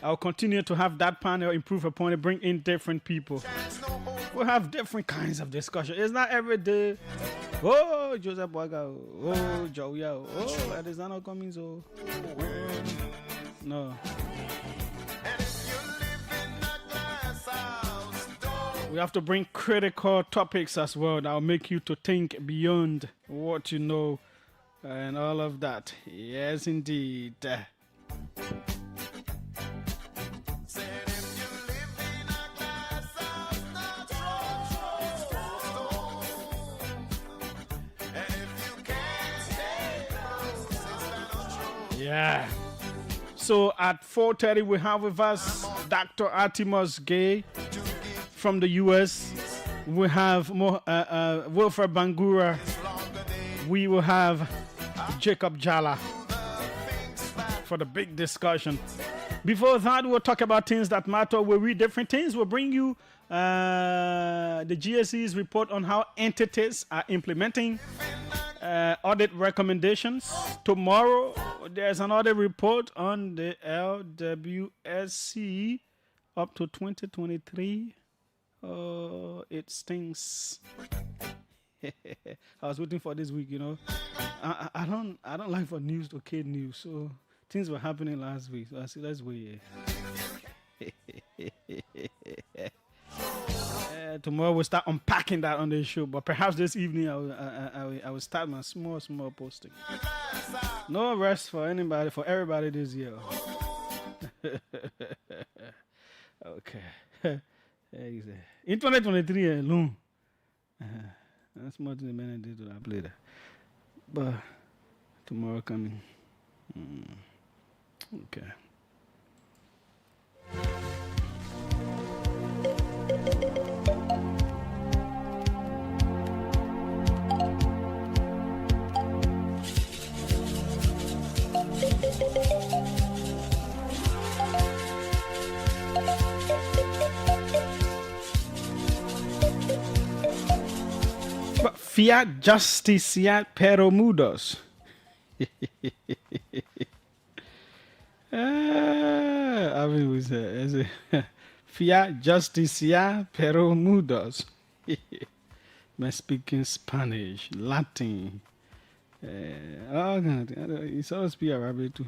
I'll continue to have that panel, improve upon it, bring in different people. We'll have different kinds of discussion. It's not every day. Oh, Joseph Waga. Oh, Joey. Oh, that is not coming. So, no. We have to bring critical topics as well that will make you to think beyond what you know and all of that. Yes, indeed. Yeah. So at 4:30 we have with us Dr. Artemus Gay from the US. We have Wilfred Bangura. We will have Jacob Jala for the big discussion. Before that, we'll talk about things that matter. We'll read different things. We'll bring you the GSE's report on how entities are implementing audit recommendations. Tomorrow, there's an audit report on the LWSC up to 2023. It stinks. I was waiting for this week, you know. I don't like for news to kid news, so things were happening last week. So I said, let's wait. Tomorrow we'll start unpacking that on the show, but perhaps this evening I will start my small posting. No rest for anybody, for everybody this year. Okay. In 2023 alone, that's more than the man did to that later. But tomorrow coming. Okay. But fiat justitia pero mudos. I mean, we say fiat justicia pero mudos. I'm speaking Spanish, Latin. Oh God, it's all speak Arabic too.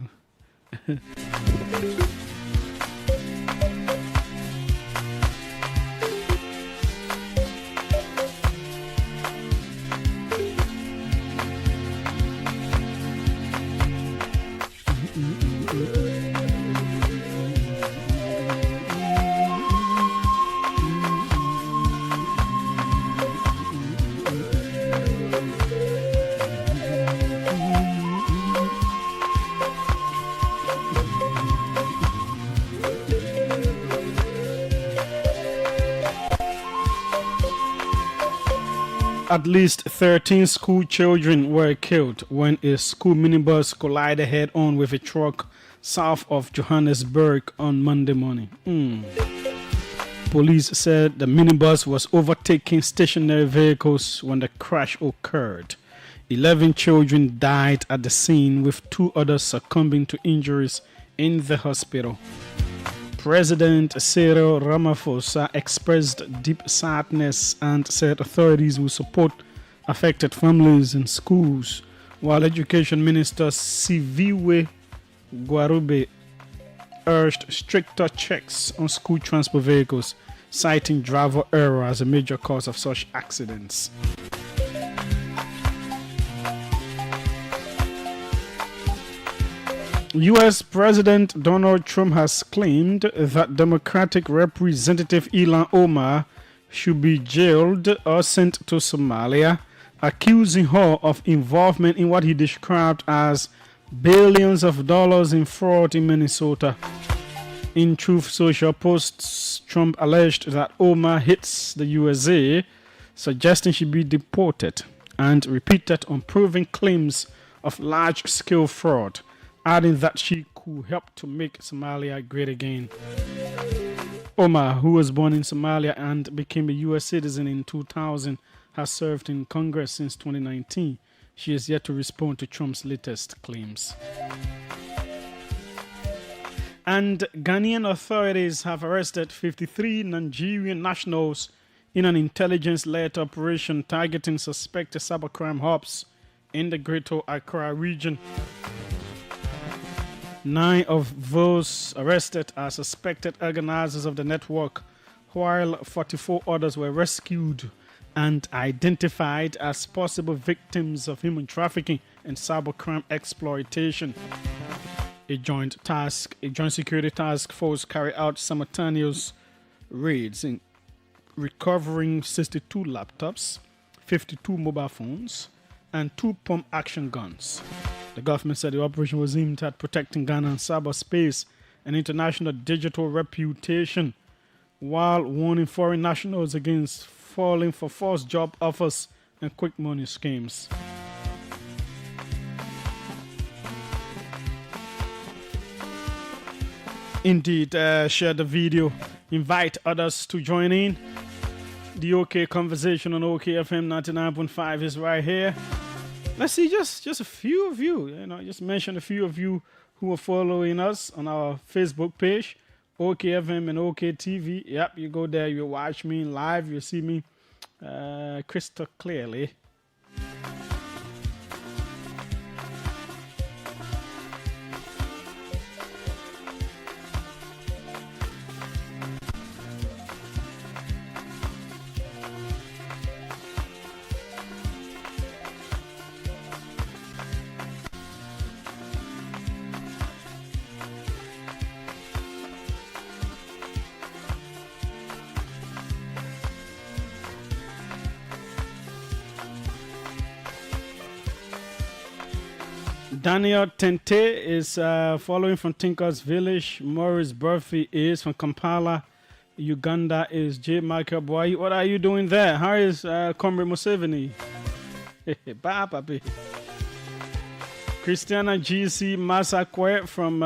At least 13 school children were killed when a school minibus collided head-on with a truck south of Johannesburg on Monday morning. Police said the minibus was overtaking stationary vehicles when the crash occurred. 11 children died at the scene, with 2 others succumbing to injuries in the hospital. President Cyril Ramaphosa expressed deep sadness and said authorities will support affected families and schools, while Education Minister Siviwe Gwarube urged stricter checks on school transport vehicles, citing driver error as a major cause of such accidents. U.S. President Donald Trump has claimed that Democratic Representative Ilhan Omar should be jailed or sent to Somalia, accusing her of involvement in what he described as billions of dollars in fraud in Minnesota. In Truth Social posts, Trump alleged that Omar hates the USA, suggesting she be deported, and repeated unproven claims of large-scale fraud, adding that she could help to make Somalia great again. Omar, who was born in Somalia and became a U.S. citizen in 2000, has served in Congress since 2019. She is yet to respond to Trump's latest claims. And Ghanaian authorities have arrested 53 Nigerian nationals in an intelligence-led operation targeting suspected cybercrime hubs in the Greater Accra region. 9 of those arrested are suspected organizers of the network, while 44 others were rescued and identified as possible victims of human trafficking and cybercrime exploitation. A joint security task force carried out simultaneous raids in recovering 62 laptops, 52 mobile phones, and 2 pump action guns. The government said the operation was aimed at protecting Ghana's cyberspace and international digital reputation, while warning foreign nationals against falling for false job offers and quick money schemes. Indeed, share the video, invite others to join in. The OK conversation on OKFM 99.5 is right here. Let's see just a few of you, just mention a few of you who are following us on our Facebook page, OKFM and OKTV. Yep, you go there, you watch me live, you see me crystal clearly. Daniel Tente is following from Tinker's Village. Morris Burfi is from Kampala. Uganda is J. Michael Boy. What are you doing there? How is Comrade Museveni? Bye, papi. Christiana GC Masakwe from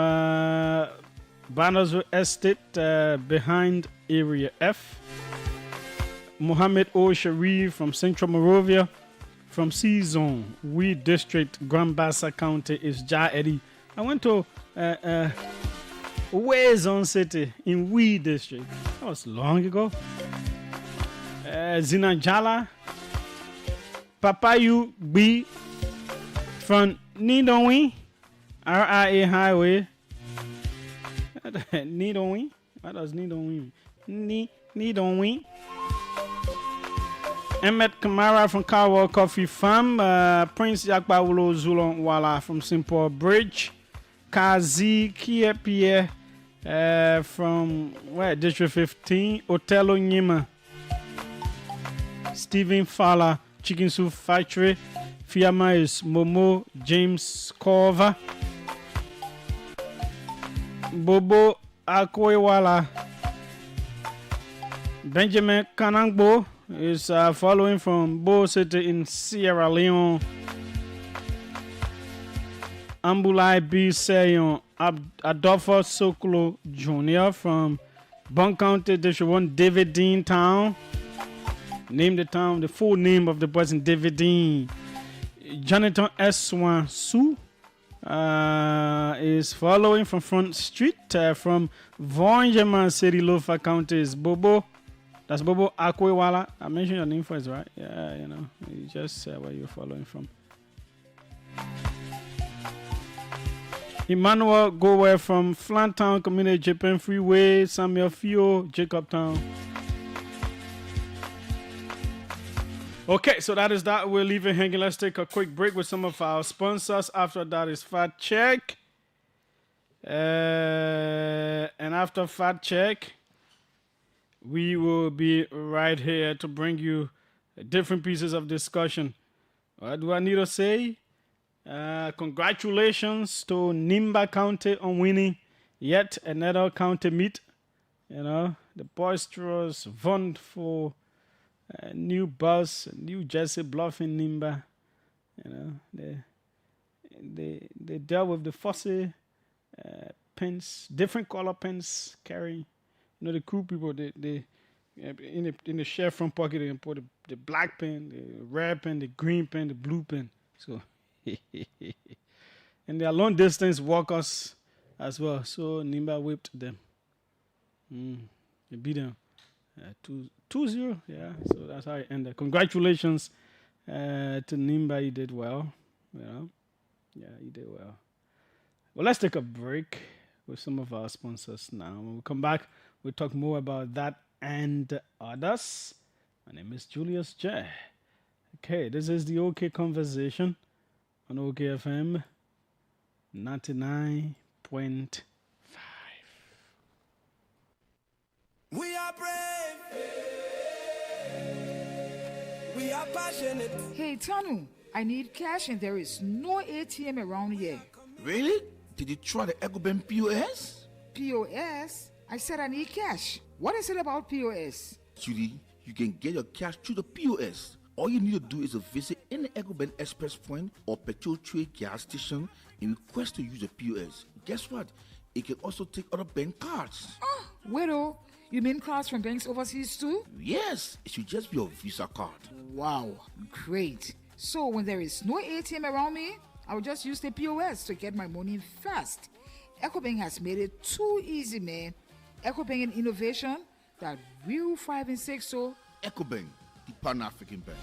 Bannersville Estate behind Area F. Mohammed O. Sharif from Central Monrovia. From C-Zone, Wee District, Grand Bassa County is Ja Eddie. I went to Way Zone City in Wee District. That was long ago. Zina Jala, Papayu B from Nidonwi, RIA Highway. Nidonwi? What does Nidonwi mean? Nidonwi. Emmet Kamara from Carwell Coffee Farm, Prince Yakbawulo Zulon Wala from Simple Bridge, Kazi Kiepie from District 15, Otello Nyima, Stephen Fowler, Chicken Soup Factory, Fiamma is Momo, James Corver, Bobo Akwewala, Benjamin Kanangbo is following from Bo City in Sierra Leone. Ambulai B. Seyon Adolfo Sokolo Jr. from Bon County, District 1, David Dean Town. Name the town, the full name of the person, David Dean. Jonathan S1 Su is following from Front Street from Vonjaman City, Lofa County is Bobo. That's Bobo Akwewala. I mentioned your name first, right? Yeah, you just said where you're following from. Emmanuel Gower from Flantown Community, Japan Freeway, Samuel Fio, Jacobtown. Okay, so that is that. We'll leave it hanging. Let's take a quick break with some of our sponsors. After that is Fact Check. And after Fact Check, we will be right here to bring you different pieces of discussion. What do I need to say? Congratulations to Nimba County on winning yet another county meet. The boisterous, wonderful new bus, New Jersey Bluff in Nimba. They dealt with the fussy pens, different color pens carrying. The cool people, they in the share front pocket, they put the black pen, the red pen, the green pen, the blue pen. So, and they are long distance walkers. as well. So Nimba whipped them. They beat them 2-0. Yeah, so that's how it ended. Congratulations to Nimba. You did well. Yeah, you did well. Well, let's take a break with some of our sponsors now. When we come back, we'll talk more about that and others. My name is Julius J. Okay, this is the OK Conversation on OKFM 99.5. We are brave. We are passionate. Hey, Tanu, I need cash and there is no ATM around here. Really? Did you try the EcoBank POS? POS? I said I need cash. What is it about POS? Judy, you can get your cash through the POS. All you need to do is to visit any EcoBank Express Point or petrol trade gas station and request to use the POS. Guess what? It can also take other bank cards. Oh, widow, you mean cards from banks overseas too? Yes, it should just be your Visa card. Wow, great. So when there is no ATM around me, I'll just use the POS to get my money fast. EcoBank has made it too easy, man. EcoBank and innovation that real 5 and 6 so. EcoBank, the Pan-African Bank.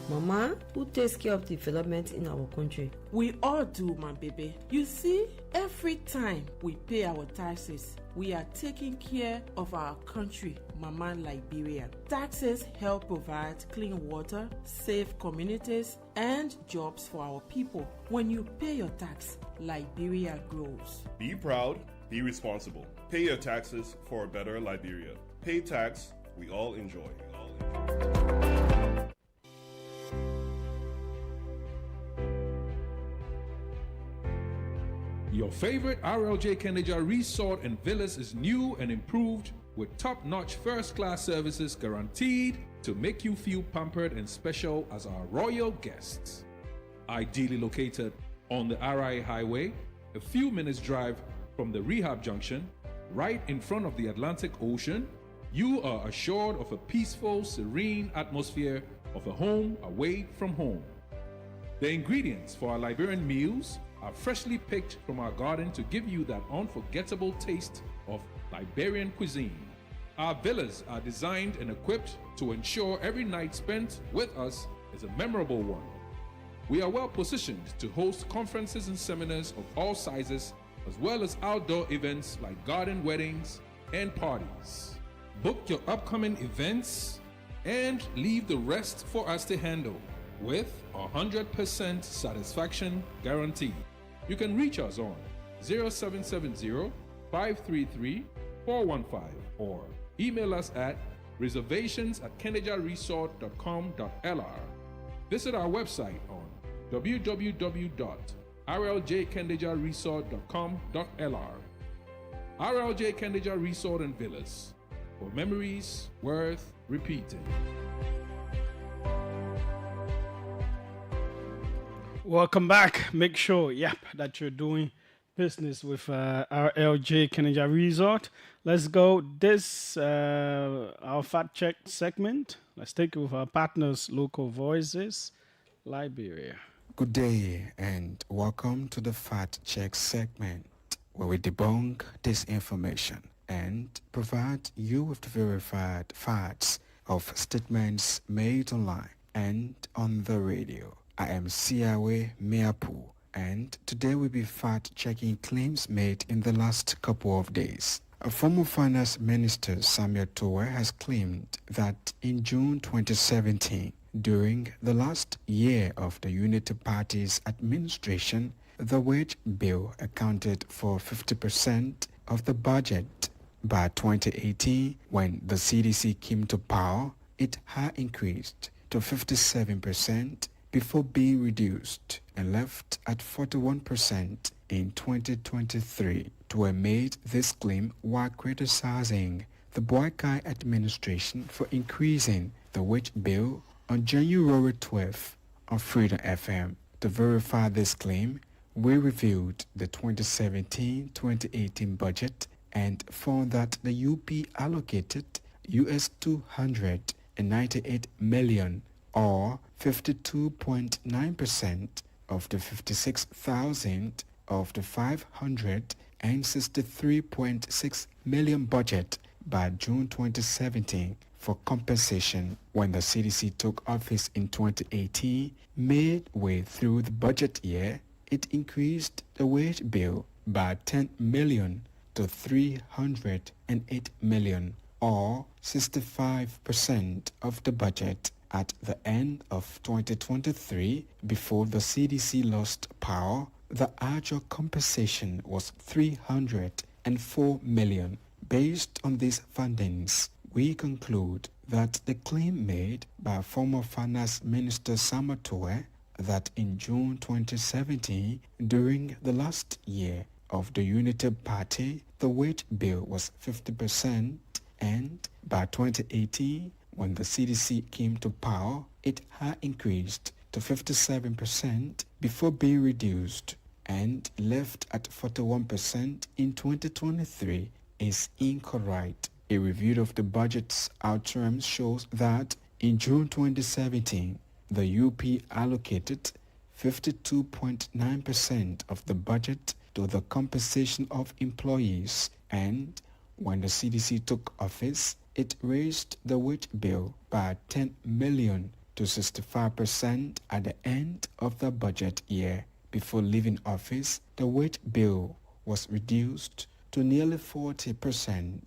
Mama, who takes care of development in our country? We all do, my baby. You see, every time we pay our taxes, we are taking care of our country, Mama Liberia. Taxes help provide clean water, safe communities, and jobs for our people. When you pay your tax, Liberia grows. Be proud, be responsible. Pay your taxes for a better Liberia. Pay tax, we all enjoy. Your favorite RLJ Kendeja Resort and Villas is new and improved with top-notch first-class services guaranteed to make you feel pampered and special as our royal guests. Ideally located on the RI Highway, a few minutes drive from the rehab junction, right in front of the Atlantic Ocean, you are assured of a peaceful, serene atmosphere of a home away from home. The ingredients for our Liberian meals are freshly picked from our garden to give you that unforgettable taste of Liberian cuisine. Our villas are designed and equipped to ensure every night spent with us is a memorable one. We are well positioned to host conferences and seminars of all sizes, as well as outdoor events like garden weddings and parties. Book your upcoming events and leave the rest for us to handle with 100% satisfaction guarantee. You can reach us on 0770-533-415 or email us at reservations@kendejaresort.com.lr. Visit our website on www.rljkendejaresort.com.lr. RLJ Kendeja Resort and Villas, for memories worth repeating. Welcome back. Make sure, that you're doing business with RLJ Kendeja Resort. Let's go. This our fact check segment. Let's take it with our partners, Local Voices, Liberia. Good day and welcome to the fact check segment, where we debunk disinformation and provide you with the verified facts of statements made online and on the radio. I am Siawe Meapu, and today we'll be fact-checking claims made in the last couple of days. A former finance minister, Samuel Towe, has claimed that in June 2017, during the last year of the Unity Party's administration, the wage bill accounted for 50% of the budget. By 2018, when the CDC came to power, it had increased to 57% before being reduced and left at 41% in 2023. Towe made this claim while criticizing the Boakai administration for increasing the wage bill on January 12 on Freedom FM. To verify this claim, we reviewed the 2017-2018 budget and found that the UP allocated US $298 million or 52.9% of the 56,000 of the 563.6 million budget by June 2017 for compensation when the CDC took office in 2018. Midway through the budget year, it increased the wage bill by 10 million to 308 million, or 65% of the budget at the end of 2023. Before the CDC lost power, the actual compensation was 304 million. Based on these findings, we conclude that the claim made by former Finance Minister Samatoe that in June 2017, during the last year of the Unity Party, the wage bill was 50%, and by 2018, when the CDC came to power, it had increased to 57% before being reduced and left at 41% in 2023 is incorrect. A review of the budget's outcomes shows that in June 2017, the UP allocated 52.9% of the budget to the compensation of employees, and when the CDC took office, it raised the wage bill by 10 million to 65% at the end of the budget year. Before leaving office, the wage bill was reduced to nearly 40%.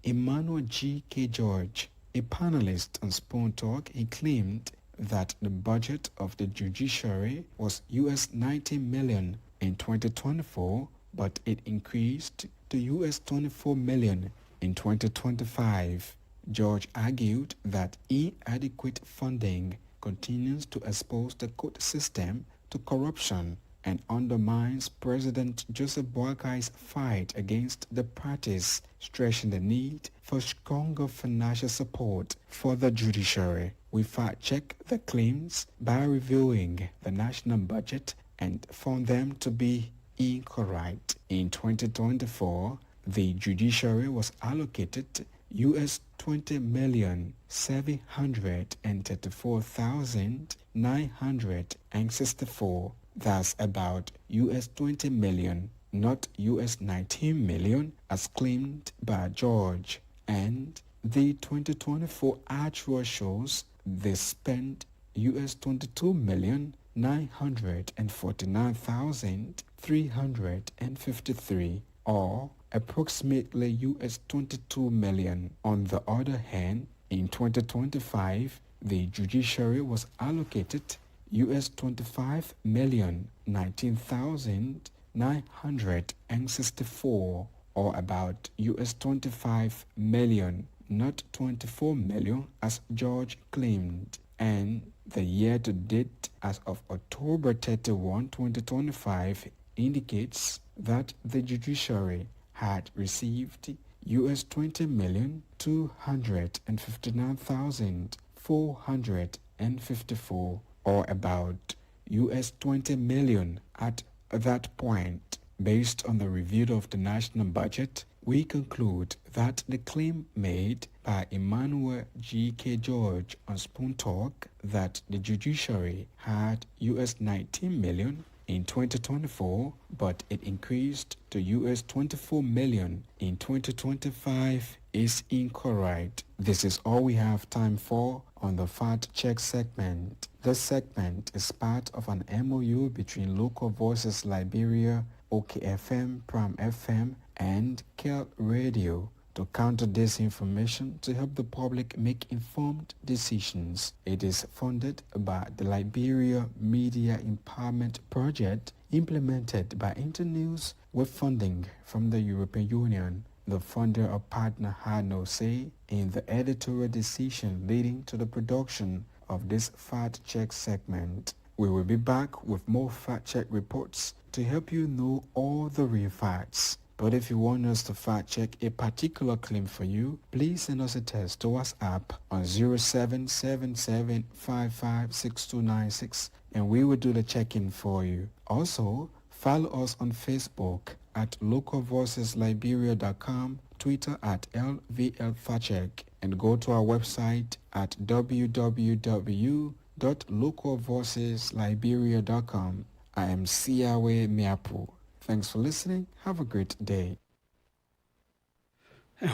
Emmanuel G.K. George, a panelist on Spoon Talk, he claimed that the budget of the judiciary was US 90 million in 2024, but it increased to US 24 million in 2025. George argued that inadequate funding continues to expose the court system to corruption and undermines President Joseph Boakai's fight against the parties, stressing the need for stronger financial support for the judiciary. We fact-check the claims by reviewing the national budget and found them to be incorrect. In 2024, the judiciary was allocated US 20,734,964. That's about US 20 million, not US 19 million as claimed by George. And the 2024 actual shows they spent US 22,949,353, or approximately US 22 million. On the other hand, in 2025, the judiciary was allocated US 25,019,964, or about US 25 million, not 24 million as George claimed. And the year-to-date as of October 31, 2025 indicates that the judiciary had received US 20,259,454, or about US 20 million at that point. Based on the review of the national budget, we conclude that the claim made by Emmanuel G.K. George on Spoon Talk that the judiciary had US 19 million in 2024, but it increased to US 24 million in 2025 is incorrect. This is all we have time for on the Fact Check segment. This segment is part of an MOU between Local Voices Liberia, OKFM, Pram FM, and Kel Radio to counter disinformation to help the public make informed decisions. It is funded by the Liberia Media Empowerment Project, implemented by Internews with funding from the European Union. The funder or partner had no say in the editorial decision leading to the production of this Fact Check segment. We will be back with more Fact Check reports to help you know all the real facts. But if you want us to fact check a particular claim for you, please send us a text to WhatsApp on 0777556296 and we will do the check-in for you. Also, follow us on Facebook at localvoicesliberia.com, Twitter at LVLFactCheck, and go to our website at www.lvlfactcheck.com. www.localvoicesliberia.com. I am Siawe Miapu. Thanks for listening. Have a great day.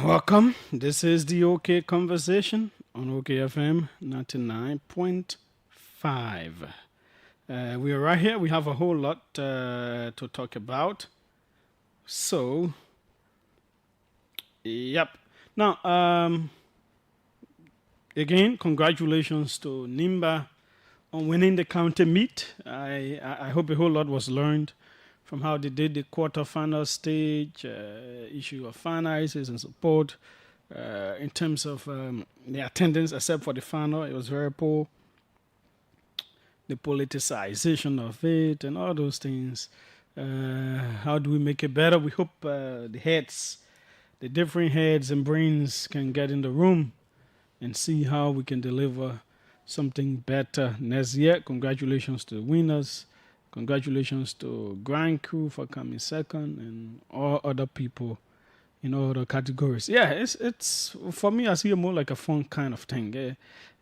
Welcome. This is the OK Conversation on OKFM 99.5. We are right here. We have a whole lot to talk about. So, yep. Now, again, congratulations to Nimba on winning the county meet. I hope a whole lot was learned from how they did the quarterfinal stage, issue of finances and support. In terms of the attendance, except for the final, it was very poor. The politicization of it and all those things. How do we make it better? We hope the different heads and brains can get in the room and see how we can deliver something better next year. Congratulations to the winners. Congratulations to Grand Crew for coming second and all other people in all other categories. Yeah, it's for me, I see it more like a fun kind of thing.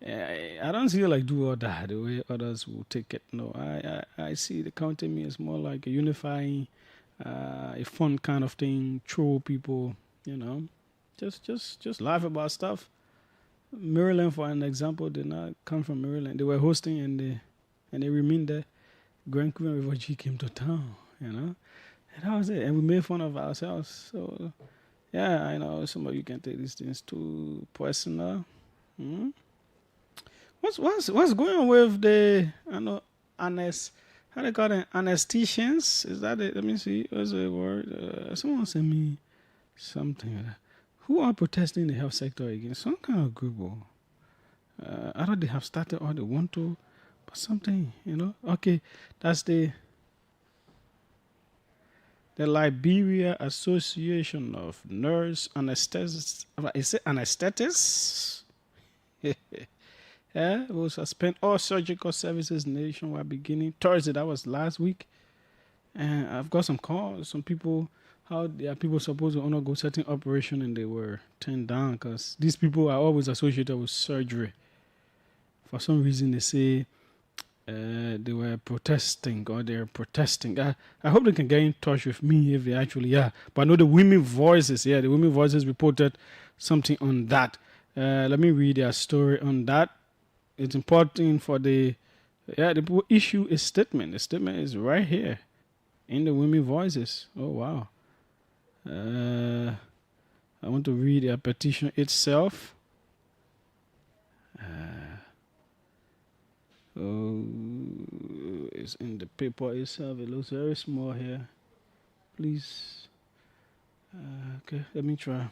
I don't see it like do or die the way others will take it. No, I see the county me as more like a unifying, a fun kind of thing. Troll people, just laugh about stuff. Maryland, for an example, did not come from Maryland. They were hosting and they remained there. Grand Crew and River G came to town, and that was it. And we made fun of ourselves. So, yeah, I know some of you can take these things too personal. What's going on with the how they call them, anesthesians? Is that it? Let me see. What's the word? Someone sent me something like that. Who are protesting the health sector again? Some kind of group. I thought they have started or they want to, but something, Okay, that's the Liberia Association of Nurse Anesthetists. Is it anesthetists? Yeah, it will suspend all surgical services nationwide beginning Thursday. That was last week. And I've got some calls, some people, how there are people supposed to undergo certain operation and they were turned down because these people are always associated with surgery. For some reason, they say they were protesting or they're protesting. I hope they can get in touch with me if they actually are. But I know the Women Voices, the Women Voices reported something on that. Let me read their story on that. It's important for the people issue a statement. The statement is right here in the Women Voices. Oh, wow. I want to read their petition itself. It's in the paper itself. It looks very small here. Please. Okay, let me try.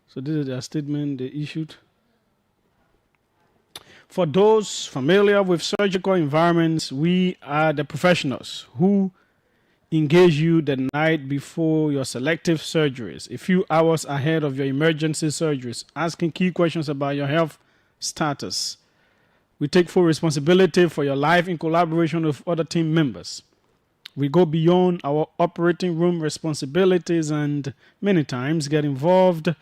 So this is their statement they issued. For those familiar with surgical environments, we are the professionals who engage you the night before your selective surgeries, a few hours ahead of your emergency surgeries, asking key questions about your health status. We take full responsibility for your life in collaboration with other team members. We go beyond our operating room responsibilities and many times get involved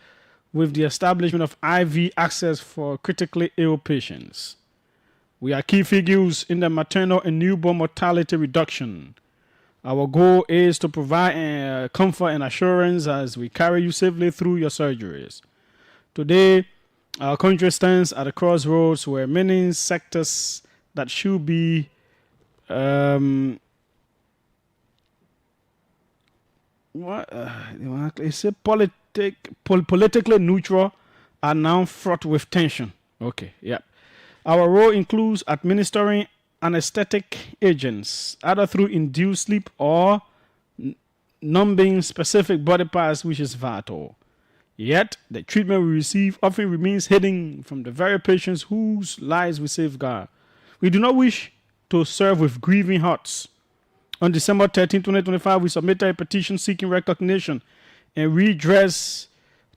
with the establishment of IV access for critically ill patients. We are key figures in the maternal and newborn mortality reduction. Our goal is to provide comfort and assurance as we carry you safely through your surgeries. Today, our country stands at a crossroads where many sectors that should be politically neutral are now fraught with tension. Okay, yeah. Our role includes administering anesthetic agents, either through induced sleep or numbing specific body parts, which is vital. Yet, the treatment we receive often remains hidden from the very patients whose lives we safeguard. We do not wish to serve with grieving hearts. On December 13, 2025, we submitted a petition seeking recognition and redress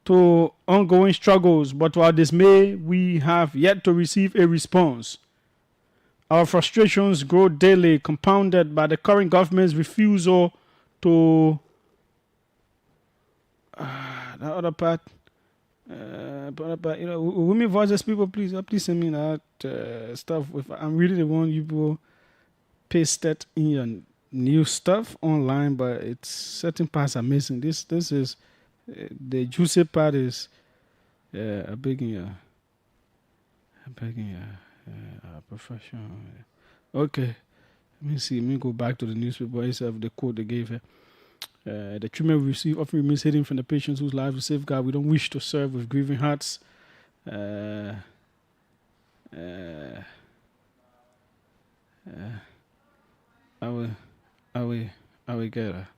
to ongoing struggles, but to our dismay, we have yet to receive a response. Our frustrations grow daily, compounded by the current government's refusal to But women voices people, please send me that stuff. If I'm really the one you people paste that in your new stuff online, but it's certain parts are missing. This is the juicy part is a big professional. Okay, let me see. Let me go back to the newspaper itself. The quote they gave here. The treatment we receive often remains hidden from the patients whose lives we safeguard. We don't wish to serve with grieving hearts. I will get her.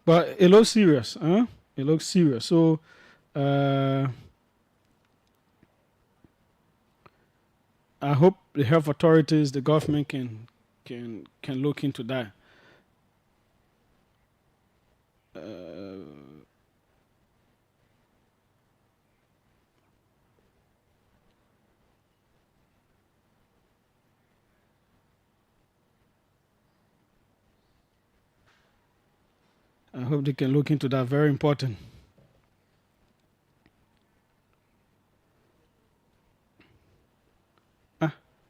But it looks serious, huh? It looks serious. So, I hope the health authorities, the government can look into that. I hope they can look into that. Very important.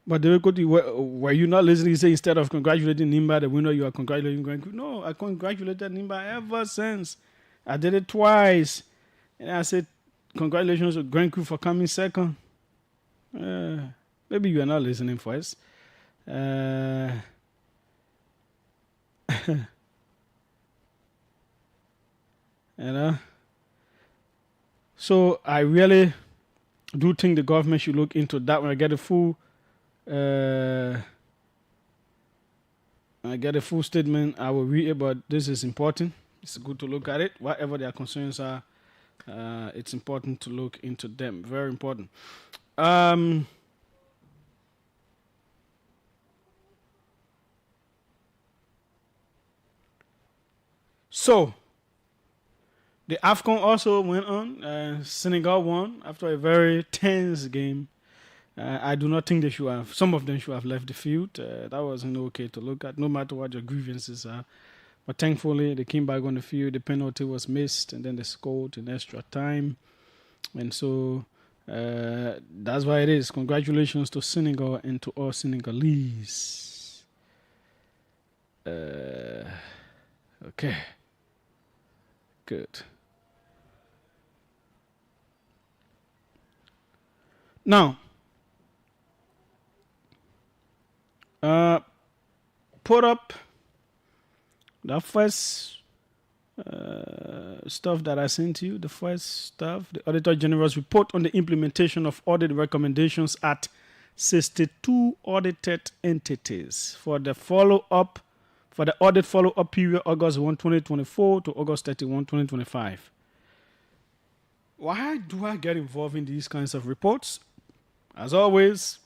But they will go to were you not listening? You say instead of congratulating Nimba, the winner, you are congratulating Granku. No, I congratulated Nimba ever since. I did it twice. And I said, congratulations to Granku for coming second. Maybe you are not listening first. So I really do think the government should look into that when I get a full statement. I will read it, but this is important. It's good to look at it. Whatever their concerns are, it's important to look into them. Very important. So, the AFCON also went on. Senegal won after a very tense game. I do not think some of them should have left the field. That wasn't okay to look at, no matter what your grievances are. But thankfully, they came back on the field. The penalty was missed, and then they scored in extra time. And so that's why it is. Congratulations to Senegal and to all Senegalese. Okay. Good. Now, put up the first stuff that I sent you, the Auditor General's report on the implementation of audit recommendations at 62 audited entities for the audit follow-up period August 1, 2024 to August 31, 2025. Why do I get involved in these kinds of reports? As always,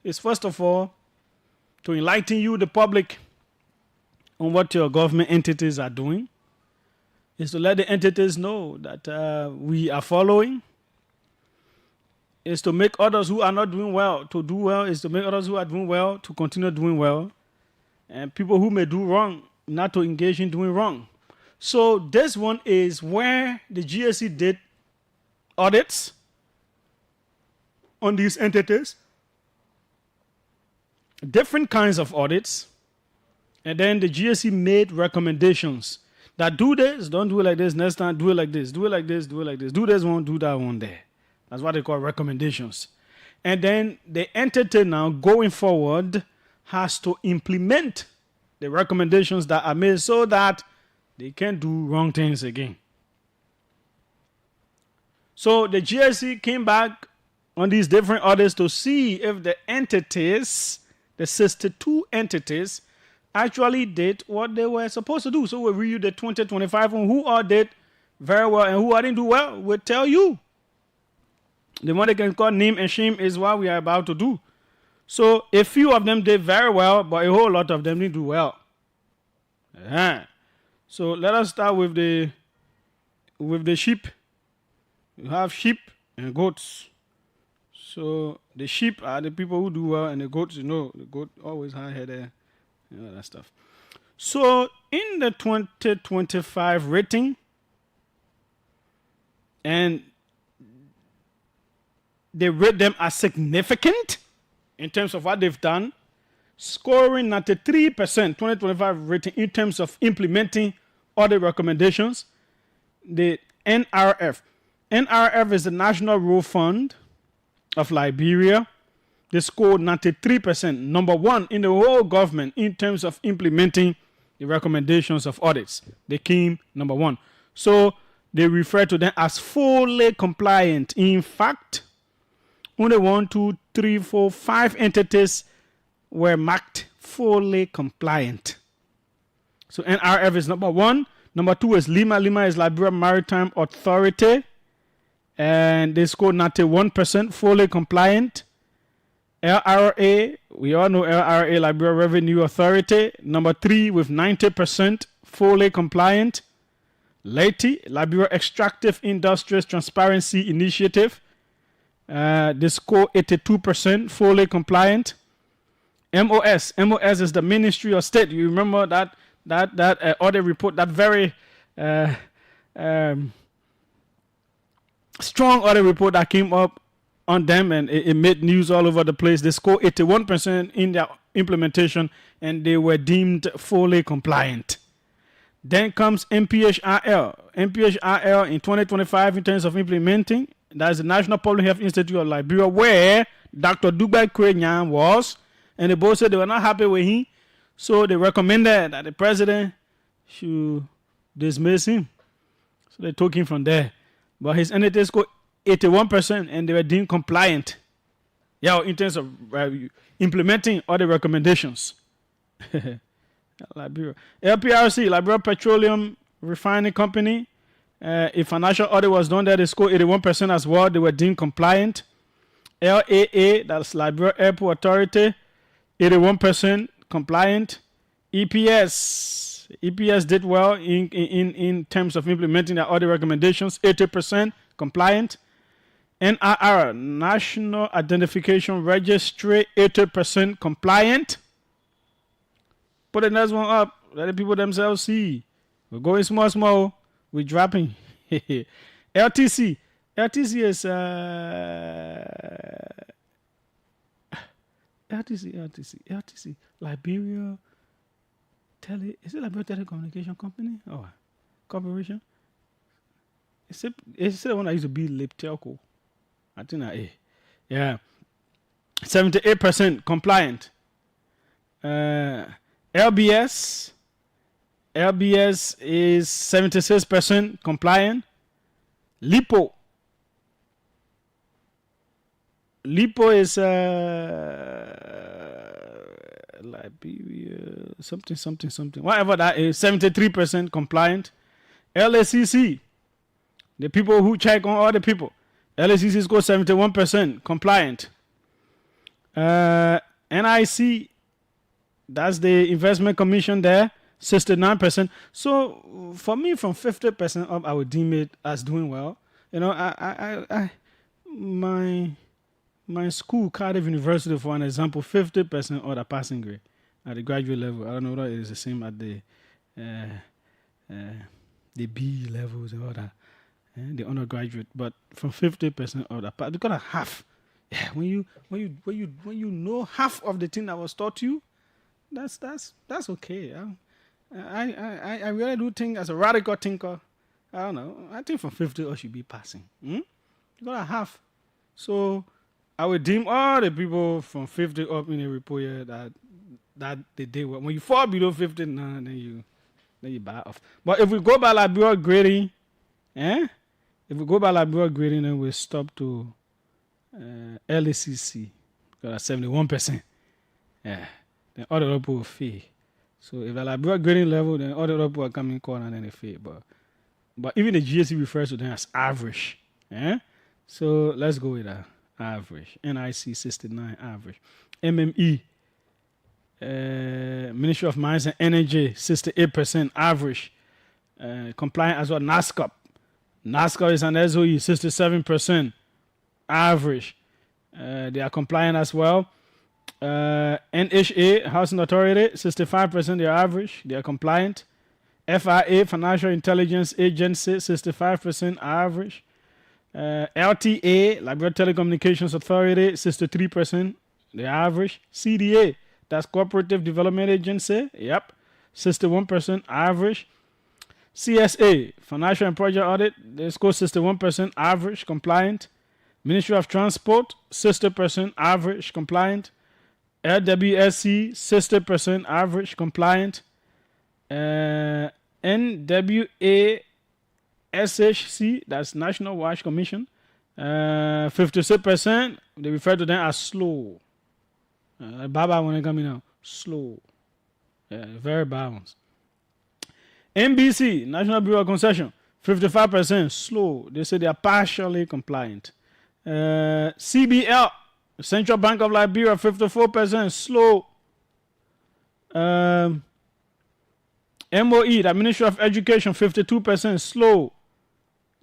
it's first of all to enlighten you, the public, on what your government entities are doing. Is to let the entities know that we are following. Is to make others who are not doing well to do well. Is to make others who are doing well to continue doing well. And people who may do wrong not to engage in doing wrong. So this one is where the GSC did audits on these entities. Different kinds of audits. And then the GSC made recommendations that do this, don't do it like this, next time do it like this, do it like this, do it like this, do this one, do that one there. That's what they call recommendations. And then the entity now going forward has to implement the recommendations that are made so that they can't do wrong things again. So the GSC came back on these different audits to see if the entities, the 62 entities, actually did what they were supposed to do. So we'll review the 2025 on who all did very well and who all didn't do well. We'll tell you. The one they can call name and shame is what we are about to do. So a few of them did very well, but a whole lot of them didn't do well. So let us start with the sheep. You have sheep and goats. So the sheep are the people who do well, and the goats, the goat always high-headed, that stuff. So in the 2025 rating, And they rate them as significant in terms of what they've done, scoring 93% 2025 rating in terms of implementing audit recommendations. The NRF. NRF is the National Rule Fund of Liberia. They scored 93%, number one in the whole government in terms of implementing the recommendations of audits. They came number one. So they refer to them as fully compliant. In fact, only 1, 2, 3, 4, 5 entities were marked fully compliant. So NRF is number one. Number two is Lima. Lima is Liberia Maritime Authority. And they scored 91% fully compliant. LRA, we all know LRA, Liberia Revenue Authority. Number three with 90% fully compliant. LETI, Liberia Extractive Industries Transparency Initiative. They score 82% fully compliant. MOS is the Ministry of State. You remember that audit report, that very strong audit report that came up on them, and it made news all over the place. They scored 81% in their implementation, and they were deemed fully compliant. Then comes MPHRL. MPHRL in 2025 in terms of implementing. That is the National Public Health Institute of Liberia, where Dr. Dubai Kwenyan was. And they both said they were not happy with him. So they recommended that the president should dismiss him. So they took him from there. But his entity scored 81%, and they were deemed compliant. Yeah, in terms of implementing all the recommendations. Liberia. LPRC, Liberia Petroleum Refining Company. A financial audit was done there. They scored 81% as well. They were deemed compliant. LAA, that's Liberia Airport Authority, 81% compliant. EPS did well in terms of implementing their audit recommendations, 80% compliant. NIR, National Identification Registry, 80% compliant. Put the next one up. Let the people themselves see. We're going small. We're dropping. LTC. LTC is LTC. Liberia is it Liberia Telecommunication Company? Oh, corporation? It's the one that used to be Lip Telco. I think that yeah. 78% compliant. LBS is 76% compliant. Lipo is Liberia something. Whatever that is, 73% compliant. LACC, the people who check on other people. LACC scored 71% compliant. NIC, that's the investment commission there, 69%. So for me, from 50% up, I would deem it as doing well. You know, my school, Cardiff University, for an example, 50% or the passing grade at the graduate level. I don't know whether it's the same at the B levels and all that, the undergraduate. But from 50% or the pass, because of half. Yeah, when you know half of the thing that was taught you, that's okay. I really do think, as a radical thinker, I don't know. I think from 50 or should be passing. You got a half. So I would deem all the people from 50 up in a report here that they did well. When you fall below 50, then you back off. But if we go by Liberia grading, if we go by Liberia grading, then we stop to LACC. Got a 71%. Yeah. Then all the people will fail. So if the Liberia grading level, then all the people are coming corner and then they fail. But even the GSC refers to them as average. So let's go with that. Average. NIC 69 average. MME, Ministry of Mines and Energy, 68% average. Compliant as well. NASCOP. NASCOP is an SOE, 67% average. They are compliant as well. NHA, Housing Authority, 65% they are average. They are compliant. FIA, Financial Intelligence Agency, 65% average. LTA, Liberia Telecommunications Authority, 63%, the average. CDA, that's Cooperative Development Agency, yep, 61% average. CSA, Financial and Project Audit, they score 61% average compliant. Ministry of Transport, 60% average compliant. LWSC, 60% average compliant. NWASHC, that's National Watch Commission, 56%. They refer to them as slow. Baba when they come in now, slow. Yeah, very balanced. NBC, National Bureau of Concession, 55% slow. They say they are partially compliant. CBL, Central Bank of Liberia, 54% slow. MOE, the Ministry of Education, 52% slow.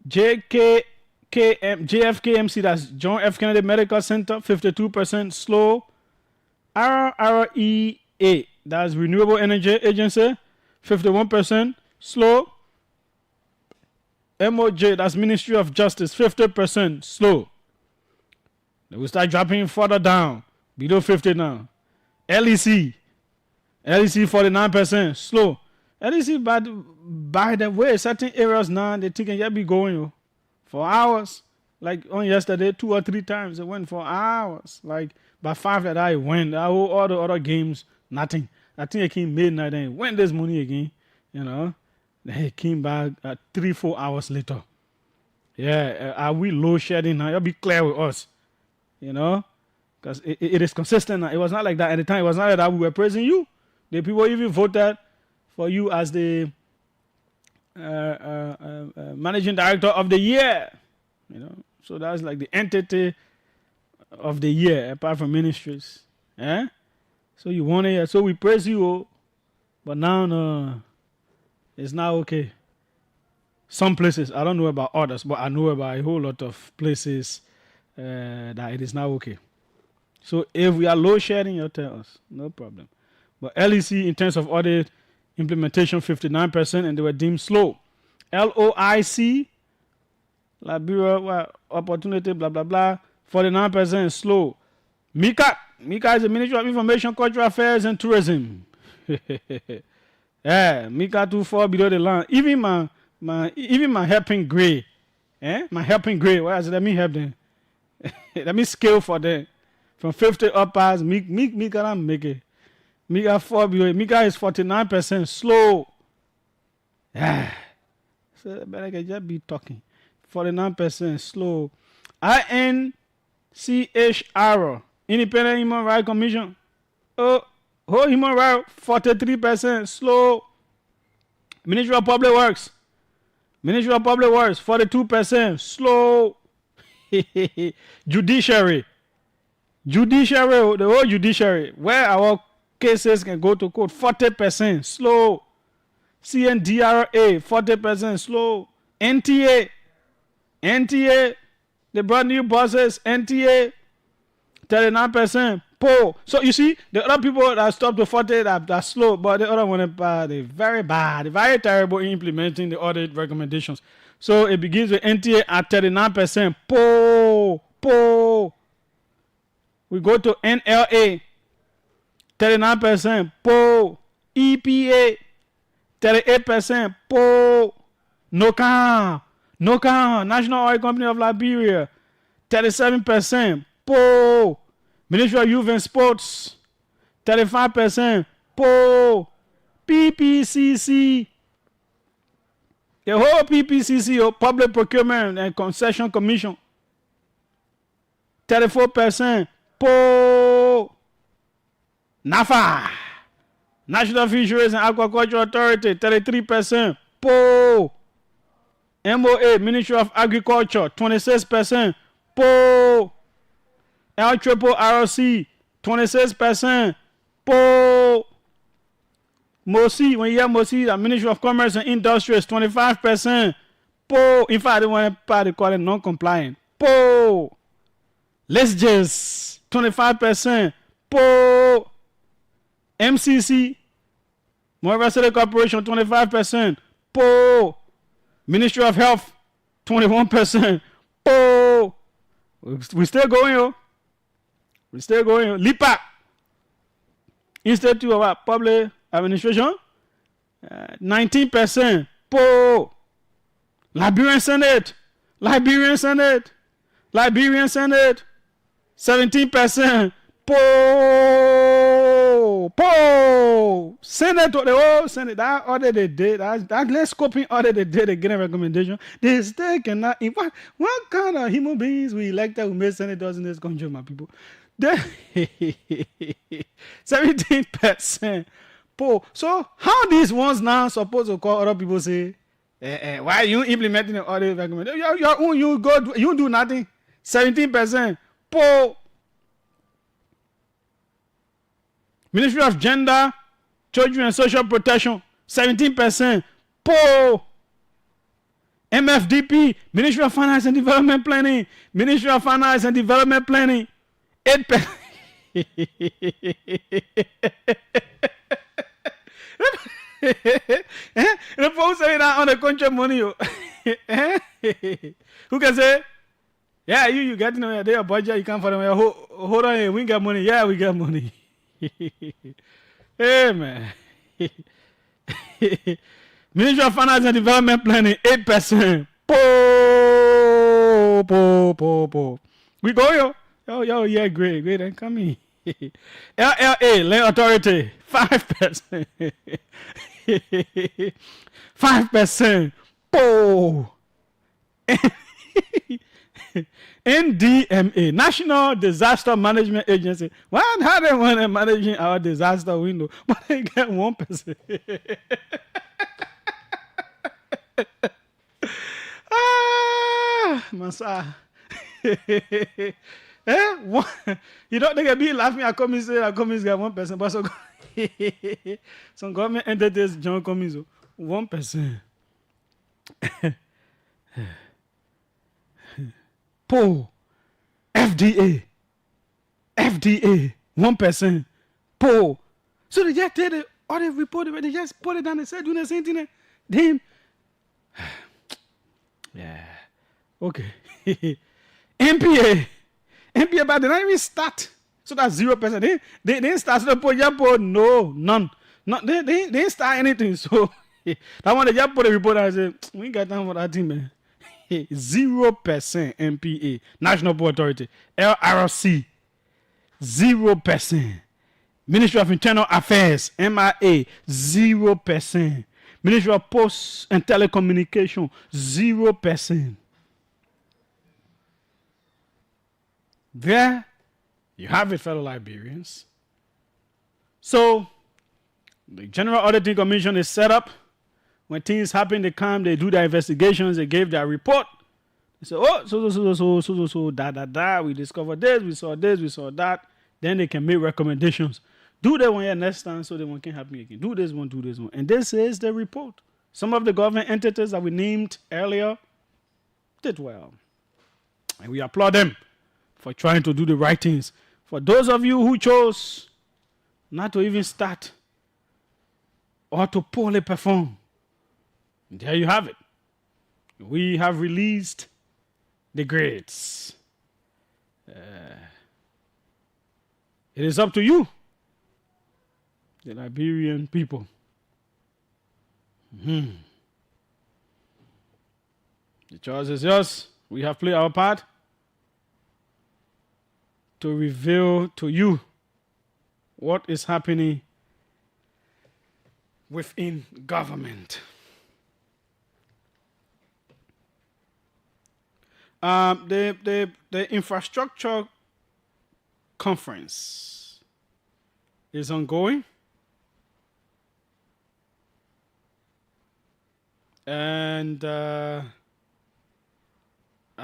JFKMC, that's John F. Kennedy Medical Center, 52% slow. RREA, that's Renewable Energy Agency, 51% slow. MOJ, that's Ministry of Justice, 50% slow. They will start dropping further down, below 50 now. LEC, 49% slow. LEC, by the way, certain areas now, they think you be going for hours. Like on yesterday, 2 or 3 times, it went for hours. Like by 5 that I went, all the other games, nothing. I think it came midnight and went this morning again, They came back 3-4 hours later. Yeah, are we low shedding now? You'll be clear with us, because it is consistent now. It was not like that at the time. It was not like that we were praising you. The people even voted for you as the managing director of the year, So that's like the entity of the year, apart from ministries. Eh? So you want it, so we praise you, but now it's not okay. Some places, I don't know about others, but I know about a whole lot of places that it is not okay. So if we are low sharing, you tell us, no problem. But LEC, in terms of audit implementation, 59%, and they were deemed slow. LOIC, Liberia Opportunity, blah, blah, blah, 49% slow. MICA is the Ministry of Information, Cultural Affairs, and Tourism. Yeah, MICA too far below the line. Even my helping grade, my helping grade, let me help them. Let me scale for them. From 50 upwards, MICA don't make it. MICA 4 below. MICA is 49% slow. Yeah. So I can just be talking. 49% slow. INCHR, Independent Human Rights Commission. Whole human rights, 43% slow. Ministry of Public Works, 42% slow. Judiciary, the whole judiciary, where our cases can go to court, 40% slow. CNDRA, 40% slow. NTA, they brought new bosses. NTA, 39% poor. So you see, the other people that stopped to 40 that slow, but the other one they're very bad, very terrible in implementing the audit recommendations. So it begins with NTA at 39%. Poor. We go to NLA, 39%. Poor. EPA, 38%. Poor. NOCA, National Oil Company of Liberia, 37%. Poor. Ministry of Youth and Sports, 35%. Poor. PPCC, the whole PPCC, Public Procurement and Concession Commission, 34%. Poor. NAFA, National Fisheries and Aquaculture Authority, 33%. Poor. MOA, Ministry of Agriculture, 26%. Poor. LRRC, 26%. Poor. MOSI, when you hear MOSI, the Ministry of Commerce and Industry is 25%. Poor. In fact, they want to call it non-compliant. Poor. Let's just 25%. Poor. MCC, Moreover City Corporation, 25%. Poor. Ministry of Health, 21%. Po. We still going, yo. We still going, yo. LIPA. Institute of what? Public Administration. 19%. Po. Liberian Senate. Liberian Senate. Liberian Senate. 17%. Po. Senate, the whole Senate, that order they did, that less scoping order they did, they get a recommendation. They still cannot, in fact, what kind of human beings we elected who made senators in this country, my people? 17%. Po. So, how these ones now supposed to call other people say, why are you implementing the order recommendation? You do nothing. 17%. Po. Ministry of Gender, Children and Social Protection, 17%. Po. MFDP, Ministry of Finance and Development Planning, Ministry of Finance and Development Planning, 8%. The folks say that on the country money. Who can say? Yeah, you getting their budget, you can't find them. Hold on, we got money. Yeah, we got money. Hey, man. Ministry of Finance and Development Planning, 8%. Po. We go, yo, yeah, great, and come in. LLA, Land Authority, 5%. 5%. Po. NDMA, National Disaster Management Agency. Why how they want to managing our disaster window, but they get 1%. Masa. You don't think I be laughing at commies get 1%, but so some government entities join commies 1%. Po. FDA, 1%. Po. So they just did it, all they reported, they just put it down and said, doing the same thing. Damn. Yeah. Okay. MPA, but they don't even start. So that's 0%. They didn't start. So they put none. They didn't start anything. So that one they just put a report and say, we ain't got time for that thing, man. 0% MPA, National Port Authority, LRC, 0%. Ministry of Internal Affairs, MIA, 0%. Ministry of Posts and Telecommunication, 0%. There you have it, fellow Liberians. So, the General Auditing Commission is set up. When things happen, they come, they do their investigations, they gave their report. They say, oh, so, we discovered this, we saw that. Then they can make recommendations. Do that one here next time so that one can happen again. Do this one. And this is the report. Some of the government entities that we named earlier did well. And we applaud them for trying to do the right things. For those of you who chose not to even start or to poorly perform, there you have it. We have released the grades. It is up to you, the Liberian people. The choice is yours. We have played our part to reveal to you what is happening within government. The infrastructure conference is ongoing, and I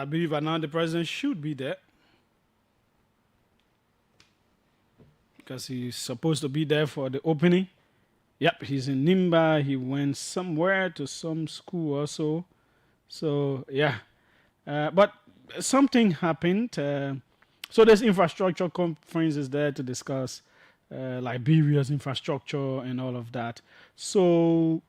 believe now the president should be there because he's supposed to be there for the opening. Yep, he's in Nimba. He went somewhere to some school also. So yeah. But something happened. So this infrastructure conference is there to discuss Liberia's infrastructure and all of that. So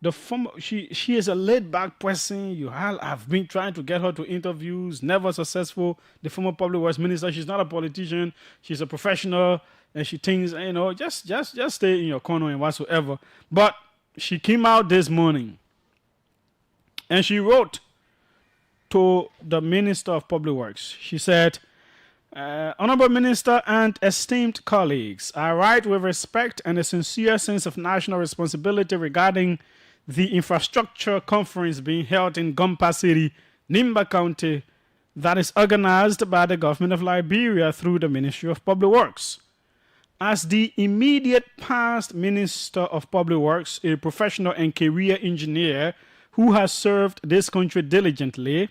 The former she is a laid back person. I've been trying to get her to interviews, never successful. The former public works minister. She's not a politician. She's a professional, and she thinks just stay in your corner and whatsoever. But she came out this morning, and she wrote to the Minister of Public Works. She said, Honorable Minister and esteemed colleagues, I write with respect and a sincere sense of national responsibility regarding the infrastructure conference being held in Gompa City, Nimba County, that is organized by the government of Liberia through the Ministry of Public Works. As the immediate past Minister of Public Works, a professional and career engineer who has served this country diligently,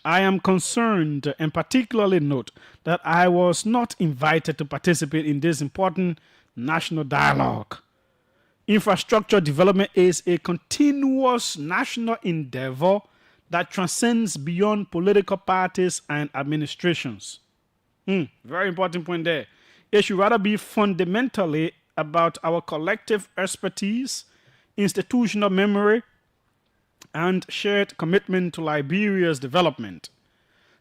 I am concerned and particularly note that I was not invited to participate in this important national dialogue. Infrastructure development is a continuous national endeavor that transcends beyond political parties and administrations. Very important point there. It should rather be fundamentally about our collective expertise, institutional memory, and shared commitment to Liberia's development.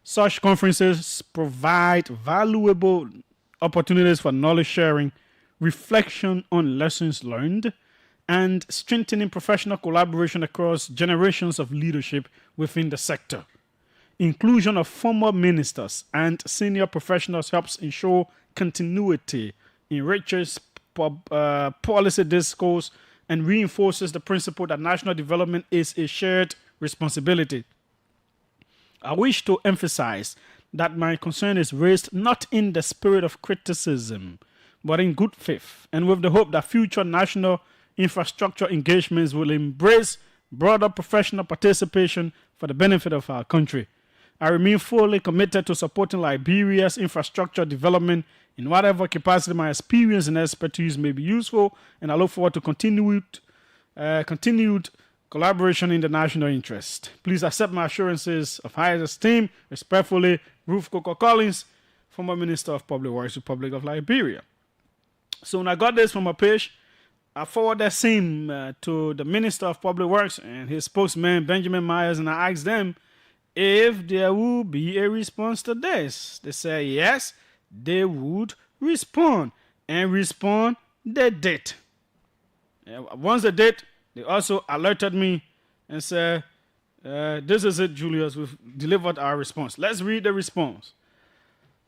Such conferences provide valuable opportunities for knowledge sharing, reflection on lessons learned, and strengthening professional collaboration across generations of leadership within the sector. Inclusion of former ministers and senior professionals helps ensure continuity, enriches policy discourse, and reinforces the principle that national development is a shared responsibility. I wish to emphasize that my concern is raised not in the spirit of criticism, but in good faith, and with the hope that future national infrastructure engagements will embrace broader professional participation for the benefit of our country. I remain fully committed to supporting Liberia's infrastructure development in whatever capacity my experience and expertise may be useful, and I look forward to continued collaboration in the national interest. Please accept my assurances of highest esteem. Respectfully, Ruth Coco Collins, former Minister of Public Works, Republic of Liberia. So when I got this from a page, I forwarded the same to the Minister of Public Works and his spokesman, Benjamin Myers, and I asked them if there will be a response to this. They said yes, they would respond. And respond, they did. Once they did, they also alerted me and said, this is it, Julius, we've delivered our response. Let's read the response.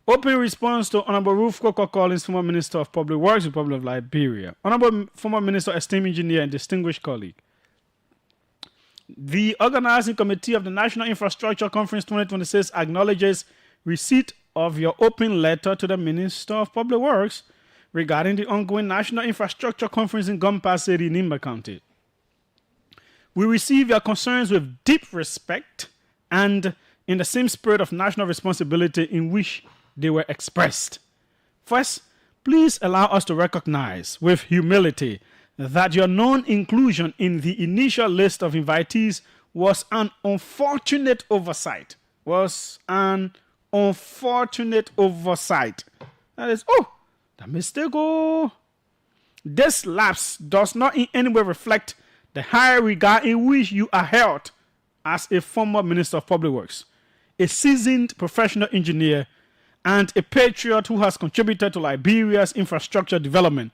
Open response to Honorable Ruth Coco Collins, former Minister of Public Works, Republic of Liberia. Honorable former Minister, esteemed engineer, and distinguished colleague. The organizing committee of the National Infrastructure Conference 2026 acknowledges receipt of your open letter to the Minister of Public Works regarding the ongoing National Infrastructure Conference in Gompa City, Nimba County. We receive your concerns with deep respect and in the same spirit of national responsibility in which they were expressed. First, please allow us to recognize with humility that your non-inclusion in the initial list of invitees was an unfortunate oversight. That is, the mistake. This lapse does not in any way reflect the high regard in which you are held as a former Minister of Public Works, a seasoned professional engineer, and a patriot who has contributed to Liberia's infrastructure development.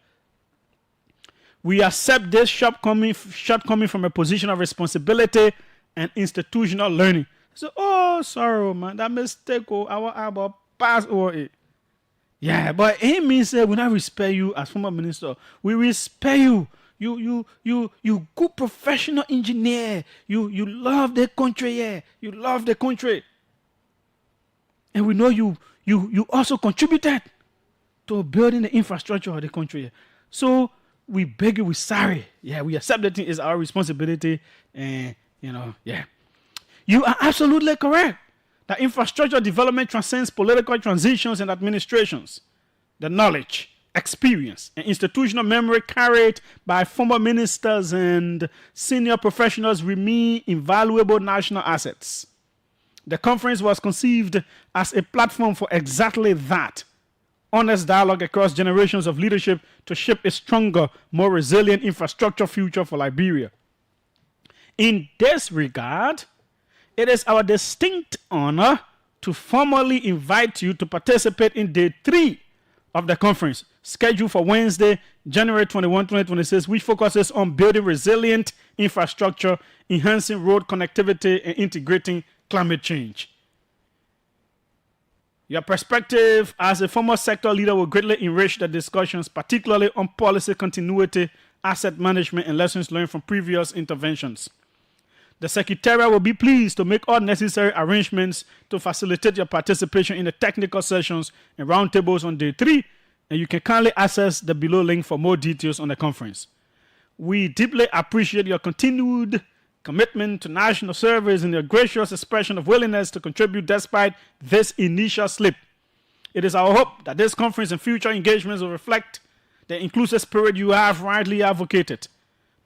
We accept this shortcoming from a position of responsibility and institutional learning. So, sorry, man, that mistake, our pass over it. Yeah, but it means that we not respect you as former minister. We respect you. You good professional engineer. You love the country, yeah. You love the country. And we know you also contributed to building the infrastructure of the country. So we beg you, we're sorry. Yeah, we accept that it is our responsibility. And, yeah. You are absolutely correct that infrastructure development transcends political transitions and administrations. The knowledge, experience, and institutional memory carried by former ministers and senior professionals remain invaluable national assets. The conference was conceived as a platform for exactly that. Honest dialogue across generations of leadership to shape a stronger, more resilient infrastructure future for Liberia. In this regard, it is our distinct honor to formally invite you to participate in day 3 of the conference, scheduled for Wednesday, January 21, 2026, which focuses on building resilient infrastructure, enhancing road connectivity, and integrating climate change. Your perspective as a former sector leader will greatly enrich the discussions, particularly on policy continuity, asset management, and lessons learned from previous interventions. The Secretariat will be pleased to make all necessary arrangements to facilitate your participation in the technical sessions and roundtables on day 3, and you can kindly access the below link for more details on the conference. We deeply appreciate your continued commitment to national service and your gracious expression of willingness to contribute despite this initial slip. It is our hope that this conference and future engagements will reflect the inclusive spirit you have rightly advocated.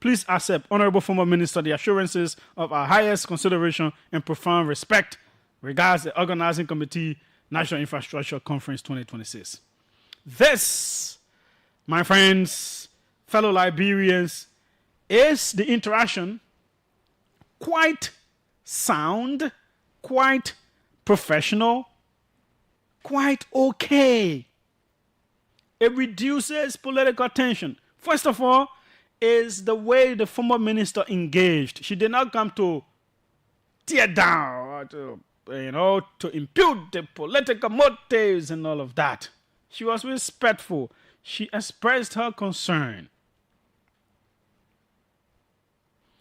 Please accept, Honorable Former Minister, the assurances of our highest consideration and profound respect. Regards, the Organizing Committee, National Infrastructure Conference 2026. This, my friends, fellow Liberians, is the interaction, quite sound, quite professional, quite okay. It reduces political tension. First of all, is the way the former minister engaged. She did not come to tear down or to impute the political motives and all of that. She was respectful. She expressed her concern.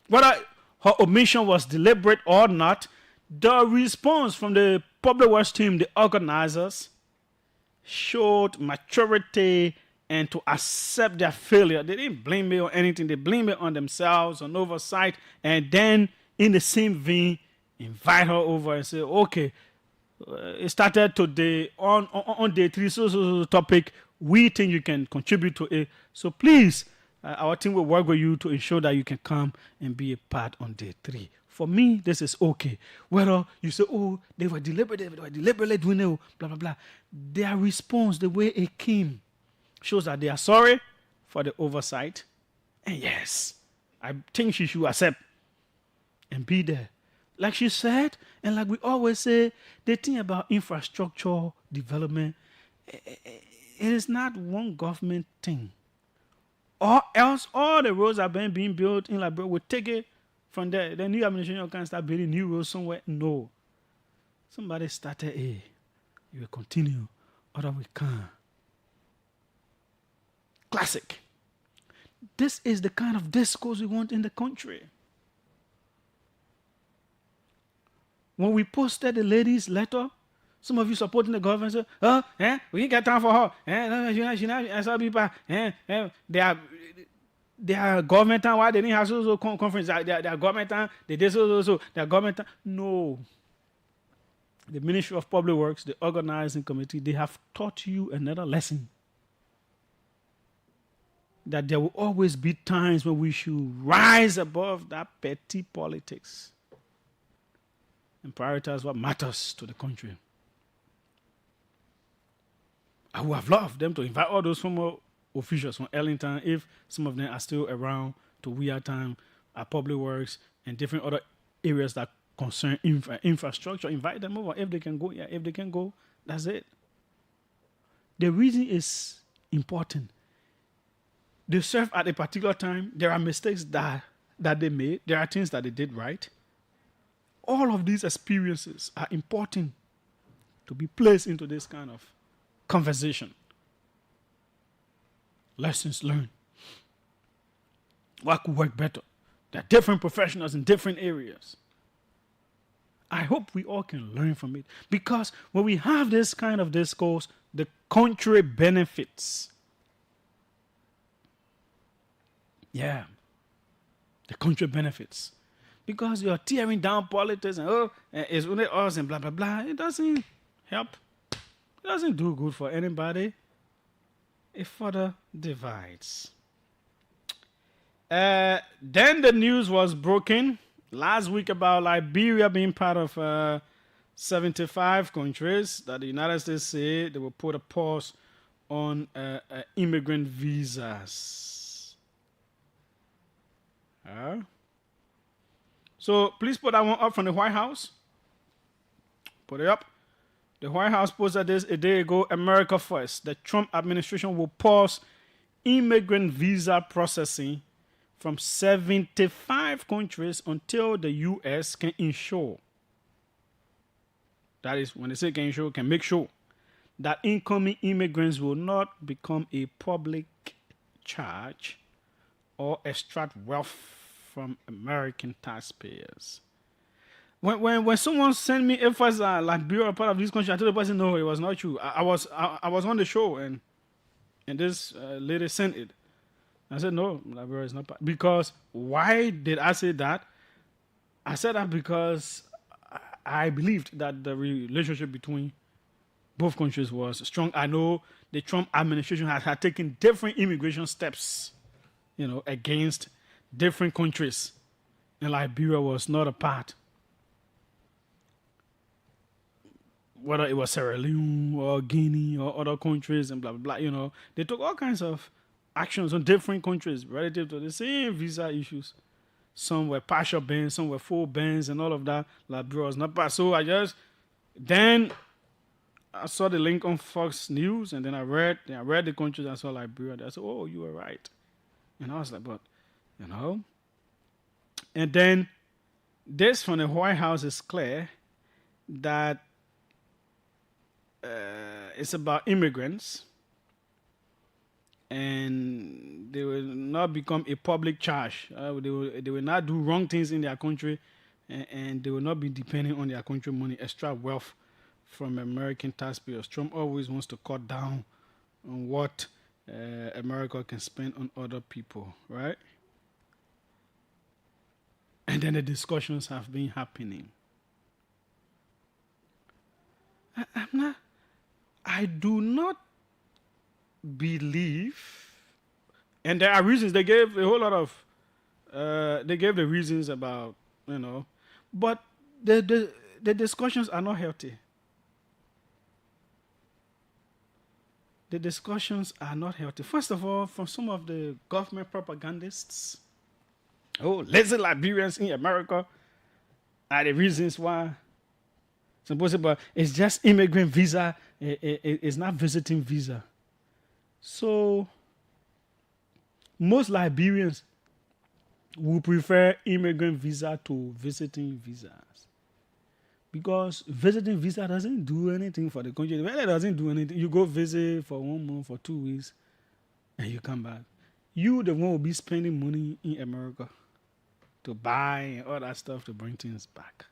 Whether her omission was deliberate or not, the response from the public works team, the organizers, showed maturity and to accept their failure. They didn't blame me on anything. They blamed it on themselves, on oversight, and then in the same vein, invite her over and say, okay, it started today on day 3, so topic, we think you can contribute to it. So please, our team will work with you to ensure that you can come and be a part on day 3. For me, this is okay. Whether you say, oh, they were deliberately doing it, blah, blah, blah. Their response, the way it came, shows that they are sorry for the oversight. And yes, I think she should accept and be there. Like she said, and like we always say, the thing about infrastructure development, it is not one government thing. Or else all the roads are being built in Liberia. We take it from there. The new administration can start building new roads somewhere. No. Somebody started a. You will continue. Or we can't. Classic. This is the kind of discourse we want in the country. When we posted the lady's letter, some of you supporting the government say, we ain't got time for her. They are government time. Why they didn't have so conference? They are government time. They did so. They are government time. No. The Ministry of Public Works, the organizing committee, they have taught you another lesson. That there will always be times when we should rise above that petty politics and prioritize what matters to the country. I would have loved them to invite all those former officials from Ellington, if some of them are still around, to Weir Time, at Public Works, and different other areas that concern infrastructure. Invite them over. If they can go, yeah. If they can go, that's it. The reason is important. They serve at a particular time. There are mistakes that they made. There are things that they did right. All of these experiences are important to be placed into this kind of conversation. Lessons learned. What could work better? There are different professionals in different areas. I hope we all can learn from it. Because when we have this kind of discourse, the country benefits. Yeah. The country benefits. Because you're tearing down politics and it's only us and blah, blah, blah. It doesn't help. It doesn't do good for anybody. It further divides. Then the news was broken last week about Liberia being part of 75 countries that the United States say they will put a pause on immigrant visas. So please put that one up from the White House. Put it up. The White House posted this a day ago. America first. The Trump administration will pause immigrant visa processing from 75 countries until the U.S. can ensure. That is, when they say can ensure, can make sure that incoming immigrants will not become a public charge or extract wealth from American taxpayers. When someone sent me if as Liberia part of this country, I told the person no, it was not true. I was on the show and this lady sent it. I said no, Liberia is not part. Because why did I say that? I said that because I believed that the relationship between both countries was strong. I know the Trump administration had taken different immigration steps, against different countries, and Liberia was not a part. Whether it was Sierra Leone or Guinea or other countries and blah, blah, blah, they took all kinds of actions on different countries relative to the same visa issues. Some were partial bans, some were full bans and all of that. Liberia was not part. So then I saw the link on Fox News and then I read the countries. I saw Liberia. I said, oh, you were right. And I was like, but, And then this from the White House is clear that it's about immigrants and they will not become a public charge. They will not do wrong things in their country and they will not be depending on their country money, extract wealth from American taxpayers. Trump always wants to cut down on what America can spend on other people, right? And then the discussions have been happening. I do not believe, and there are reasons. They gave a whole lot of, they gave the reasons about, but the discussions are not healthy. The discussions are not healthy. First of all, from some of the government propagandists, lazy Liberians in America are the reasons why. But it's just immigrant visa. It's not visiting visa. So most Liberians will prefer immigrant visa to visiting visas. Because visiting visa doesn't do anything for the country. Well, it doesn't do anything. You go visit for 1 month, for 2 weeks, and you come back. You, the one, will be spending money in America to buy and all that stuff to bring things back.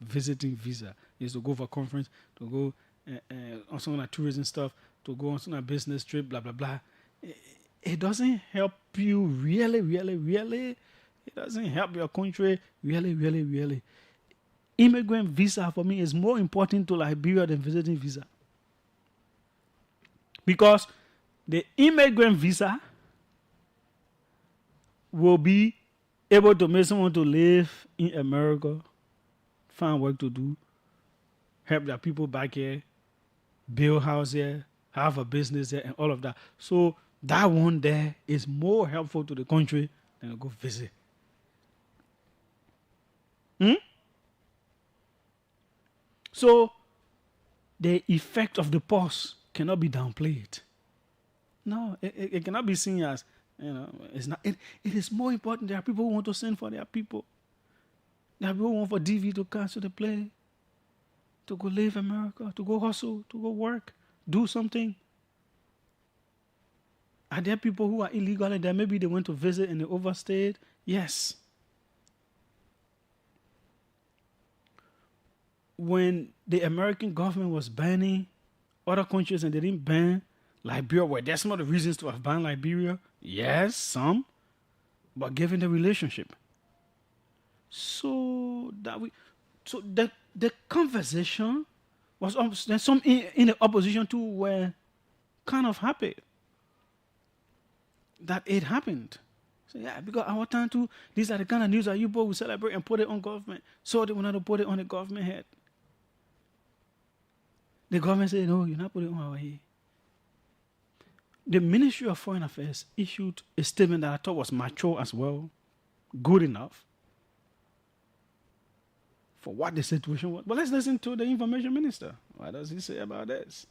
Visiting visa is to go for a conference, to go on some of that tourism stuff, to go on some of that business trip, blah, blah, blah. It doesn't help you really, really, really. It doesn't help your country really, really, really. Immigrant visa for me is more important to Liberia than visiting visa. Because the immigrant visa will be able to make someone to live in America, find work to do, help their people back here, build house here, have a business here, and all of that. So that one there is more helpful to the country than to go visit. So the effect of the pause cannot be downplayed. No, it cannot be seen as, it's not. It is more important. There are people who want to send for their people. There are people who want for DV to cancel the play, to go live in America, to go hustle, to go work, do something. Are there people who are illegal and there maybe they went to visit and they overstayed? Yes. When the American government was banning other countries and they didn't ban Liberia, were there some of the reasons to have banned Liberia? Yes, some. But given the relationship. So the conversation was some in the opposition too were kind of happy that it happened. So yeah, because our time too, these are the kind of news that you both will celebrate and put it on government. So they want to put it on the government head. The government said, no, you're not putting it on our head. The Ministry of Foreign Affairs issued a statement that I thought was mature as well, good enough. for what the situation was. But let's listen to the information minister. What does he say about this?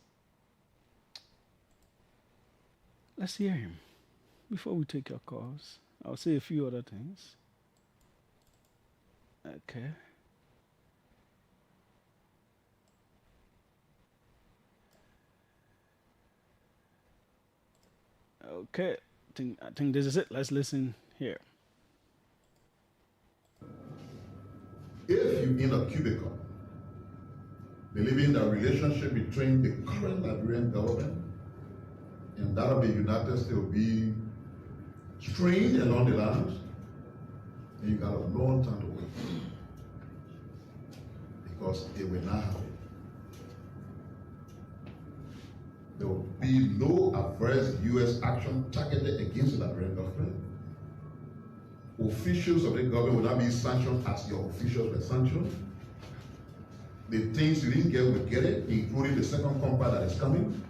Let's hear him before we take your calls. I'll say a few other things. Okay. Okay. I think this is it. Let's listen here. If you're in a cubicle, believing the relationship between the current Liberian government and that of the United States will be strained along the lines, then you got a long time to wait. Because it will not happen. There will be no adverse U.S. action targeted against the Liberian government. Officials of the government will not be sanctioned as your officials were sanctioned. The things you didn't get will get it, including the second compact that is coming.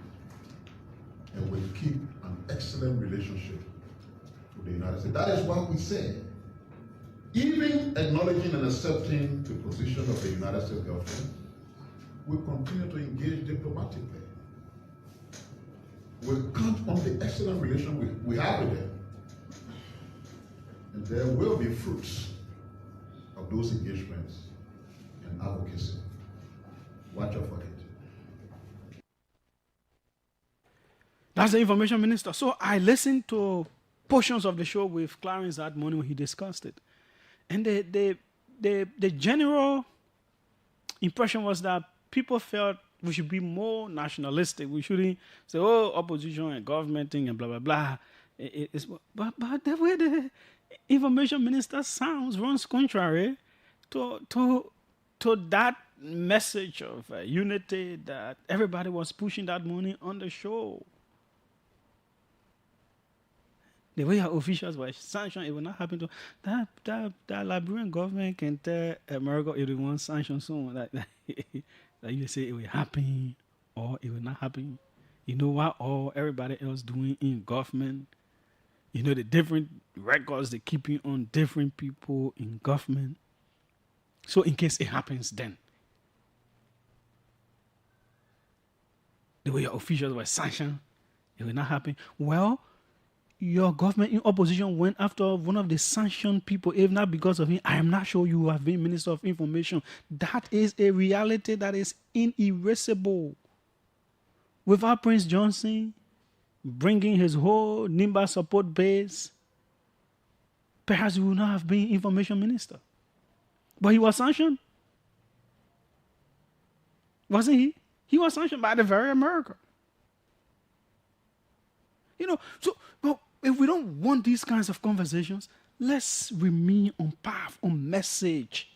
And we'll keep an excellent relationship with the United States. That is what we say. Even acknowledging and accepting the position of the United States government, we continue to engage diplomatically. We count on the excellent relation we have with them. And there will be fruits of those engagements and advocacy. Watch out for it. That's the information minister. So I listened to portions of the show with Clarence that morning when he discussed it. And the general impression was that people felt we should be more nationalistic. We shouldn't say, oh, opposition and government thing and blah, blah, blah. But the way the information minister sounds runs contrary to that message of unity that everybody was pushing that morning on the show. The way our officials were sanctioned, it will not happen to that Liberian government can tell America it will want sanctions soon. That you say it will happen or it will not happen. You know what all everybody else doing in government? You know the different records they keeping on different people in government. So in case it happens then. The way your officials were sanctioned, it will not happen. Well, your government in opposition went after one of the sanctioned people, if not because of him. I am not sure you have been Minister of Information. That is a reality that is inerasable. Without Prince Johnson bringing his whole NIMBA support base, perhaps he would not have been Information Minister. But he was sanctioned. Wasn't he? He was sanctioned by the very America. You know, so well, if we don't want these kinds of conversations, let's remain on path, on message.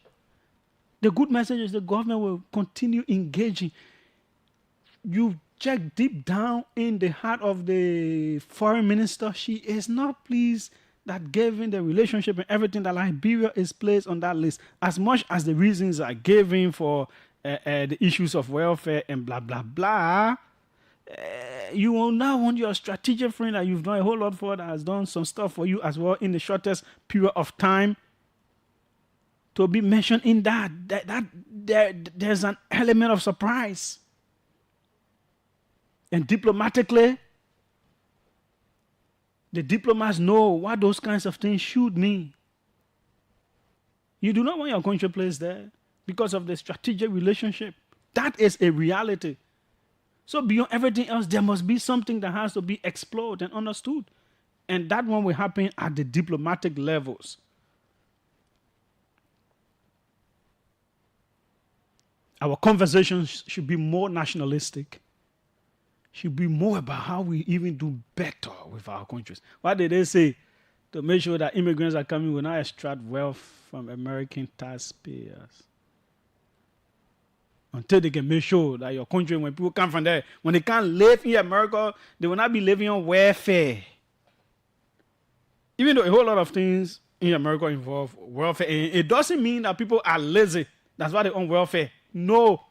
The good message is the government will continue engaging. You check deep down in the heart of the foreign minister, she is not pleased that given the relationship and everything that Liberia is placed on that list, as much as the reasons are given for the issues of welfare and blah, blah, blah, you will now want your strategic friend that you've done a whole lot for, that has done some stuff for you as well in the shortest period of time, to be mentioned in that there's an element of surprise. And diplomatically, the diplomats know what those kinds of things should mean. You do not want your country placed there because of the strategic relationship. That is a reality. So beyond everything else, there must be something that has to be explored and understood. And that one will happen at the diplomatic levels. Our conversations should be more nationalistic. Should be more about how we even do better with our countries. What did they say? To make sure that immigrants are coming will not extract wealth from American taxpayers. Until they can make sure that your country, when people come from there, when they can't live in America, they will not be living on welfare. Even though a whole lot of things in America involve welfare, it doesn't mean that people are lazy. That's why they're on welfare. No.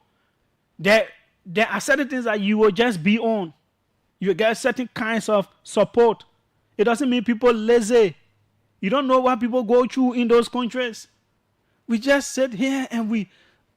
There are certain things that you will just be on. You will get certain kinds of support. It doesn't mean people lazy. You don't know what people go through in those countries. We just sit here and we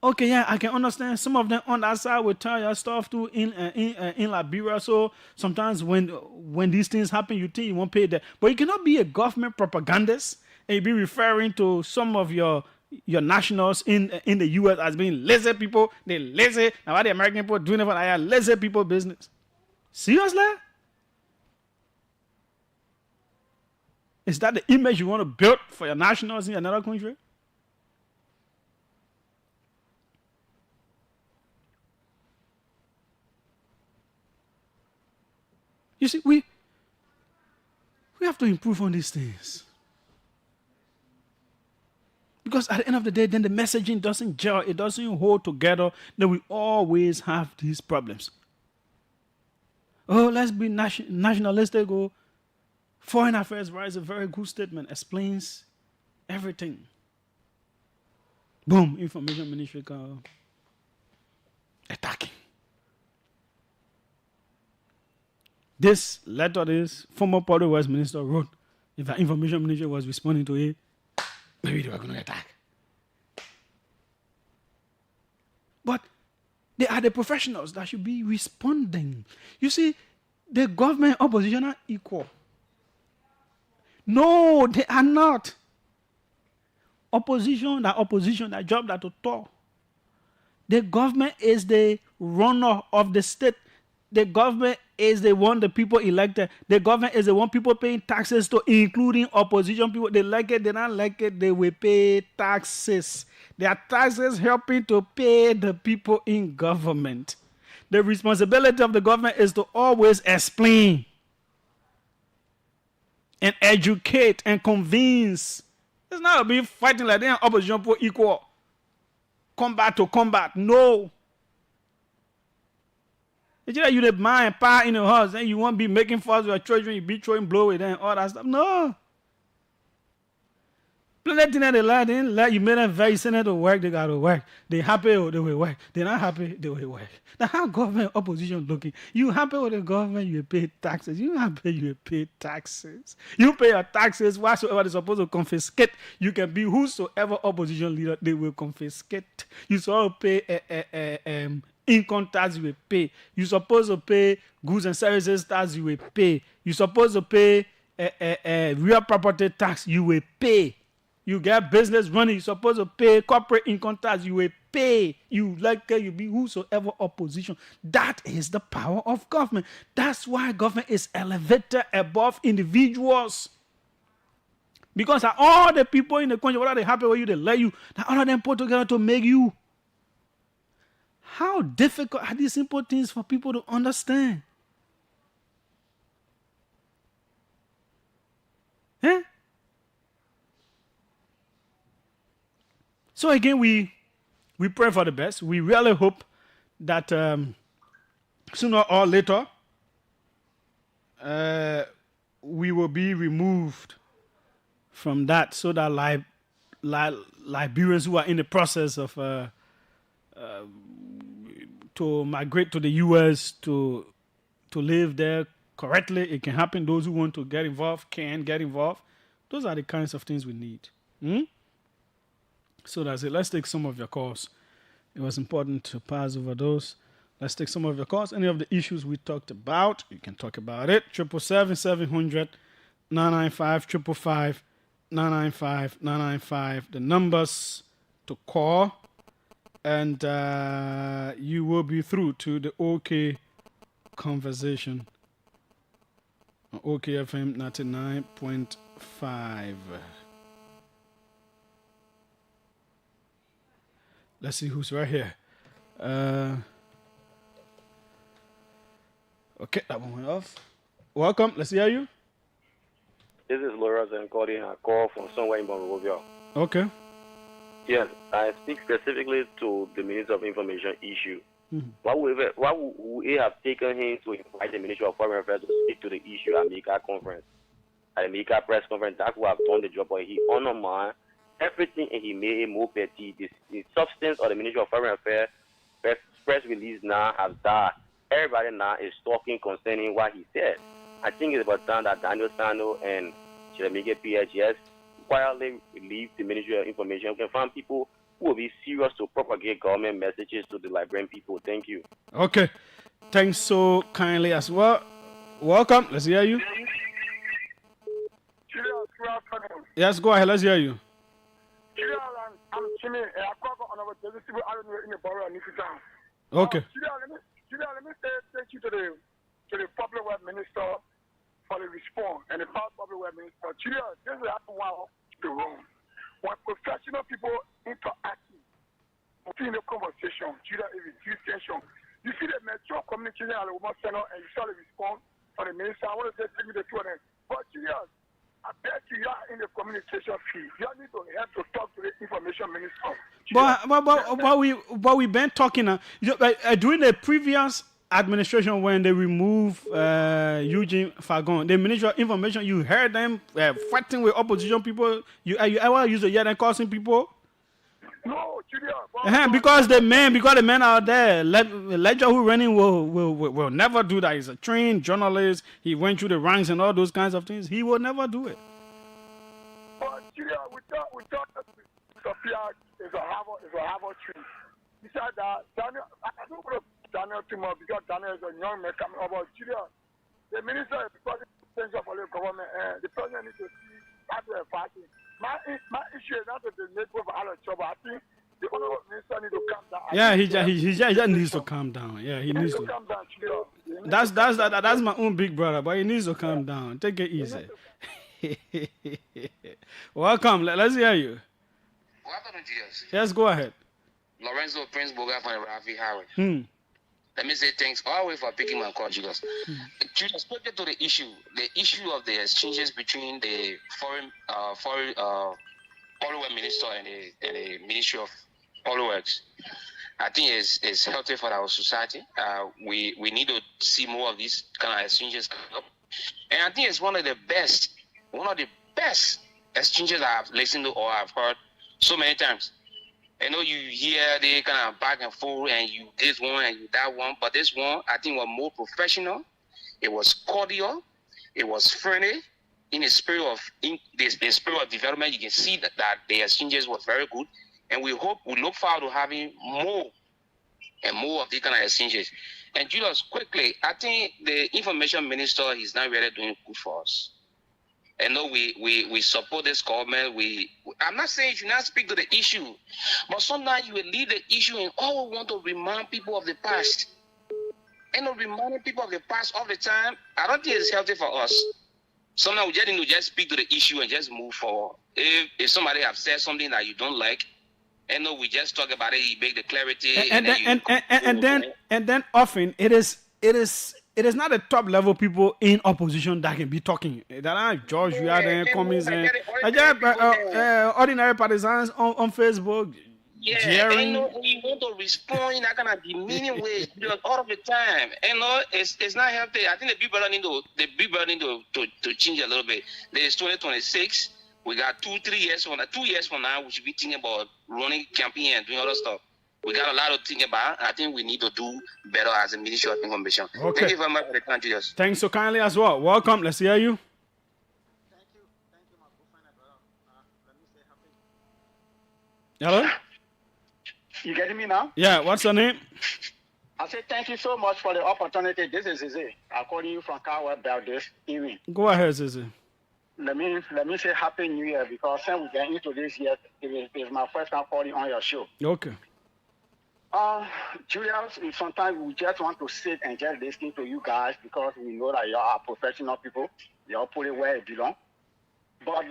Okay, yeah, I can understand. Some of them on that side will tell your stuff too in Liberia. So sometimes when these things happen, you think you won't pay that, but you cannot be a government propagandist and you be referring to some of your nationals in the U.S. as being lazy people. They lazy. Now why the American people doing it for like lazy people business? Seriously? Is that the image you want to build for your nationals in another country? You see, we have to improve on these things. Because at the end of the day, then the messaging doesn't gel, it doesn't hold together, then we always have these problems. Oh, let's be nationalistic. Oh, foreign affairs, right, is a very good statement, explains everything. Boom, information ministry attacking. This letter this former Public Works Minister wrote, if the information minister was responding to it, maybe they were going to attack. But they are the professionals that should be responding. You see, the government opposition are equal. No, they are not. Opposition, that job that to talk. The government is the runner of the state. The government is the one the people elected. The government is the one people paying taxes to, including opposition people. They like it, they don't like it, they will pay taxes. There are taxes helping to pay the people in government. The responsibility of the government is to always explain and educate and convince. It's not about fighting like they are opposition people equal. Combat to combat. No. It's just that you the mind power in the house and you won't be making fuss with your children, you be throwing blow with them and all that stuff. No. Plenty things that they lie, they didn't lie. You made them very send them to work, they gotta work. They happy, they will work. They're not happy, they will work. Now how government opposition looking? You happy with the government, you pay taxes. You happy, you pay taxes. You pay your taxes whatsoever they're supposed to confiscate. You can be whosoever opposition leader, they will confiscate. You supposed to pay income tax, you will pay. You supposed to pay goods and services tax, you will pay. You supposed to pay real property tax, you will pay. You get business running, you're supposed to pay corporate income tax, you will pay. You be whosoever opposition. That is the power of government. That's why government is elevated above individuals. Because all the people in the country, whether they happy with you, they let you, all of them put together to make you. How difficult are these simple things for people to understand? Eh? So again, we pray for the best. We really hope that sooner or later we will be removed from that, so that Liberians who are in the process of to migrate to the U.S. to live there correctly, it can happen. Those who want to get involved can get involved. Those are the kinds of things we need. So that's it. Let's take some of your calls. It was important to pass over those. Let's take some of your calls. Any of the issues we talked about, you can talk about it. 777-700-995, 555-995-995. The numbers to call. And you will be through to the OK conversation on OKFM 99.5. Let's see who's right here. Okay, that one went off. Welcome. Let's hear you. This is Laura and calling a call from somewhere in Monrovia. Okay. Yes, I speak specifically to the Minister of Information issue. Mm-hmm. What would we have taken him to invite the Minister of Foreign Affairs to speak to the issue at Mika conference? At the Mika press conference, that would have done the job, but he undermined everything and he made it more petty. The substance of the Ministry of Foreign Affairs press release now has died. Everybody now is talking concerning what he said. I think it's about time that Daniel Sano and Jeremiah PHS quietly leave the Ministry of Information. We can find people who will be serious to propagate government messages to the Liberian people. Thank you. Okay. Thanks so kindly as well. Welcome. Let's hear you. Julius, good afternoon. Yes, go ahead. Let's hear you. Julius, I'm Jimmy. I call on our civil avenue in the borough of Newtown. Okay. Julius, let me say thank you to the public work minister for the response and the past public work minister. Julius, this is one the room. When professional people interacting between the conversation, Julius, it reduces tension. You see the mature communication at the woman center and you saw the response from the minister. I want to say thank you to two of them. But Julius, I bet you are in the communication field. You need to have to talk to the information minister. But we've been talking during the previous administration when they removed Eugene Fagon, the Minister of Information. You heard them fighting with opposition people. You ever used to hear them causing people? No, Julia. Because the men out there, Ledger who running will never do that. He's a trained journalist. He went through the ranks and all those kinds of things. He will never do it. But Julia, we thought that Sophia is a Harvard tree. Besides that, Daniel, I don't want to Daniel too much because Daniel is a young man coming over. Julia, the minister is because the for the government and the president needs to see how to advise him. My issue is not that the neighbor for out of trouble. I think the honorable minister needs to calm down. Yeah, he just needs to calm down. Yeah, he needs to calm down, Julia. That's my own big brother, but he needs to calm down. Take it easy. Welcome. Let's hear you. What happened to Julius? Yes, go ahead. Lorenzo Prince Boga from Rafi Howard. Let me say thanks always for picking my call, Julius. Julius, spoken to the issue of the exchanges between the foreign Work minister and the Ministry of Public Works. I think it's healthy for our society. We need to see more of these kind of exchanges come up, and I think it's one of the best exchanges I've listened to or I've heard so many times. I know you hear they kind of back and forth and you this one and you that one, but this one I think was more professional. It was cordial. It was friendly in the spirit of development. You can see that the exchanges was very good, and we look forward to having more and more of these kind of exchanges. And Julius, quickly, I think the information minister is not really doing good for us. I know we support this government. I'm not saying you should not speak to the issue, but sometimes you will leave the issue and always want to remind people of the past. And not reminding people of the past all the time, I don't think it's healthy for us. Sometimes we just need to just speak to the issue and just move forward. If somebody have said something that you don't like, and no, we just talk about it, you make the clarity, and then often it is not the top level people in opposition that can be talking. That are George, you are there, comments and ordinary partisans on Facebook. Yeah, and you want to respond in that kind of demeaning way all of the time. And it's not healthy. I think the people need to change a little bit. There's 2026. We got 2-3 years from now. 2 years from now, we should be thinking about running campaign and doing other stuff. We got a lot to think about. I think we need to do better as a Ministry of Information. Okay. Thank you very much for the time, Julius. Thanks so kindly as well. Welcome. Let's hear you. Thank you, my good friend. Let me say Hello? You getting me now? Yeah, what's your name? I say thank you so much for the opportunity. This is Zizi. I'm calling you from Kawa about this evening. Go ahead, Zizi. Let me say Happy New Year because since we get into this year, it's my first time calling on your show. Okay. Julius, sometimes we just want to sit and just listen to you guys because we know that you are professional people. You all put it where it belongs. But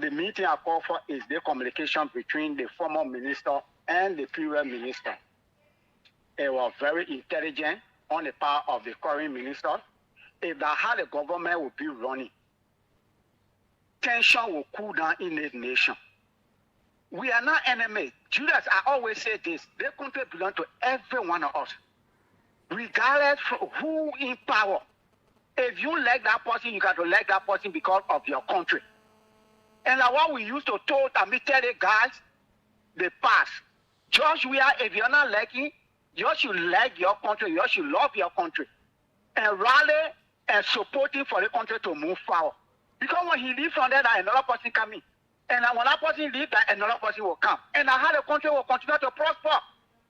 the meeting I call for is the communication between the former minister and the previous minister. It was very intelligent on the part of the current minister. If that how the government would be running, tension will cool down in this nation. We are not enemies. Julius, I always say this, the country belongs to every one of us, regardless of who in power. If you like that person, you got to like that person because of your country. And like what we used to tell the military guys, the past. Just if you're not liking, you should like your country, you should love your country. And rally and support him for the country to move forward. Because when he leaves from there, another person come in. And when that person leave, that another person will come. And how the country will continue to prosper.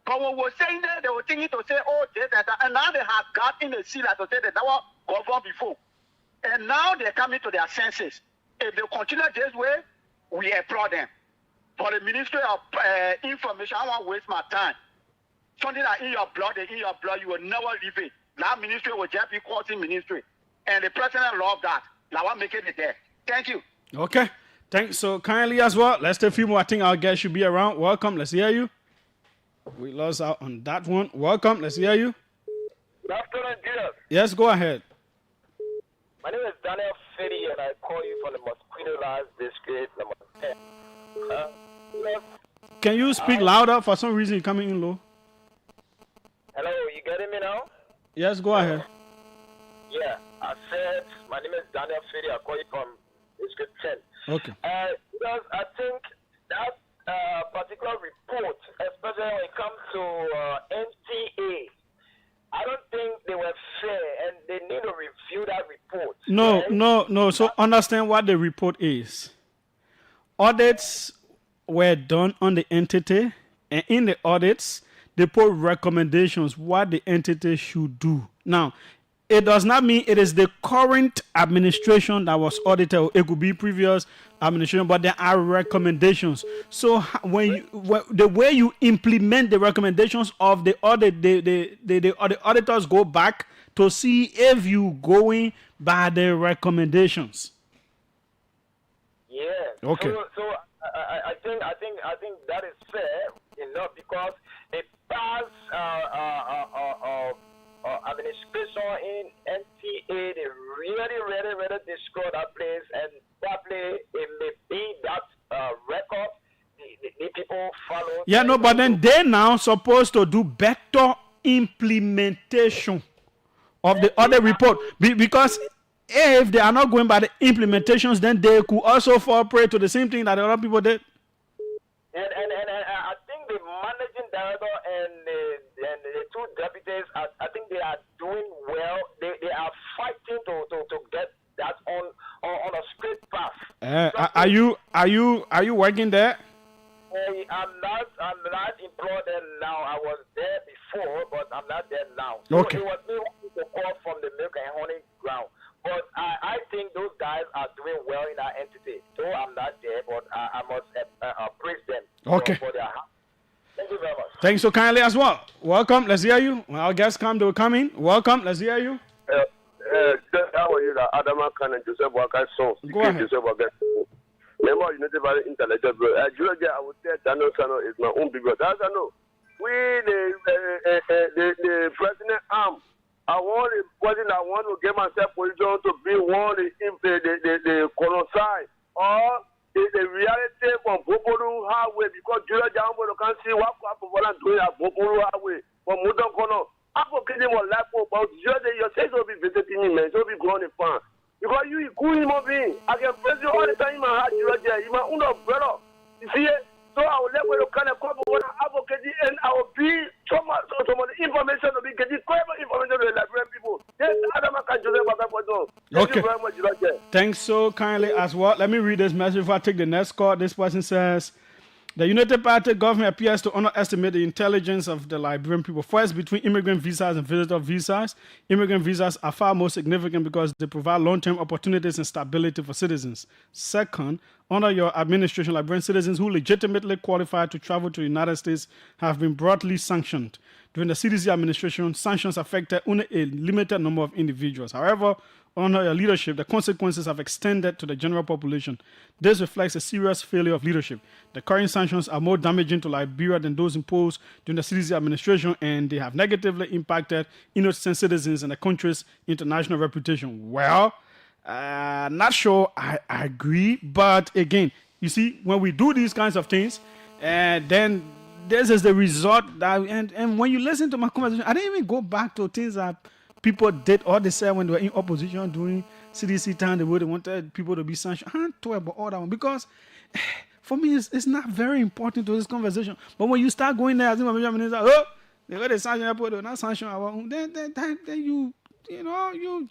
But when we're saying that, they were thinking to say, oh, this and that. And now they have gotten a seal to say that that was governed before. And now they're coming to their senses. If they continue this way, we applaud them. For the Ministry of Information, I won't waste my time. Something that in your blood, you will never leave it. That ministry will just be quoting ministry. And the president loved that. Now I'm making it there. Thank you. Okay. Thanks so kindly as well. Let's take a few more. I think our guest should be around. Welcome. Let's hear you. We lost out on that one. Welcome. Let's hear you. Good afternoon, Julius. Yes, go ahead. My name is Daniel Fitty, and I call you from the Mosquito Lodge District, number 10. Can you speak louder? For some reason, you're coming in low. Hello, you getting me now? Yes, go ahead. Yeah, I said my name is Daniel Fitty. I call you from District 10. Okay. Because I think that particular report, especially when it comes to NTA, I don't think they were fair, and they need to review that report. No, right? no. So understand what the report is. Audits were done on the entity, and in the audits, they put recommendations what the entity should do. Now, it does not mean it is the current administration that was audited. It could be previous administration, but there are recommendations. So the way you implement the recommendations of the audit, the auditors go back to see if you going by the recommendations. Yeah. Okay. So I think that is fair enough because the past administration in NTA, they really destroy that place, and probably it may be that record the people follow. Yeah, no, but then they now supposed to do better implementation of the other report because if they are not going by the implementations, then they could also fall prey to the same thing that the other people did. And I think the managing director and the two deputies, I think they are doing well. They are fighting to get that on a straight path. Are you working there? I'm not employed there now. I was there before, but I'm not there now. So Okay. it was me wanting to call from the milk and honey ground. But I think those guys are doing well in our entity. So I'm not there, but I must praise them Okay. for their help. Thank you very much. Thanks so kindly as well. Welcome. Let's hear you. When our guests come, they will come in. Welcome. Let's hear you. How are you? Adama Khan and Joseph Waka's son. Go ahead. Joseph Waka's son. Member, you know, very intelligent, bro. Julius, I would say Daniel Sano is my own big brother. As I know, we, the president arm, I want to get myself position to be one the coincide or the reality from Bopolu Highway because Julius Jambo can see what Kapola doing at Bopolu Highway from Mudon Kono. I'm getting more life about your says will be visiting me, man. So be growing a fan. Because you good human being. I can praise you all the time in my heart, Julius. You my own brother. You see it? So I will let you kind of come over advocate and I will be some information to be getting clever information to the Liberian people. Yes, Adam can do that. Thank you very much, Julius. Thanks so kindly as well. Let me read this message before I take the next call. This person says, the United Party government appears to underestimate the intelligence of the Liberian people. First, between immigrant visas and visitor visas, immigrant visas are far more significant because they provide long-term opportunities and stability for citizens. Second, under your administration, Liberian citizens who legitimately qualify to travel to the United States have been broadly sanctioned. During the CDC administration, sanctions affected only a limited number of individuals. However, under your leadership, the consequences have extended to the general population. This reflects a serious failure of leadership. The current sanctions are more damaging to Liberia than those imposed during the CDC administration, and they have negatively impacted innocent citizens and the country's international reputation. Well, not sure I agree, but again, you see, when we do these kinds of things, then this is the result. And when you listen to my conversation, I didn't even go back to things that people did or they said when they were in opposition during CDC time, they wanted people to be sanctioned. I can't talk about all that one because for me, it's not very important to this conversation. But when you start going there as information minister, they got the sanction, they're not sanction, then you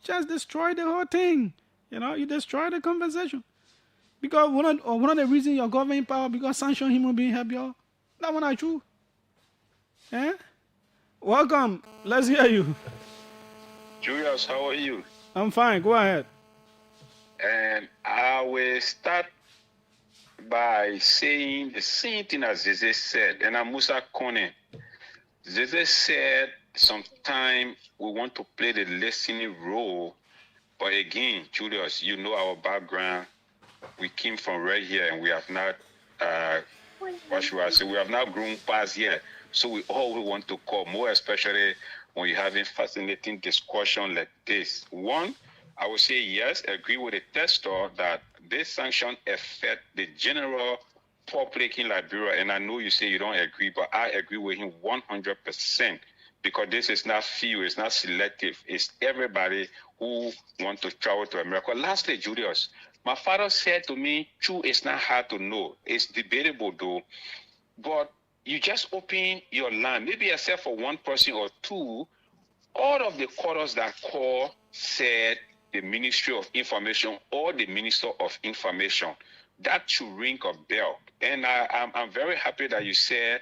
just destroy the whole thing. You destroy the conversation. Because one of the reasons your government in power because sanction human being help y'all. That one not true. Eh? Welcome. Let's hear you. Julius, how are you? I'm fine. Go ahead. And I will start by saying the same thing as Zeze said, and I'm Musa Kone. Zeze said sometime we want to play the listening role, but again, Julius, you know our background. We came from right here, and we have not, what should I say, we have not grown past yet. So we always want to call, more especially when you're having fascinating discussion like this. One, I would say yes, agree with the tester that this sanction affect the general public in Liberia. And I know you say you don't agree, but I agree with him 100% because this is not few, it's not selective. It's everybody who want to travel to America. Lastly, Julius, my father said to me, true, it's not hard to know. It's debatable though, but you just open your land, maybe except for one person or two, all of the quarters that call said the Ministry of Information or the Minister of Information. That should ring a bell. And I'm very happy that you said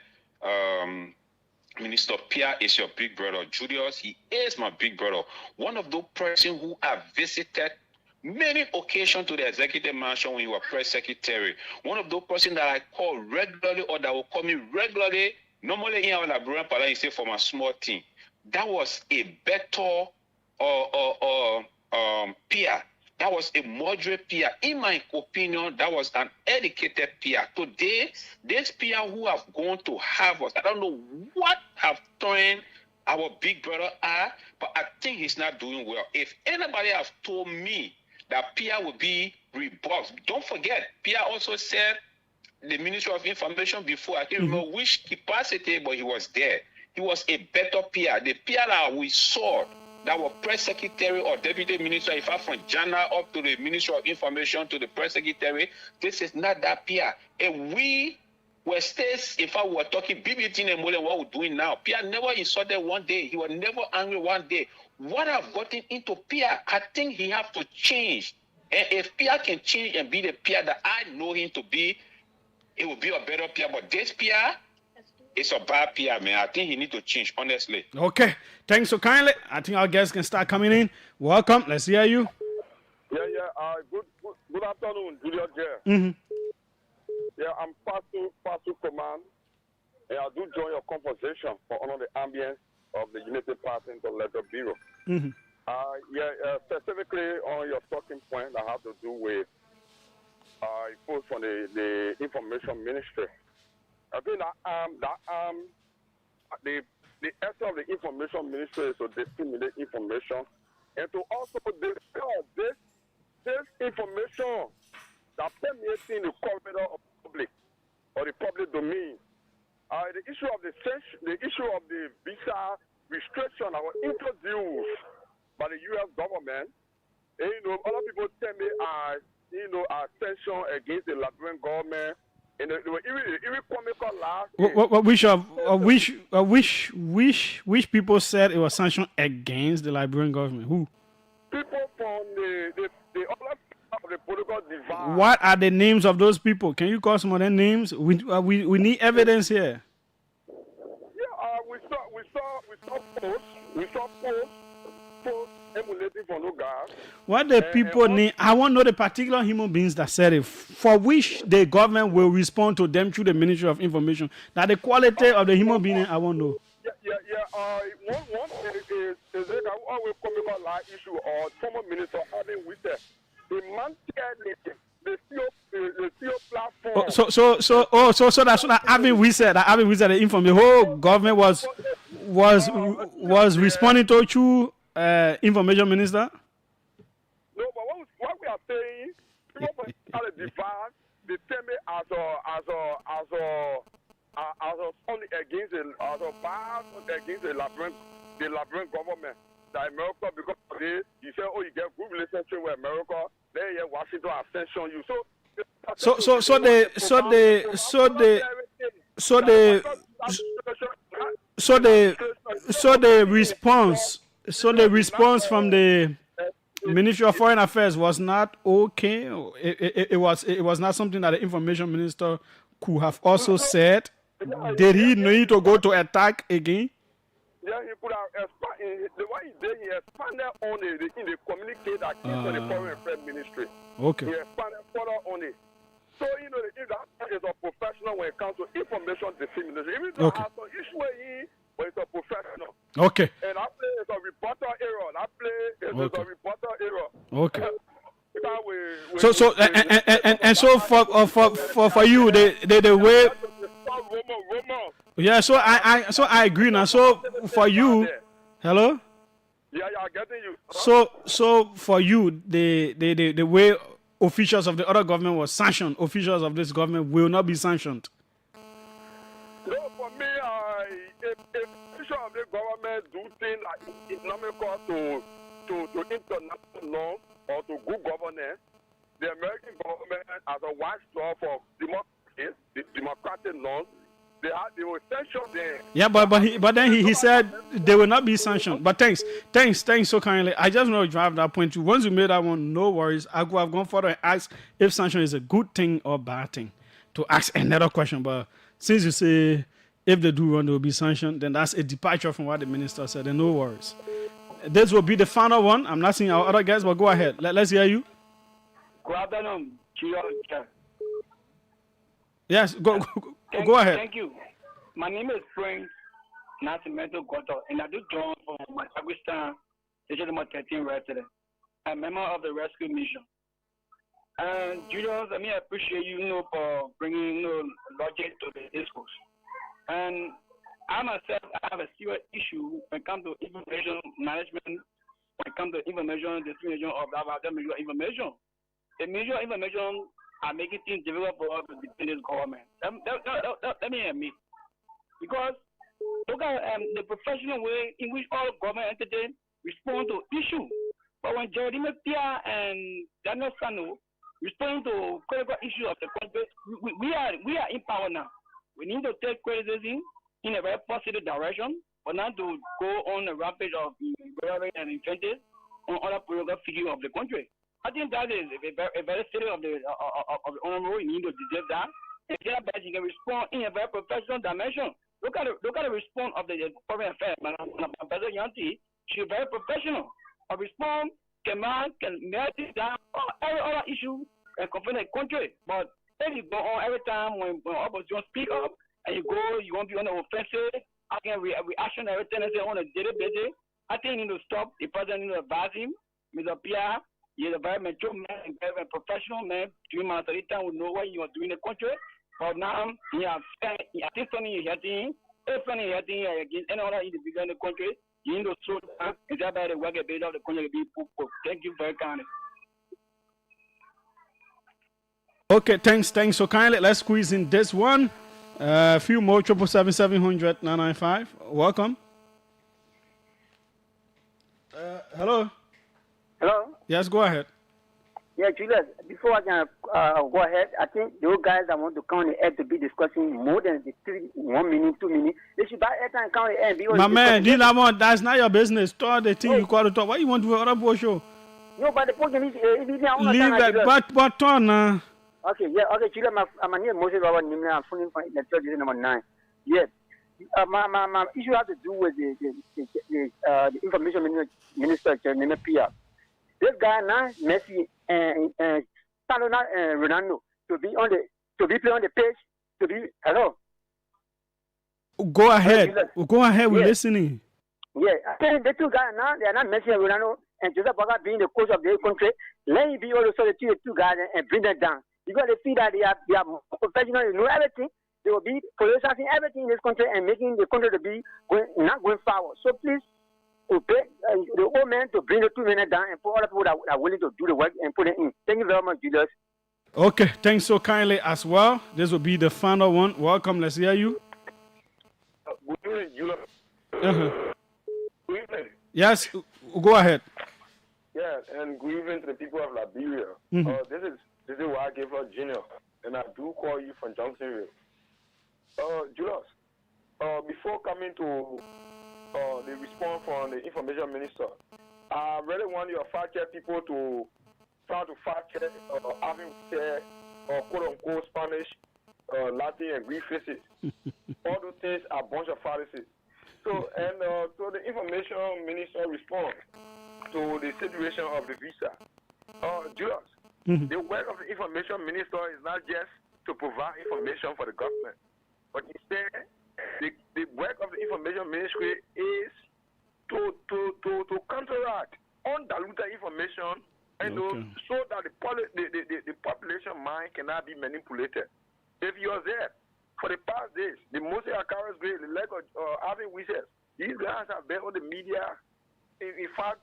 Minister Pierre is your big brother. Julius, he is my big brother. One of those persons who have visited many occasions to the executive mansion when you were press secretary. One of those persons that I call regularly or that will call me regularly, normally in our Liberian parliament, you say for my small team. That was a better peer. That was a moderate peer. In my opinion, that was an educated peer. Today, this peer who have gone to Harvard, I don't know what have turned our big brother are, but I think he's not doing well. If anybody have told me that Pierre will be rebuffed, don't forget, Pierre also said the Ministry of Information before. I can't remember which capacity, but he was there. He was a better Pierre. The Pierre that we saw, that was press secretary or deputy minister, in fact, from Jana up to the Ministry of Information to the press secretary, this is not that Pierre. And we were states, in fact, we were talking BBT and more than what we're doing now. Pierre never insulted one day. He was never angry one day. What I've gotten into Pierre, I think he have to change. And if Pierre can change and be the Pierre that I know him to be, it will be a better Pierre. But this Pierre, it's a bad Pierre, man. I think he need to change, honestly. Okay. Thanks so kindly. I think our guests can start coming in. Welcome. Let's hear you. Yeah. Good afternoon, Julius. Yeah, I'm Pastor Command, and I do join your conversation for honor the ambience of the Unity Party Intellectual Bureau. Specifically on your talking point that have to do with post from the Information Ministry. I think the essence of the Information Ministry is to disseminate information and to also discuss this information that permeates in the corridor of the public or the public domain. The issue of the visa restriction that was introduced by the U.S. government. And, other people tell me attention against the Liberian government. And they were even comical last. Which people said it was sanctioned against the Liberian government? Who? People from the other side of the political divide. What are the names of those people? Can you call some of their names? We need evidence here. Yeah, we saw posts emulating from those guys. What the people name? I want to know the particular human beings that said it, for which the government will respond to them through the Ministry of Information. Now the quality of the human being, I want to know. One is it always comical like issue or former minister having with them. The man said the CEO platform. So that's what having we said the information. The whole government was responding to through information minister. No, but what we are saying, people from the divide, they tell me as only against the Liberian government. That America, because of this, you say, you get good relationship with America, then Washington ascension you. So the response from the Ministry of Foreign Affairs was not okay. It was not something that the information minister could have also said. Did he need to go to attack again? Yeah, he could have expanded. The way he did, he expanded on it in the communique that came from the Foreign Affairs Ministry. Okay. He expanded further on it. So, if that is a professional when it comes to information dissemination, even though I have some issue with him, but it's a professional. Okay. And that play is a reporter error. That play is a reporter error. Okay. So for you the way. Yeah, so I agree now. So for you, hello. Yeah, I'm getting you. So for you, the way officials of the other government was sanctioned, officials of this government will not be sanctioned. No, for me, if officials of the government do things like economical to international norms or to good governance, the American government as a watchdog for democracy, the democratic norms, they will sanction them. Yeah, but then he said they will not be sanctioned. But thanks so kindly. I just want to drive that point too. Once you made that one, no worries. I could have gone further and asked if sanction is a good thing or bad thing. To ask another question, but since you say if they do run, they will be sanctioned, then that's a departure from what the minister said. And no worries. This will be the final one. I'm not seeing our other guests, but go ahead. Let's hear you. Good afternoon, Julius. Yes, go ahead. Thank you. My name is Frank Nascimento Goto, and I do join from my Pakistan, Station number 13 resident. I'm a member of the rescue mission. And Julius, I appreciate you, for bringing logic to the discourse. And I myself, I have a serious issue when it comes to information management, when it comes to information dissemination of that major information. The major information are making things difficult for us to defend this government. Let me admit. Because look at the professional way in which all government entities respond to issues. But when Jeremy Pia and Daniel Sano respond to critical issues of the country, we are in power now. We need to take criticism in a very positive direction, but not to go on a rampage of violence and incentives on other political figures of the country. I think that is a very serious of the honorable. You need to deserve that. If you can respond in a very professional dimension. Look at the response of the foreign affairs. Ambassador Yanti, she's very professional. A response can melt it down every other issue and confront the country. But if you go on every time when opposition speak up and you won't be on the offensive, I can reaction everything and say on a daily basis. I think you need to stop. The president need to advise him. Mr. Pierre, he's a very mature man and very professional man. During my time, we know what you are doing in the country. But now, he has something hurting. If something hurting against any other individual in the country, you need to slow down. Is that by the work of the country be put? Thank you very kindly. Okay, thanks so kindly. Let's squeeze in this one. A few more, 777-700-995. Welcome. Hello. Hello? Yes, go ahead. Yeah, Julius, before I can go ahead, I think those guys that want to come on the air to be discussing more than 1 minute, 2 minutes, they should buy airtime and come on the air and be on my man, that's not your business. Talk the thing you call to talk. Why you want to do other boy show? No, but the point is, leave that, but turn now. Okay, yeah, okay, Julius, I'm a new Moses Robert Nimna, I'm phoning from the church number 9. Yeah. My issue has to do with the information minister, Jeremy Pia. This guy now, Messi and Ronaldo, to be played on the pitch, to be hello. Go ahead. We're listening. Yeah, I think the two guys now, they are not Messi and Ronaldo and Joseph Baga being the coach of the country. Let me be also the two guys and bring them down. Because they see that they are professional, they know everything. They will be politicizing everything in this country and making the country to be not going forward. So please, the old man to bring the 2 minutes down and for other people that are willing to do the work and put it in. Thank you very much, Julius. Okay, thanks so kindly as well. This will be the final one. Welcome, let's hear you. Good evening, Julius. Good evening. Yes, go ahead. Yeah, and good evening to the people of Liberia. This is why I gave her Junior, and I do call you from Johnsonville. Julius, before coming to the response from the information minister, I I really want your fact check people to try to fact check having quote unquote Spanish, Latin, and Greek faces. All those things are a bunch of fallacies. So, so the information minister responds to the situation of the visa. Julius, the work of the information minister is not just to provide information for the government, but instead, the work of the information ministry is to counteract undiluted information and so that the population mind cannot be manipulated. If you're there for the past days, the Moses Akaras grade, the leg of having wishes, these guys have been on the media, in fact,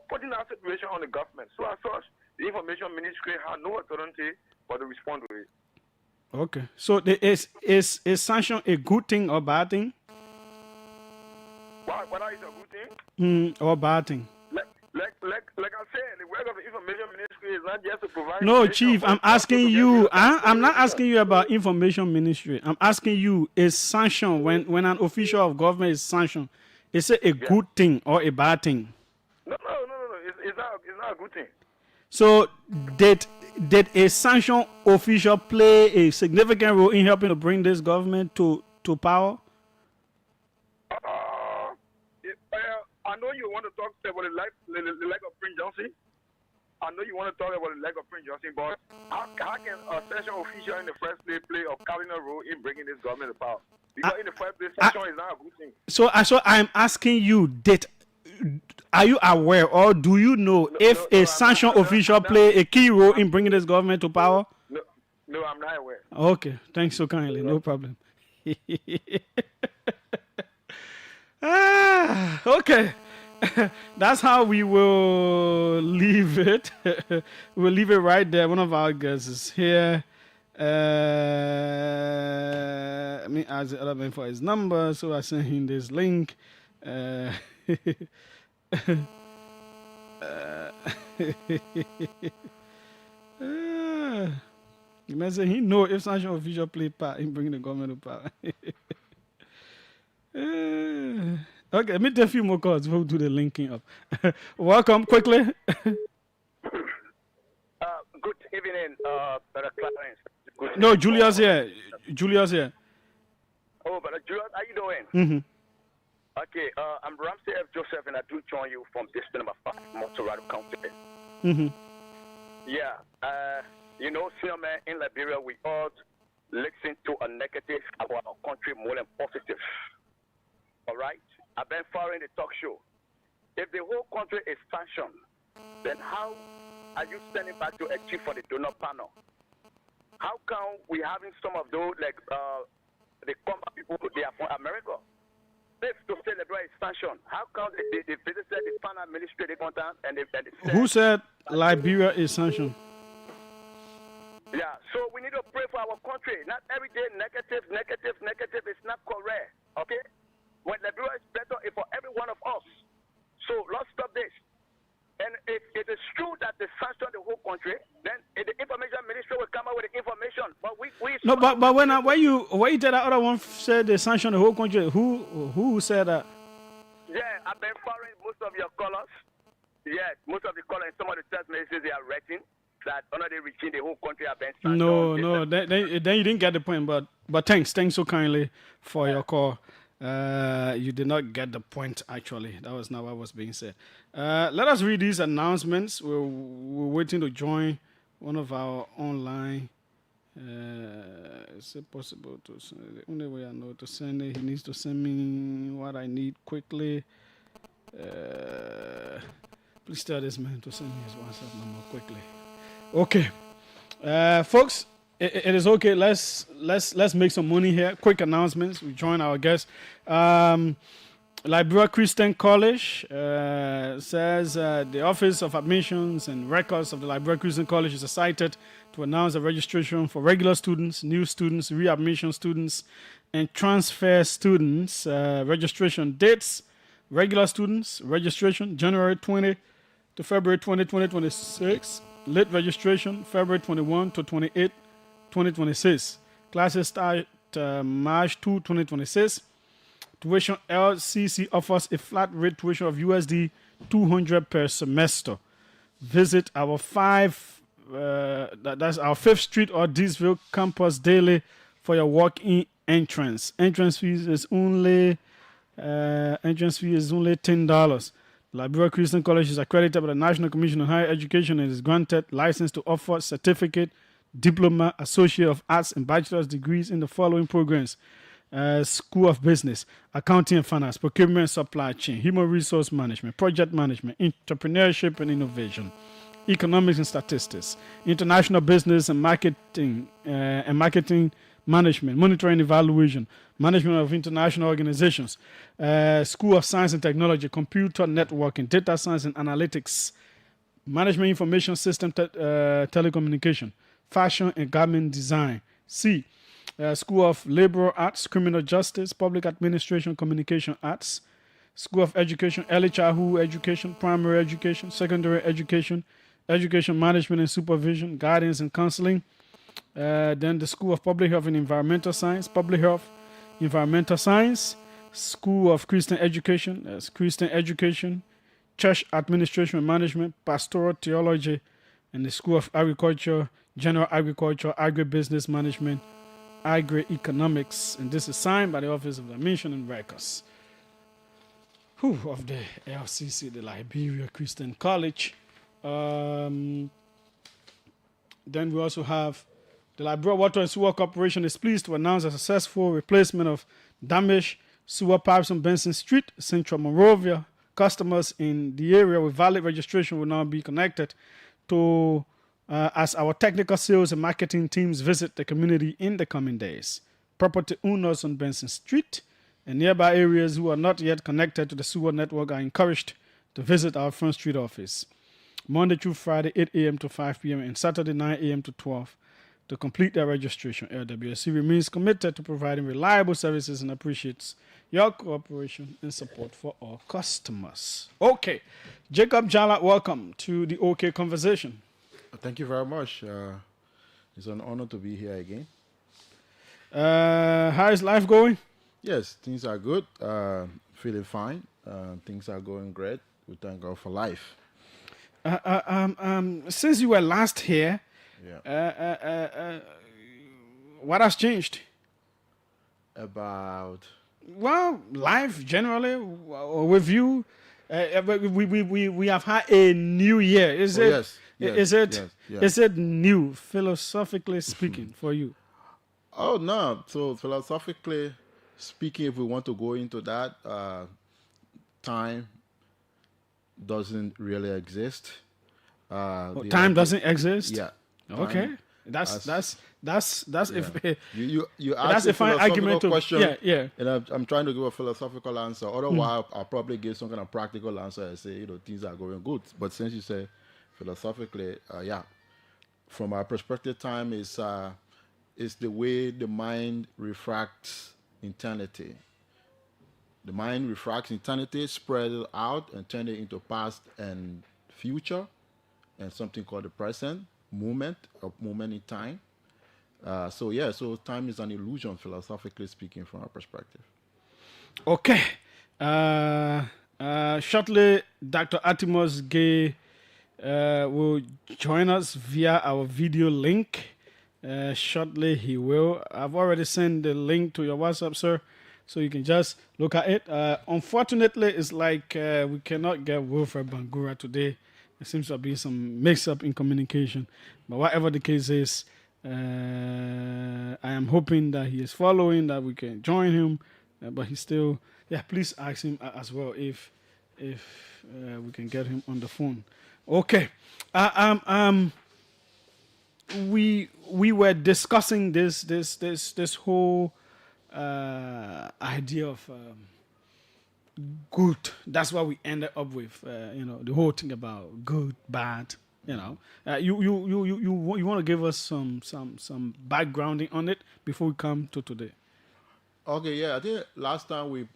putting that situation on the government. So as such, the information ministry has no authority but to respond to it. Okay. So is sanction a good thing or bad thing? Whether it's a good thing? Or bad thing? Like I said, the work of the information ministry is not just to provide. No, Chief, I'm asking you. I'm not asking you about information ministry. I'm asking you, is sanction, when an official of government is sanctioned, is it a good thing or a bad thing? No. It's not a good thing. So did a sanction official play a significant role in helping to bring this government to power? I know you want to talk about the leg of Prince Johnson. I know you want to talk about the leg of Prince Johnson, but how can a sanction official in the first place play a cardinal role in bringing this government to power? Because in the first place, sanction is not a good thing. So I'm asking you, are you aware or do you know if a sanction official play a key role in bringing this government to power? No, I'm not aware. Okay, thanks so kindly. No problem. Okay. That's how we will leave it. We'll leave it right there. One of our guests is here. Let me ask the other man for his number, so I sent him this link. You may say he know if sanction official play part in bringing the government to power. Okay, let me take a few more calls. We'll do the linking up. Welcome quickly. Good evening, Brother Clarence. No, Julius here. Oh, Brother Julius, how you doing? Mm-hmm. Okay, I'm Ramsey F. Joseph, and I do join you from district number 5, Motorado County. Mm-hmm. Yeah, you know, senior man, in Liberia, we all listen to a negative about our country more than positive. All right? I've been following the talk show. If the whole country is sanctioned, then how are you sending back to a chief for the donor panel? How come we having some of those, like, the combat people, they are from America? If to say Liberia is sanctioned, how come they visited the final ministry, they contact and they said, who said Liberia is sanctioned? Yeah, so we need to pray for our country. Not every day negative is not correct. Okay? When Liberia is better, it's for every one of us. So let's stop this. And if it is true that they sanction the whole country, then the information ministry will come out with the information. But we no, but when you tell that other one said they sanction the whole country, who said that? Yeah, I've been following most of your callers. Yes, most of the callers, some of the text messages they are writing that under the regime the whole country have been sanctioned. No, then you didn't get the point. But thanks so kindly for your call. You did not get the point, actually. That was not what was being said. Let us read these announcements. We're waiting to join one of our online. Is it possible to send it? The only way I know to send it, he needs to send me what I need quickly. Please tell this man to send me his WhatsApp number quickly. Okay. Folks, it is okay. Let's make some money here. Quick announcements. We join our guests. Liberia Christian College says the Office of Admissions and Records of the Liberia Christian College is excited to announce the registration for regular students, new students, readmission students, and transfer students. Registration dates: regular students registration January 20 to February 20, 2026. Late registration February 21 to 28. 2026. Classes start March 2, 2026. Tuition: LCC offers a flat rate tuition of USD $200 per semester. Visit our that's our 5th Street or Deesville campus daily for your walk-in entrance. Entrance fee is only $10. Liberia Christian College is accredited by the National Commission on Higher Education and is granted license to offer certificate, diploma, associate of arts, and bachelor's degrees in the following programs: School of Business, Accounting and Finance, Procurement and Supply Chain, Human Resource Management, Project Management, Entrepreneurship and Innovation, Economics and Statistics, International Business and Marketing Management, Monitoring and Evaluation, Management of International Organizations, School of Science and Technology, Computer Networking, Data Science and Analytics, Management Information System Telecommunication, Fashion and Garment Design. C. School of Liberal Arts, Criminal Justice, Public Administration, Communication Arts, School of Education, Early Childhood Education, Primary Education, Secondary Education, Education Management and Supervision, Guidance and Counseling. Then the School of Public Health and Environmental Science, Public Health, Environmental Science, School of Christian Education, that's Christian Education, Church Administration and Management, Pastoral Theology, and the School of Agriculture, General Agriculture, Agribusiness Management, Agri-Economics, and this is signed by the Office of the Mission and Records of the LCC, the Liberia Christian College. Then we also have the Liberia Water and Sewer Corporation is pleased to announce a successful replacement of damaged sewer pipes on Benson Street, Central Monrovia. Customers in the area with valid registration will now be connected to as our technical sales and marketing teams visit the community in the coming days. Property owners on Benson Street and nearby areas who are not yet connected to the sewer network are encouraged to visit our Front Street office Monday through Friday, 8 a.m. to 5 p.m. and Saturday, 9 a.m. to 12 to complete their registration. LWSC remains committed to providing reliable services and appreciates your cooperation and support for all customers. Okay, Jacob Jala, welcome to the OK Conversation. Thank you very much. It's an honor to be here again. How is life going? Yes, things are good. Feeling fine. Things are going great. We thank God for life. Since you were last here, what has changed? About? Well, life generally with you. We have had a new year. Is it new, philosophically speaking, for you? Oh, no. So philosophically speaking, if we want to go into that, time doesn't really exist. Time doesn't exist? Yeah. Okay. That's if you that's ask a fine argument question. Yeah. And I'm trying to give a philosophical answer. Otherwise, I'll probably give some kind of practical answer and say, things are going good. But since you say philosophically, from our perspective, time is the way the mind refracts eternity. The mind refracts eternity, spread it out, and turn it into past and future, and something called the present moment in time. So time is an illusion, philosophically speaking, from our perspective. Okay. Shortly, Dr. Atimos Gay will join us via our video link. Shortly, he will. I've already sent the link to your WhatsApp, sir, so you can just look at it. Unfortunately, it's like we cannot get Wilfred Bangura today. There seems to be some mix-up in communication. But whatever the case is, I am hoping that he is following, that we can join him. But he's still... please ask him as well if we can get him on the phone. Okay. We were discussing this whole idea of good. That's what we ended up with. The whole thing about good, bad. You want to give us some backgrounding on it before we come to today. Okay, yeah. I think last time we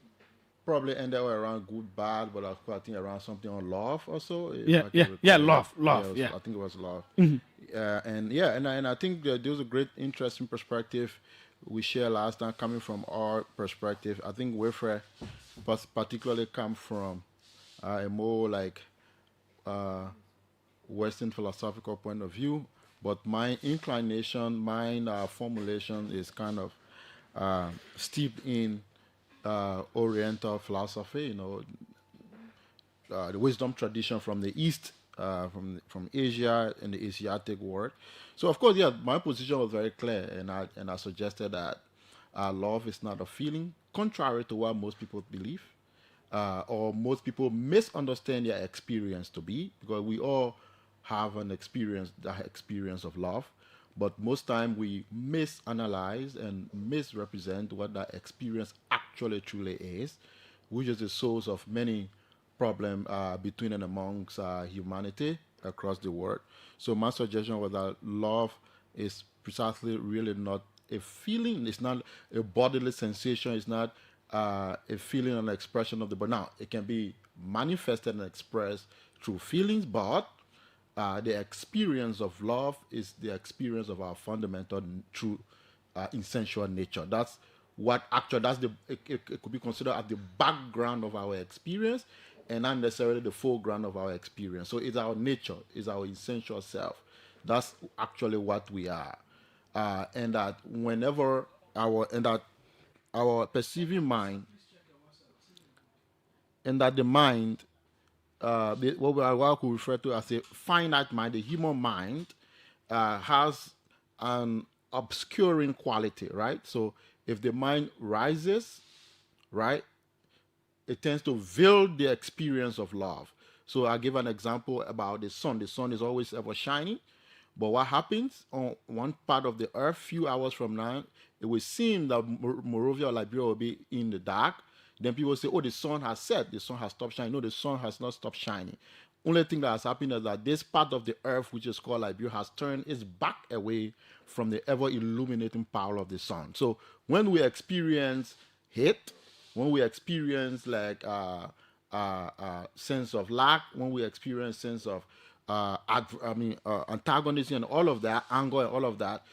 probably ended around good, bad, but I think around something on love also. Love. I think it was love. Mm-hmm. And I think there was a great, interesting perspective we shared last time coming from our perspective. I think Wilfred particularly come from a more like Western philosophical point of view, but my inclination, my formulation is kind of steeped in Oriental philosophy. The wisdom tradition from the East, from Asia and the Asiatic world. So of course, yeah, my position was very clear, and I suggested that love is not a feeling, contrary to what most people believe, or most people misunderstand their experience to be, because we all have an experience, that experience of love, but most time we misanalyze and misrepresent what that experience actually truly is, which is the source of many problem between and amongst humanity across the world. So my suggestion was that love is precisely really not a feeling. It's not a bodily sensation. It's not a feeling and expression of the body. Now it can be manifested and expressed through feelings, but the experience of love is the experience of our fundamental true essential nature. That's what actually it could be considered as the background of our experience and not necessarily the foreground of our experience. So it's our nature, it's our essential self. That's actually what we are. And that whenever our perceiving mind, and that the mind, what we refer to as a finite mind, the human mind, has an obscuring quality, right? So if the mind rises, right, it tends to veil the experience of love. So I give an example about the sun. The sun is always ever shining, but what happens on one part of the earth, few hours from now, it will seem that Morovia or Liberia will be in the dark. Then people say, oh, the sun has set, the sun has stopped shining. No, the sun has not stopped shining. Only thing that has happened is that this part of the earth, which is called Liberia, has turned its back away from the ever illuminating power of the sun. So when we experience heat, when we experience like sense of lack, when we experience sense of antagonism and all of that, anger and all of that,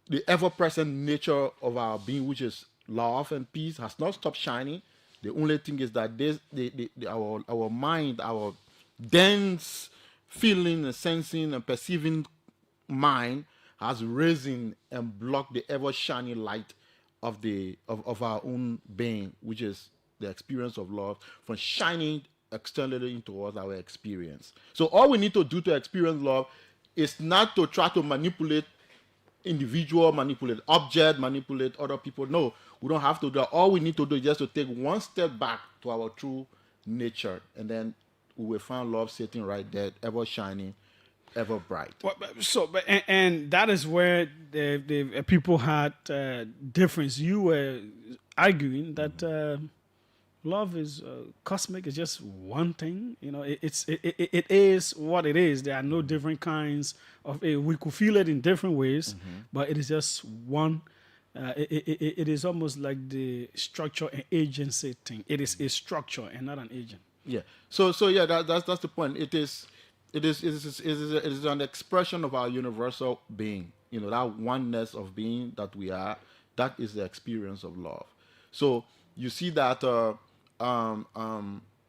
the ever-present nature of our being, which is love and peace, has not stopped shining. The only thing is that our mind, our dense feeling and sensing and perceiving mind has risen and blocked the ever-shining light of our own being, which is the experience of love, from shining externally into our experience. So all we need to do to experience love is not to try to manipulate individual, manipulate object, manipulate other people. No, we don't have to do that. All we need to do is just to take one step back to our true nature, and then we will find love sitting right there, ever shining, ever bright. And that is where the people had difference. You were arguing that love is cosmic. It's just one thing. It is what it is. There are no different kinds of it. We could feel it in different ways, but it is just one. It is almost like the structure and agency thing. It is a structure and not an agent. Yeah. So yeah, that's the point. It is an expression of our universal being. That oneness of being that we are. That is the experience of love. So you see that.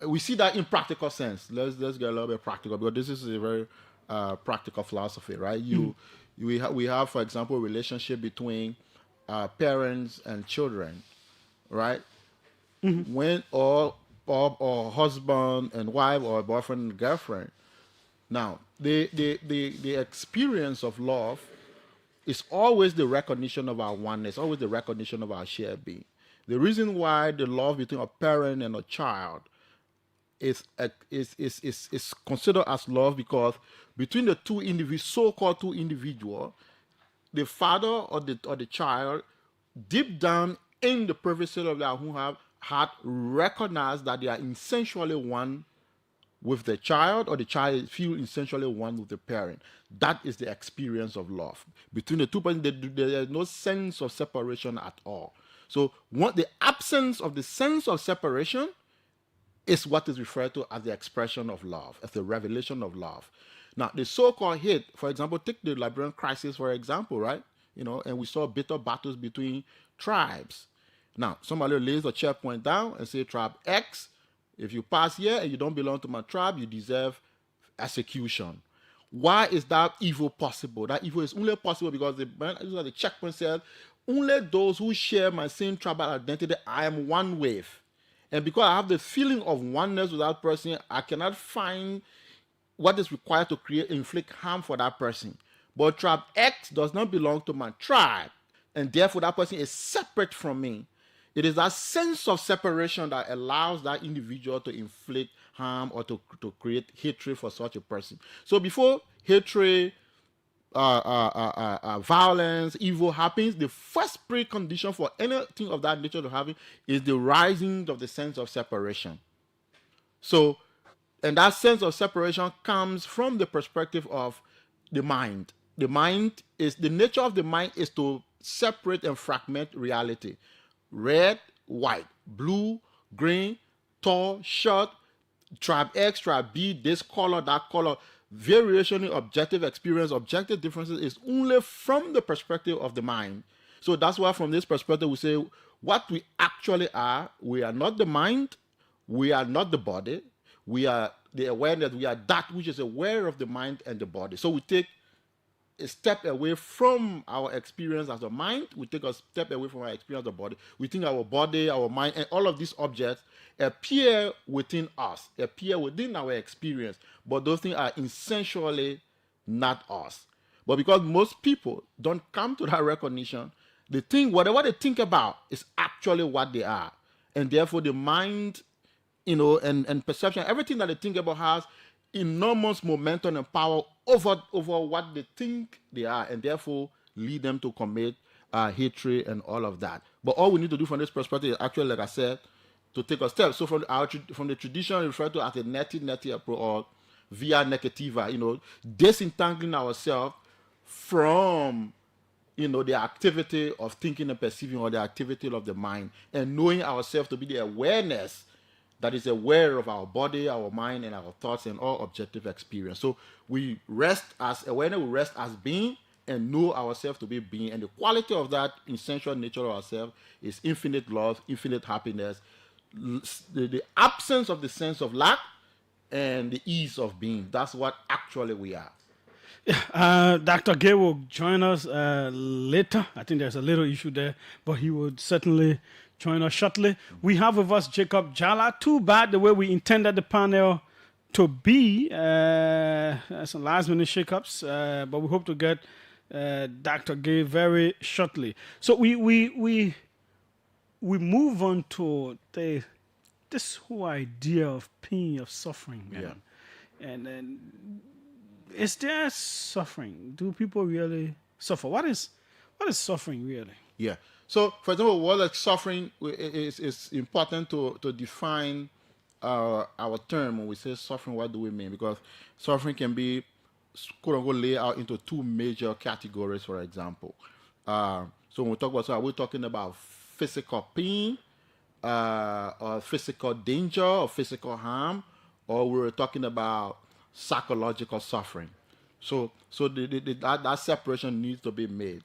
We see that in practical sense. Let's get a little bit practical, because this is a very practical philosophy, right? We have, for example, relationship between parents and children, right? When or husband and wife, or boyfriend and girlfriend. Now, the experience of love is always the recognition of our oneness, always the recognition of our shared being. The reason why the love between a parent and a child is considered as love, because between the two individuals, so-called two individuals, the father or the child, deep down in the privacy of their own heart, recognize that they are essentially one with the child, or the child feel essentially one with the parent. That is the experience of love. Between the two persons, there is no sense of separation at all. So the absence of the sense of separation is what is referred to as the expression of love, as the revelation of love. Now, the so-called hate, for example, take the Liberian crisis, for example, right? And we saw bitter battles between tribes. Now, somebody lays a checkpoint down and say tribe X If you pass here and you don't belong to my tribe, you deserve execution. Why is that evil possible? That evil is only possible because the checkpoint says, only those who share my same tribal identity, I am one with. And because I have the feeling of oneness with that person, I cannot find what is required to inflict harm for that person. But tribe X does not belong to my tribe, and therefore that person is separate from me. It is that sense of separation that allows that individual to inflict harm or to create hatred for such a person. So before hatred, violence, evil happens, the first precondition for anything of that nature to happen is the rising of the sense of separation. So, and that sense of separation comes from the perspective of the mind. The nature of the mind is to separate and fragment reality. Red, white, blue, green, tall, short, tribe X, tribe B, this color, that color. Variation in objective experience, objective differences is only from the perspective of the mind. So that's why from this perspective we say what we actually are, we are not the mind, we are not the body, we are the awareness, we are that which is aware of the mind and the body. So we take a step away from our experience as a mind, we take a step away from our experience as a body. We think our body, our mind, and all of these objects appear within us, appear within our experience, but those things are essentially not us. But because most people don't come to that recognition, they think whatever they think about is actually what they are. And therefore the mind, and perception, everything that they think about has enormous momentum and power over what they think they are, and therefore lead them to commit hatred and all of that. But all we need to do from this perspective is actually, like I said, to take a step. So from the tradition referred to as a neti approach or via negativa, disentangling ourselves from the activity of thinking and perceiving, or the activity of the mind, and knowing ourselves to be the awareness that is aware of our body, our mind, and our thoughts and all objective experience. So we rest as awareness, we rest as being, and know ourselves to be being. And the quality of that essential nature of ourselves is infinite love, infinite happiness, the absence of the sense of lack, and the ease of being. That's what actually we are. Dr. Gay will join us later. I think there's a little issue there, but he would certainly join us shortly. We have with us Jacob Jala. Too bad the way we intended the panel to be. Some last minute shakeups, but we hope to get Dr. Gay very shortly. So we move on to this whole idea of pain, of suffering. Yeah. And then, is there suffering? Do people really suffer? What is suffering really? Yeah. So, for example, what is suffering is important to define our term. When we say suffering, what do we mean? Because suffering can be, quote unquote, laid out into two major categories, for example. So when we talk about suffering, are we talking about physical pain, or physical danger, or physical harm, or we're talking about psychological suffering? So that separation needs to be made.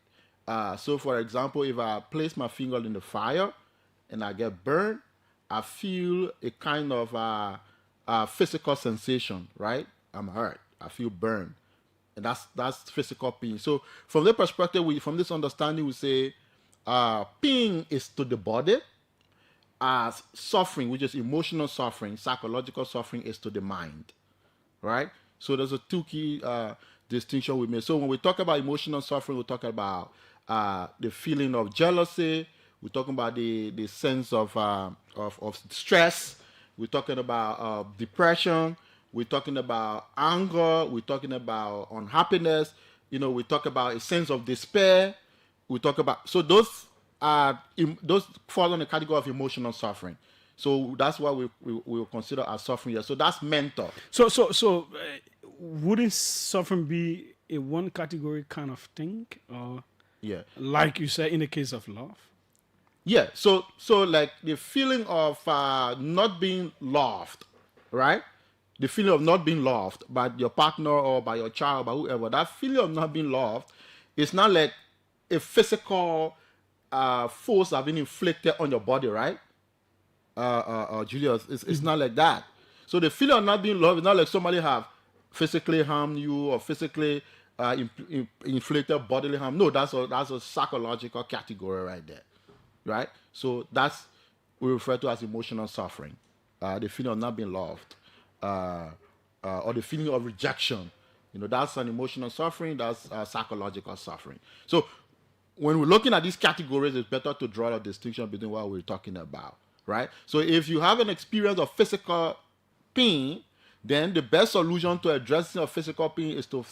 So for example, if I place my finger in the fire and I get burned, I feel a kind of physical sensation, right? I'm hurt. I feel burned. And that's physical pain. So from the perspective, from this understanding, we say pain is to the body, as suffering, which is emotional suffering, psychological suffering, is to the mind, right? So there's a two key distinction we make. So when we talk about emotional suffering, we talk about the feeling of jealousy. We're talking about the sense of stress. We're talking about depression. We're talking about anger. We're talking about unhappiness. We talk about a sense of despair. We talk about, so those fall in the category of emotional suffering. So that's what we will consider as suffering here. So that's mental. So wouldn't suffering be a one category kind of thing, or like you said in the case of love? Yeah. So like the feeling of not being loved, right? The feeling of not being loved by your partner or by your child, by whoever. That feeling of not being loved is not like a physical force have been inflicted on your body, right? Julius, it's not like that. So the feeling of not being loved is not like somebody have physically harmed you or physically inflicted bodily harm. No, that's a psychological category right there, right? So that's we refer to as emotional suffering, the feeling of not being loved, or the feeling of rejection. That's an emotional suffering. That's psychological suffering. So when we're looking at these categories, it's better to draw a distinction between what we're talking about, right? So if you have an experience of physical pain, then the best solution to addressing a physical pain is to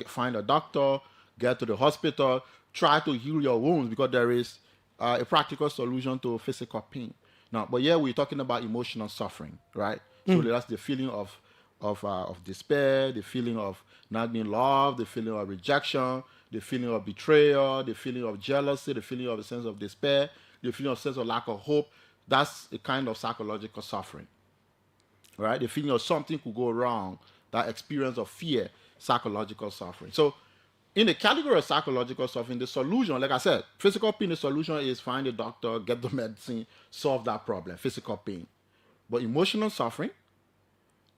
find a doctor, get to the hospital, try to heal your wounds, because there is a practical solution to physical pain. Now, but we're talking about emotional suffering, right? So that's the feeling of despair, the feeling of not being loved, the feeling of rejection, the feeling of betrayal, the feeling of jealousy, the feeling of a sense of despair, the feeling of sense of lack of hope. That's a kind of psychological suffering, right? The feeling of something could go wrong, that experience of fear, psychological suffering. So in the category of psychological suffering, the solution, like I said, physical pain, the solution is find a doctor, get the medicine, solve that problem, physical pain. But emotional suffering,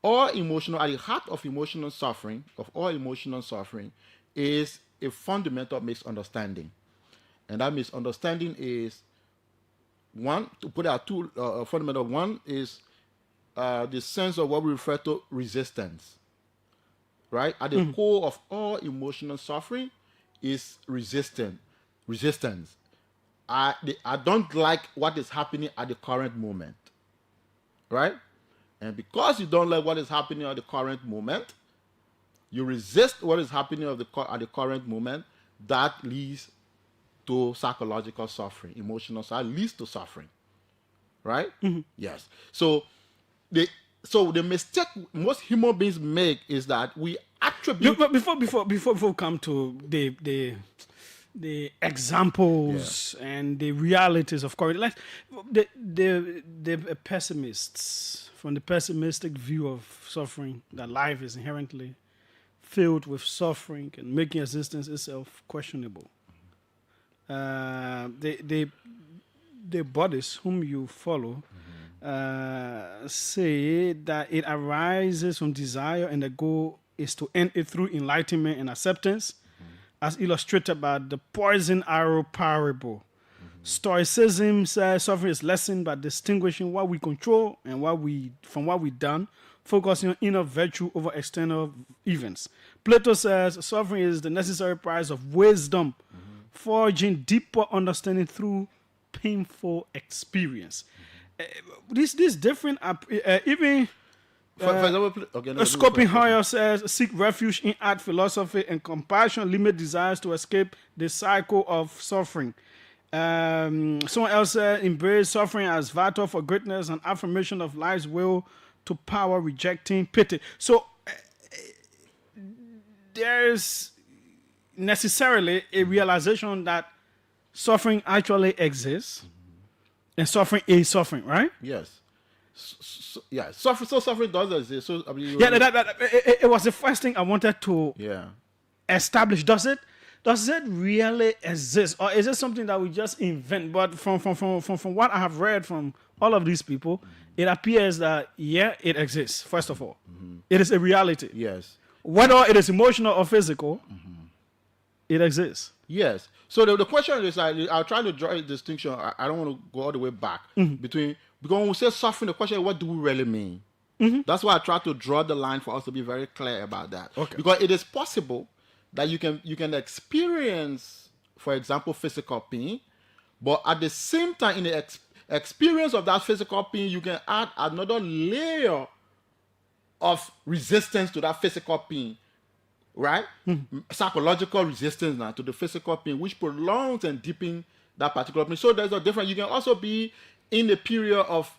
at the heart of emotional suffering, of all emotional suffering, is a fundamental misunderstanding. And that misunderstanding is, one, to put out two fundamental, one is the sense of what we refer to resistance, right? At the core of all emotional suffering is resistance. I don't like what is happening at the current moment, right? And because you don't like what is happening at the current moment, you resist what is happening at the current moment. That leads to psychological suffering, emotional suffering, leads to suffering, right? Yes. So the mistake most human beings make is that we attribute. But before we come to the examples and the realities of course, like the pessimists, from the pessimistic view of suffering, that life is inherently filled with suffering and making existence itself questionable. The Buddhists whom you follow say that it arises from desire and the goal is to end it through enlightenment and acceptance, as illustrated by the poison arrow parable. Stoicism says suffering is lessened by distinguishing what we control and from what we done, focusing on inner virtue over external events. Plato says suffering is the necessary price of wisdom, forging deeper understanding through painful experience. This different, even for example, Schopenhauer says seek refuge in art, philosophy, and compassion limit desires to escape the cycle of suffering. Someone else said embrace suffering as vital for greatness and affirmation of life's will to power, rejecting pity. So there's necessarily a realization that suffering actually exists, and suffering is suffering, right? Yes. Suffering does exist. So, I mean, it was the first thing I wanted to establish. Does it really exist, or is it something that we just invent? But from what I have read from all of these people, it appears that it exists. First of all, it is a reality. Yes. Whether it is emotional or physical, it exists. Yes. So the question is, I'll try to draw a distinction. I don't want to go all the way back between, because when we say suffering, the question is, what do we really mean? That's why I try to draw the line for us to be very clear about that. Okay. Because it is possible that you can experience, for example, physical pain, but at the same time, in the experience of that physical pain, you can add another layer of resistance to that physical pain, right? Psychological resistance now to the physical pain, which prolongs and deepens that particular pain. So there's a difference. You can also be in a period of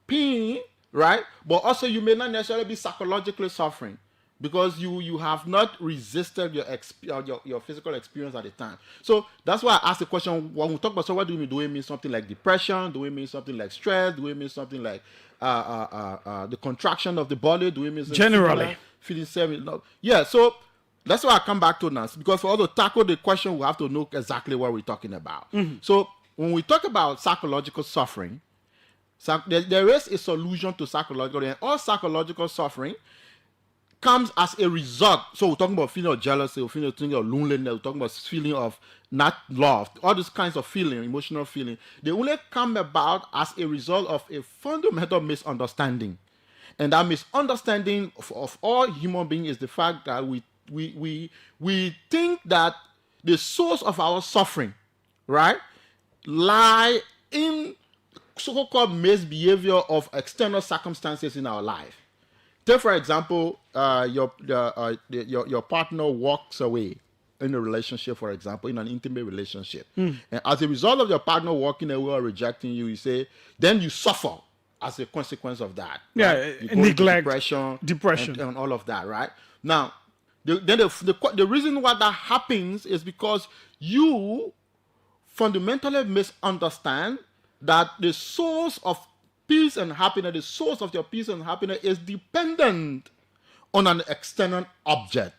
pain, right? But also you may not necessarily be psychologically suffering, because you have not resisted your physical experience at the time. So that's why I asked the question, when we talk about, so what do we mean? Do we mean something like depression? Do we mean something like stress? Do we mean something like the contraction of the body? Do we mean generally feeling semi? No. Yeah, so that's why I come back to now, because for us to tackle the question, we have to know exactly what we're talking about. So when we talk about psychological suffering, There is a solution to psychological, and all psychological suffering comes as a result. So we're talking about feeling of jealousy, we're feeling of loneliness, we're talking about feeling of not loved, all these kinds of feeling, emotional feeling. They only come about as a result of a fundamental misunderstanding. And that misunderstanding of all human beings is the fact that we think that the source of our suffering, right, lie in so-called misbehavior of external circumstances in our life. Take, for example, your partner walks away in a relationship, for example, in an intimate relationship. And as a result of your partner walking away or rejecting you, then you suffer as a consequence of that. Yeah, right? You go neglect, into depression. and all of that, right? Now, the reason why that happens is because you fundamentally misunderstand that the source of peace and happiness, the source of your peace and happiness is dependent on an external object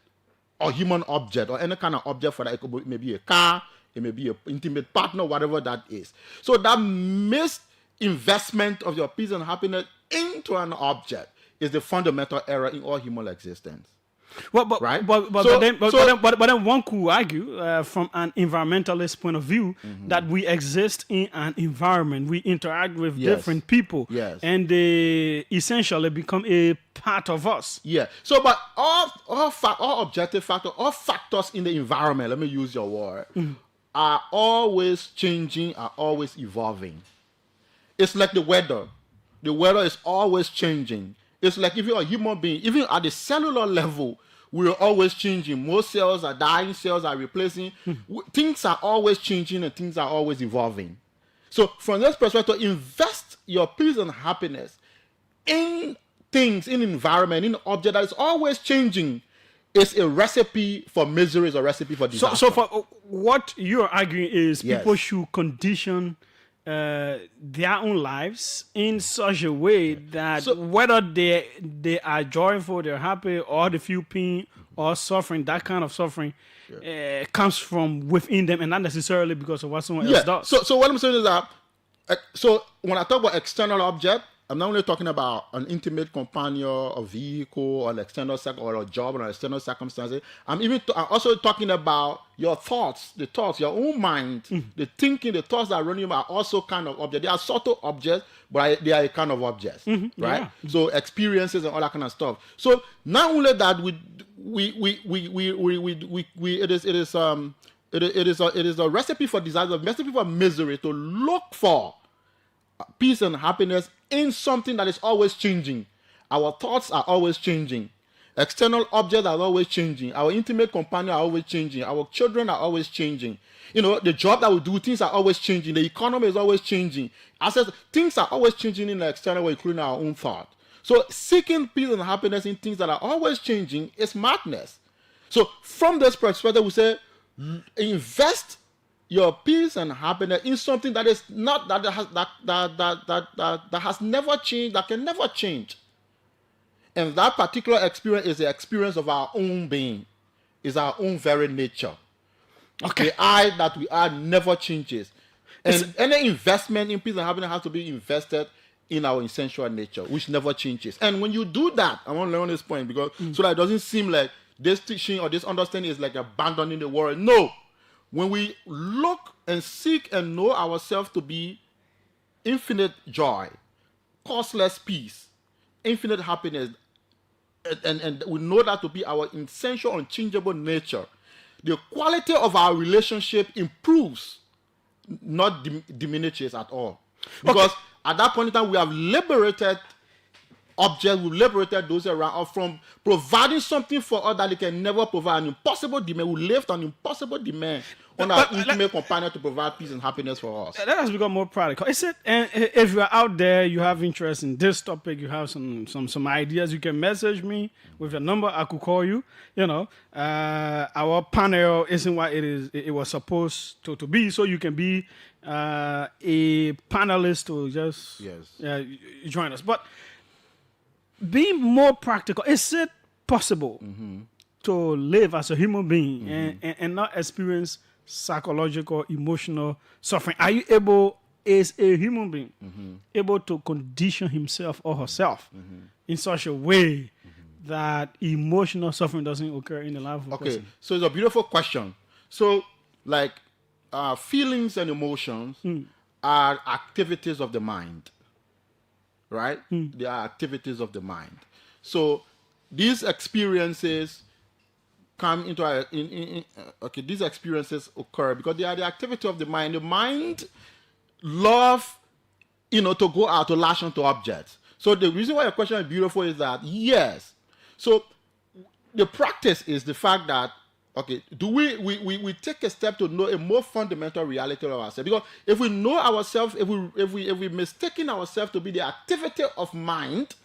or human object or any kind of object. For that, it may be a car, it may be an intimate partner, whatever that is. So that misinvestment of your peace and happiness into an object is the fundamental error in all human existence. Well, but then one could argue from an environmentalist point of view that we exist in an environment, we interact with different people, and they essentially become a part of us. Yeah. So, but all objective factors, all factors in the environment, let me use your word, are always changing, are always evolving. It's like the weather. The weather is always changing. It's like if you're a human being, even at the cellular level, we're always changing. Most cells are dying, cells are replacing. Things are always changing and things are always evolving. So from this perspective, invest your peace and happiness in things, in environment, in object that is always changing. It's a recipe for misery, it's a recipe for disaster. So for what you're arguing is people should condition their own lives in such a way that whether they are joyful, they're happy, or they feel pain or suffering, that kind of suffering comes from within them and not necessarily because of what someone else does. So what I'm saying is that so when I talk about external object, I'm not only talking about an intimate companion, a vehicle, or an external or a job, or an external circumstances. I'm also talking about your thoughts, your own mind, the thinking, the thoughts that are running are also kind of objects. They are subtle objects, but they are a kind of objects, right? Yeah. So experiences and all that kind of stuff. So not only that, it is a recipe for disaster, a recipe for misery to look for peace and happiness in something that is always changing. Our thoughts are always changing. External objects are always changing. Our intimate companions are always changing. Our children are always changing. The job that we do, things are always changing. The economy is always changing. Things are always changing in the external way, including our own thought. So seeking peace and happiness in things that are always changing is madness. So from this perspective, we say invest your peace and happiness in something that is not that has never changed, that can never change. And that particular experience is the experience of our own being, is our own very nature. Okay. The I that we are never changes. And any investment in peace and happiness has to be invested in our essential nature, which never changes. And when you do that, I want to learn this point because so that it doesn't seem like this teaching or this understanding is like abandoning the world. No. When we look and seek and know ourselves to be infinite joy, causeless peace, infinite happiness, and we know that to be our essential, unchangeable nature, the quality of our relationship improves, not diminishes at all. Because at that point in time, we have liberated objects, we've liberated those around us from providing something for us that they can never provide. An impossible demand. We lift an impossible demand on our intimate companion to provide peace and happiness for us. That has become more practical. And if you're out there, you have interest in this topic, you have some ideas, you can message me with your number. I could call you. Our panel isn't what it was supposed to be, so you can be a panelist to just join us. But being more practical, is it possible to live as a human being and not experience psychological, emotional suffering? Are you able is a human being able to condition himself or herself in such a way that emotional suffering doesn't occur in the life of a person? So it's a beautiful question. So, like, feelings and emotions are activities of the mind, right? They are activities of the mind. So these experiences come into these experiences occur because they are the activity of the mind. The mind love, to go out to latch onto objects. So the reason why your question is beautiful is that yes. So the practice is the fact that do we take a step to know a more fundamental reality of ourselves? Because if we know ourselves, if we mistaken ourselves to be the activity of mind,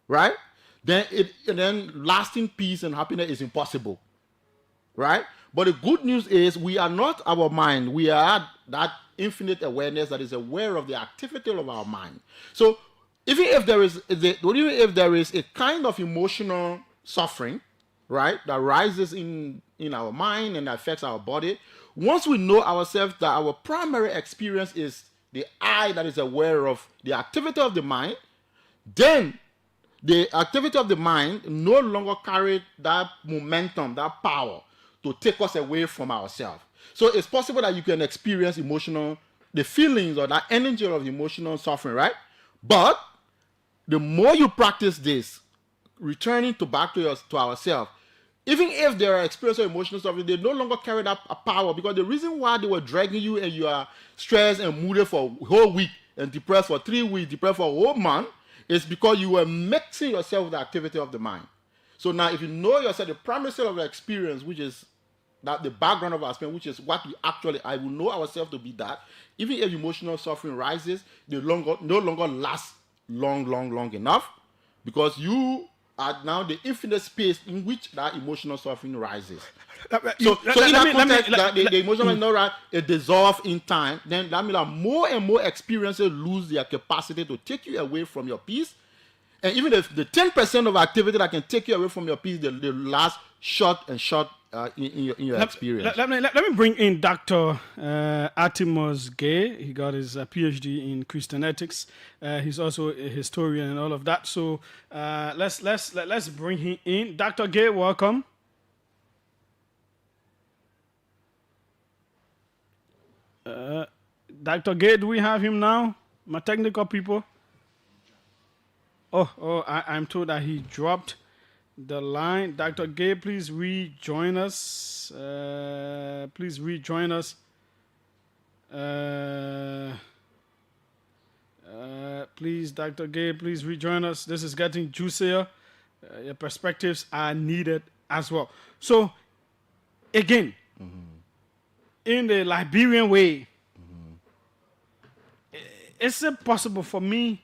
right? Then lasting peace and happiness is impossible, right? But the good news is we are not our mind. We are that infinite awareness that is aware of the activity of our mind. So even if there is a kind of emotional suffering, right, that rises in our mind and affects our body, once we know ourselves that our primary experience is the I that is aware of the activity of the mind, then the activity of the mind no longer carries that momentum, that power to take us away from ourselves. So it's possible that you can experience the feelings or that energy of emotional suffering, right? But the more you practice this, returning back to ourselves, even if there are experiences of emotional suffering, they no longer carry that power, because the reason why they were dragging you and you are stressed and moody for a whole week and depressed for 3 weeks, depressed for a whole month, is because you were mixing yourself with the activity of the mind. So now if you know yourself, the primary set of the experience, which is that the background of our experience, which is what we actually, I will know ourselves to be that, even if emotional suffering rises, they no longer last long enough, because you are now the infinite space in which that emotional suffering rises. So in that context, the emotional suffering it dissolves in time, then that means that more and more experiences lose their capacity to take you away from your peace. And even if the 10% of activity that can take you away from your peace, they last short in your experience. Let me bring in Dr. Artemus Gay. He got his PhD in Christian ethics. He's also a historian and all of that. So let's bring him in. Dr. Gay, welcome. Dr. Gay, do we have him now? My technical people. I'm told that he dropped the line. Dr. Gay, please rejoin us. Please rejoin us. Please, Dr. Gay, please rejoin us. This is getting juicier. Your perspectives are needed as well. So, again, in the Liberian way, is it possible for me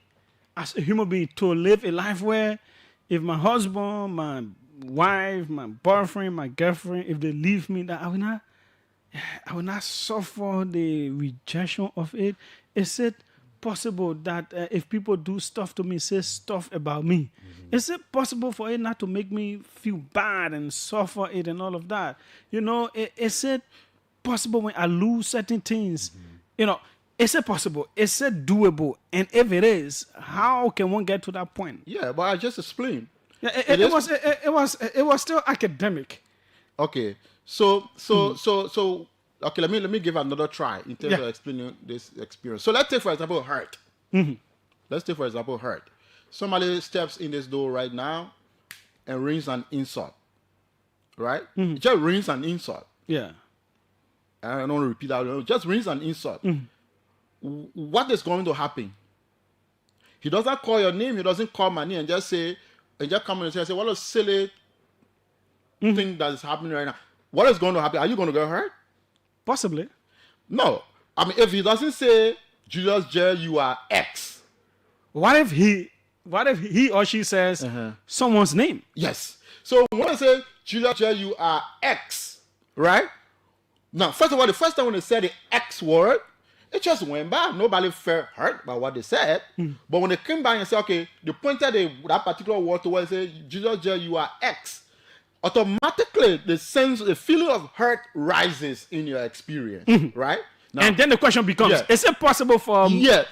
as a human being to live a life where if my husband, my wife, my boyfriend, my girlfriend, if they leave me, that I will not suffer the rejection of it? Is it possible that if people do stuff to me, say stuff about me, is it possible for it not to make me feel bad and suffer it and all of that? Is it possible when I lose certain things? Is it possible? Is it doable? And if it is, how can one get to that point? Yeah, but I just explained. Yeah, it was still academic. Okay, so okay, let me give another try in terms of explaining this experience. So let's take for example hurt. Let's take for example hurt. Somebody steps in this door right now and rings an insult, right? Just rings an insult. Yeah. I don't want to repeat that. Just rings an insult. What is going to happen? He doesn't call your name. He doesn't call my name and just come and say, what a silly thing that is happening right now. What is going to happen? Are you going to get hurt? Possibly. No. I mean, if he doesn't say, Julius J, you are X. What if he or she says someone's name? Yes. So when I say, Julius J, you are X, right? Now, first of all, the first time when they said the X word, it just went by. Nobody felt hurt by what they said. But when they came back and said, okay, they pointed that particular word to where they say, Jesus J, you are X, automatically the feeling of hurt rises in your experience, right? Now, and then the question becomes: is it possible for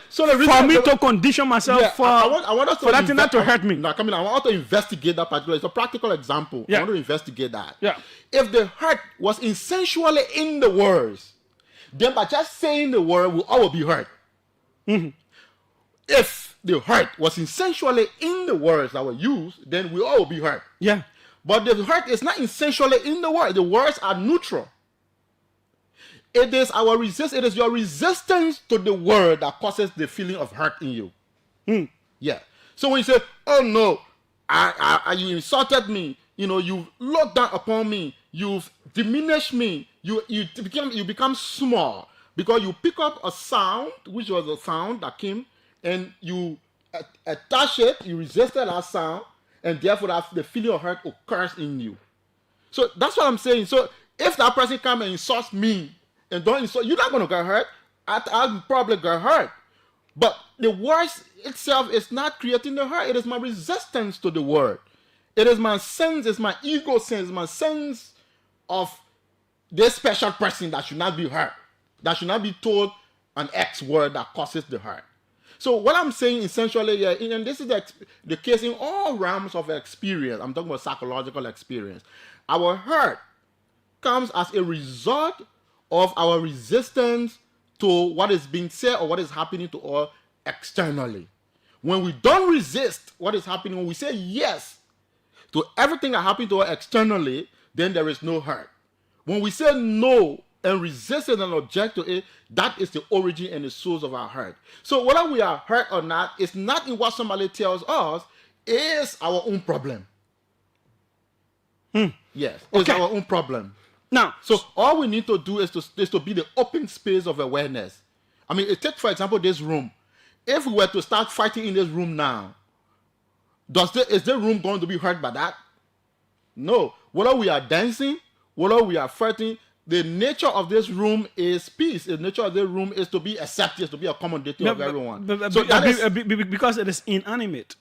So the reason for me to condition myself for I want us for that thing not to hurt me? Now, I want to investigate that particular. It's a practical example. I want to investigate that. If the hurt was essentially in the words, then by just saying the word, we all will be hurt. If the hurt was essentially in the words that were used, then we all will be hurt. But the hurt is not essentially in the word. The words are neutral. It is our It is your resistance to the word that causes the feeling of hurt in you. So when you say, "Oh no, you insulted me. You've looked down upon me. You've diminished me. You become small because you pick up a sound, which was a sound that came, and you attach it. You resisted that sound, and therefore the feeling of hurt occurs in you." So that's what I'm saying. So if that person comes and insults me and don't insult, you're not going to get hurt. I'll probably get hurt. But the word itself is not creating the hurt. It is my resistance to the word. It is my sense, it's my ego sense, my sense of this special person that should not be hurt, that should not be told an X word that causes the hurt. So what I'm saying essentially, and this is the case in all realms of experience. I'm talking about psychological experience. Our hurt comes as a result of our resistance to what is being said or what is happening to us externally. When we don't resist what is happening, when we say yes to everything that happened to us externally, then there is no hurt. When we say no and resist it and object to it, that is the origin and the source of our hurt. So whether we are hurt or not, it's not in what somebody tells us, it's our own problem. Yes, it's our own problem. Now, so all we need to do is to be the open space of awareness. I mean, take for example this room. If we were to start fighting in this room now, is the room going to be hurt by that? No. Whether we are dancing, whether we are fighting, the nature of this room is peace. The nature of the room is to be accepted, to be accommodating of everyone. Because it is inanimate.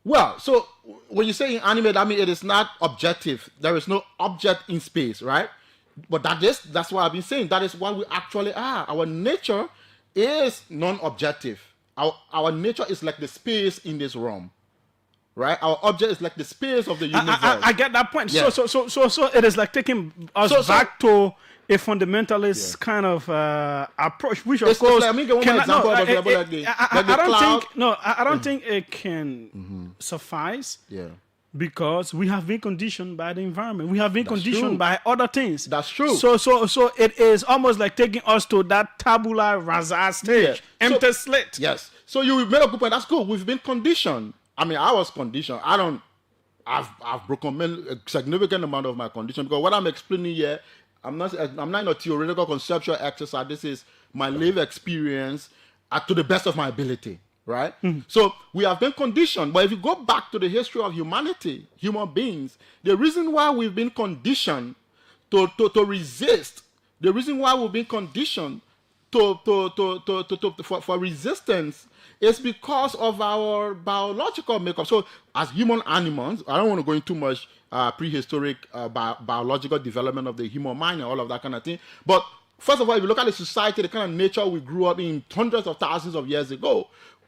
Well, so when you say inanimate, I mean it is not objective. There is no object in space, right? But that's what I've been saying. That is what we actually are. Our nature is non-objective. Our nature is like the space in this room, right? Our object is like the space of the universe. I get that point. Yeah. So it is like taking us back to a fundamentalist kind of approach, which of course, I don't think it can suffice. Because we have been conditioned by the environment, we have been conditioned by other things. That's true. So it is almost like taking us to that tabula rasa stage, empty slate. Yes. So you made a good point. That's good. We've been conditioned. I mean, I was conditioned. I've broken a significant amount of my condition because what I'm explaining here, I'm not in a theoretical conceptual exercise. This is my lived experience to the best of my ability, right? So we have been conditioned. But if you go back to the history of humanity, human beings, the reason why we've been conditioned to resist, the reason why we've been conditioned for resistance is because of our biological makeup. So as human animals, I don't want to go into too much prehistoric biological development of the human mind and all of that kind of thing. But first of all, if you look at the society, the kind of nature we grew up in hundreds of thousands of years ago,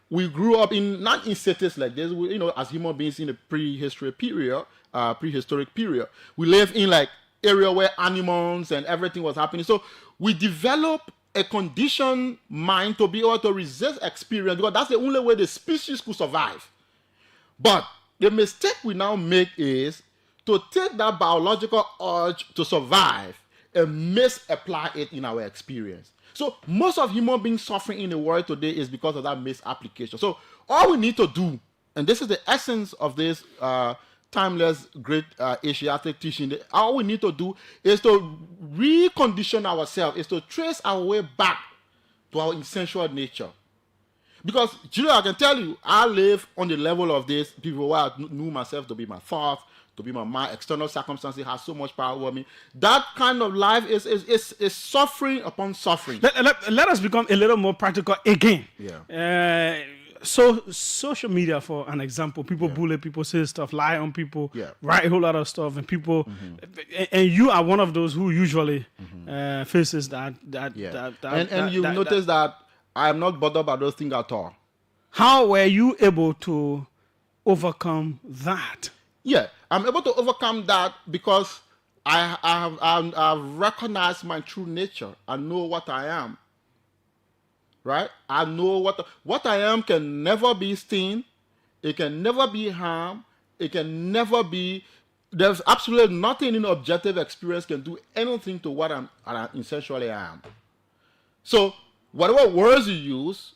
we grew up not in cities like this. As human beings in the prehistoric period, we live in like area where animals and everything was happening. So we develop a conditioned mind to be able to resist experience because that's the only way the species could survive. But the mistake we now make is to take that biological urge to survive and misapply it in our experience. So most of human beings suffering in the world today is because of that misapplication. So all we need to do, and this is the essence of this timeless great Asiatic teaching, all we need to do is to recondition ourselves, is to trace our way back to our essential nature. Because, Julius, I can tell you, I live on the level of this people where I knew myself to be my thoughts, to be my mind. External circumstances have so much power over me. That kind of life is suffering upon suffering. Let us become a little more practical again. So social media, for an example, people bully people, say stuff, lie on people, write a whole lot of stuff, and people, and you are one of those who usually faces that. And you notice that I am not bothered by those things at all. How were you able to overcome that? Yeah, I'm able to overcome that because I've recognized my true nature. I know what I am. Right? I know what I am can never be seen. It can never be harmed. It can never be. There's absolutely nothing in objective experience can do anything to what I essentially am. So whatever words you use,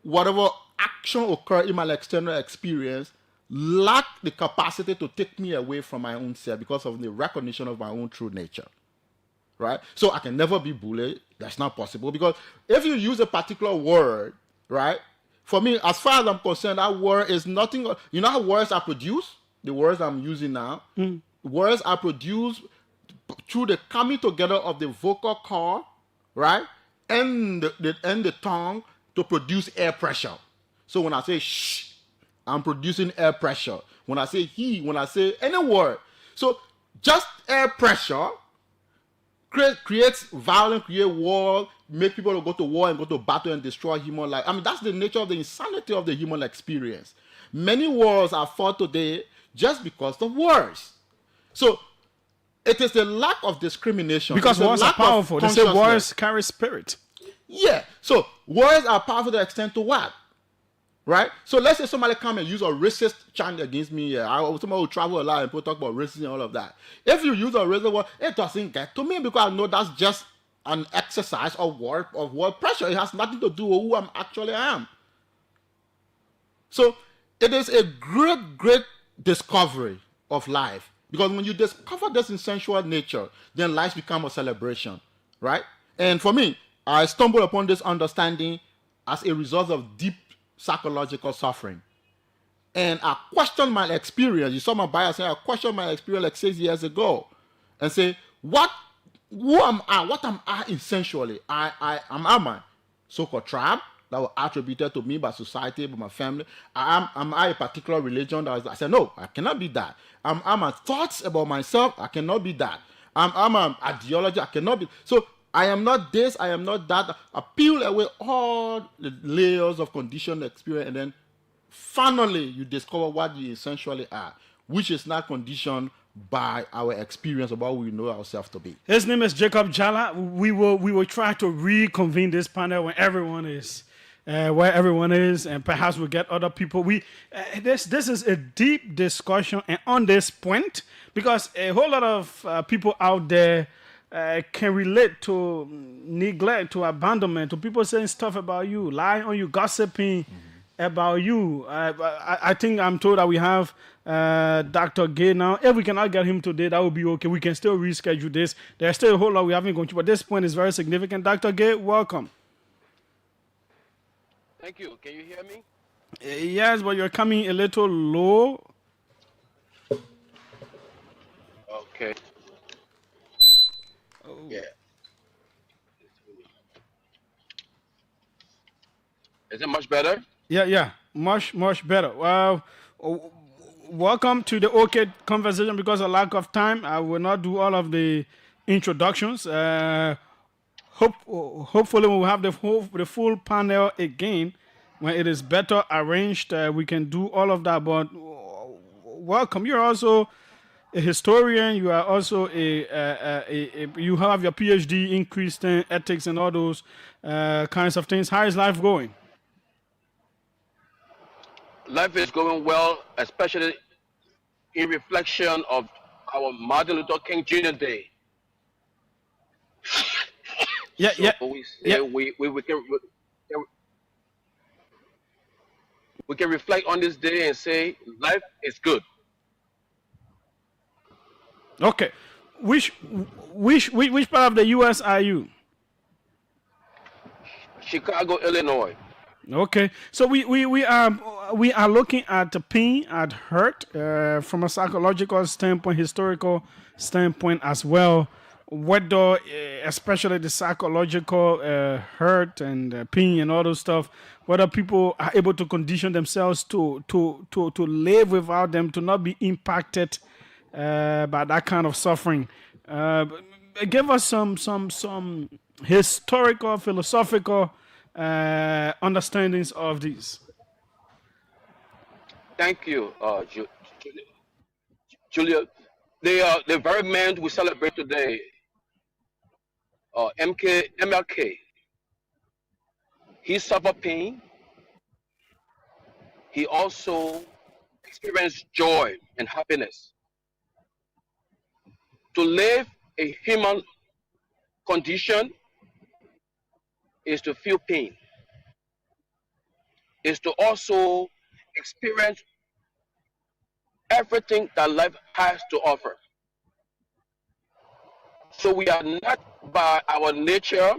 whatever action occur in my external experience, lack the capacity to take me away from my own self because of the recognition of my own true nature. Right? So I can never be bullied. That's not possible because if you use a particular word, right? For me, as far as I'm concerned, that word is nothing. You know how words are produced? The words I'm using now. Words are produced through the coming together of the vocal cord, right? And the tongue to produce air pressure. So when I say shh, I'm producing air pressure. When I say he, when I say any word. So just air pressure creates violence, create war, make people go to war and go to battle and destroy human life. I mean, that's the nature of the insanity of the human experience. Many wars are fought today just because of words. So it is the lack of discrimination. Because words are powerful. They say words carry spirit. Yeah. So words are powerful to the extent to what? Right? So let's say somebody come and use a racist chant against me. Somebody will travel a lot and people talk about racism and all of that. If you use a racist word, it doesn't get to me because I know that's just an exercise of word pressure. It has nothing to do with who I actually am. So it is a great, great discovery of life. Because when you discover this essential nature, then life becomes a celebration. Right? And for me, I stumbled upon this understanding as a result of deep psychological suffering. And I questioned my experience. You saw my bio saying I questioned my experience like 6 years ago and say, who am I? What am I essentially? Am I so-called tribe that was attributed to me by society, by my family? Am I a particular religion I said, no, I cannot be that. Am I thoughts about myself? I cannot be that. Am I ideology? I cannot be. So I am not this, I am not that. I peel away all the layers of conditioned experience, and then finally you discover what you essentially are, which is not conditioned by our experience about what we know ourselves to be. His name is Jacob Jala. We will try to reconvene this panel when everyone is where everyone is, and perhaps we'll get other people. This is a deep discussion, and on this point, because a whole lot of people out there can relate to neglect, to abandonment, to people saying stuff about you, lying on you, gossiping about you. I think I'm told that we have Dr. Gay now. If we cannot get him today, that would be okay. We can still reschedule this. There's still a whole lot we haven't gone through, but this point is very significant. Dr. Gay, welcome. Thank you. Can you hear me? Yes, but you're coming a little low. Okay. Yeah. Is it much better? Yeah. Much better. Well, welcome to the OK conversation. Because of lack of time, I will not do all of the introductions. Hopefully we'll have the full panel again when it is better arranged. We can do all of that. But welcome. You're also a historian. You are also you have your PhD in Christian ethics and all those kinds of things. How is life going? Life is going well, especially in reflection of our Martin Luther King Jr. Day. We can reflect on this day and say life is good. Okay, which part of the U.S. are you? Chicago, Illinois. Okay, so we are looking at the pain, at hurt, from a psychological standpoint, historical standpoint as well. whether, especially the psychological hurt and pain and all those stuff, whether people are able to condition themselves to live without them, to not be impacted by that kind of suffering. Give us some historical, philosophical understandings of these. Thank you, Julius. The very man we celebrate today, MLK, he suffered pain. He also experienced joy and happiness. To live a human condition is to feel pain, is to also experience everything that life has to offer. So we are not by our nature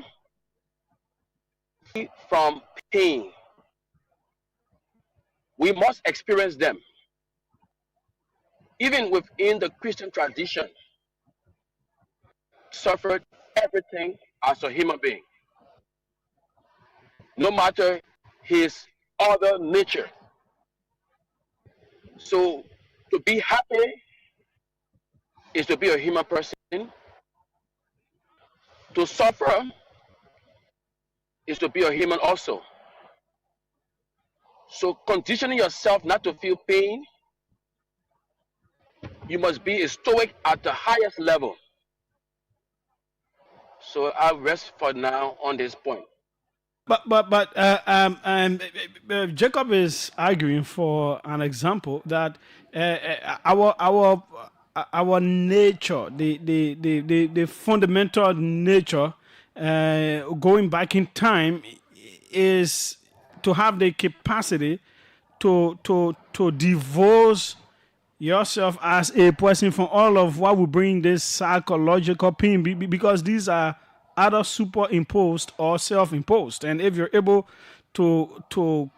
free from pain. We must experience them. Even within the Christian tradition, suffered everything as a human being, no matter his other nature. So to be happy is to be a human person. To suffer is to be a human also. So conditioning yourself not to feel pain, you must be a stoic at the highest level. So I'll rest for now on this point. But Jacob is arguing for an example that our nature, the fundamental nature, going back in time, is to have the capacity to divorce yourself as a person from all of what will bring this psychological pain, because these are either superimposed or self-imposed. And if you're able to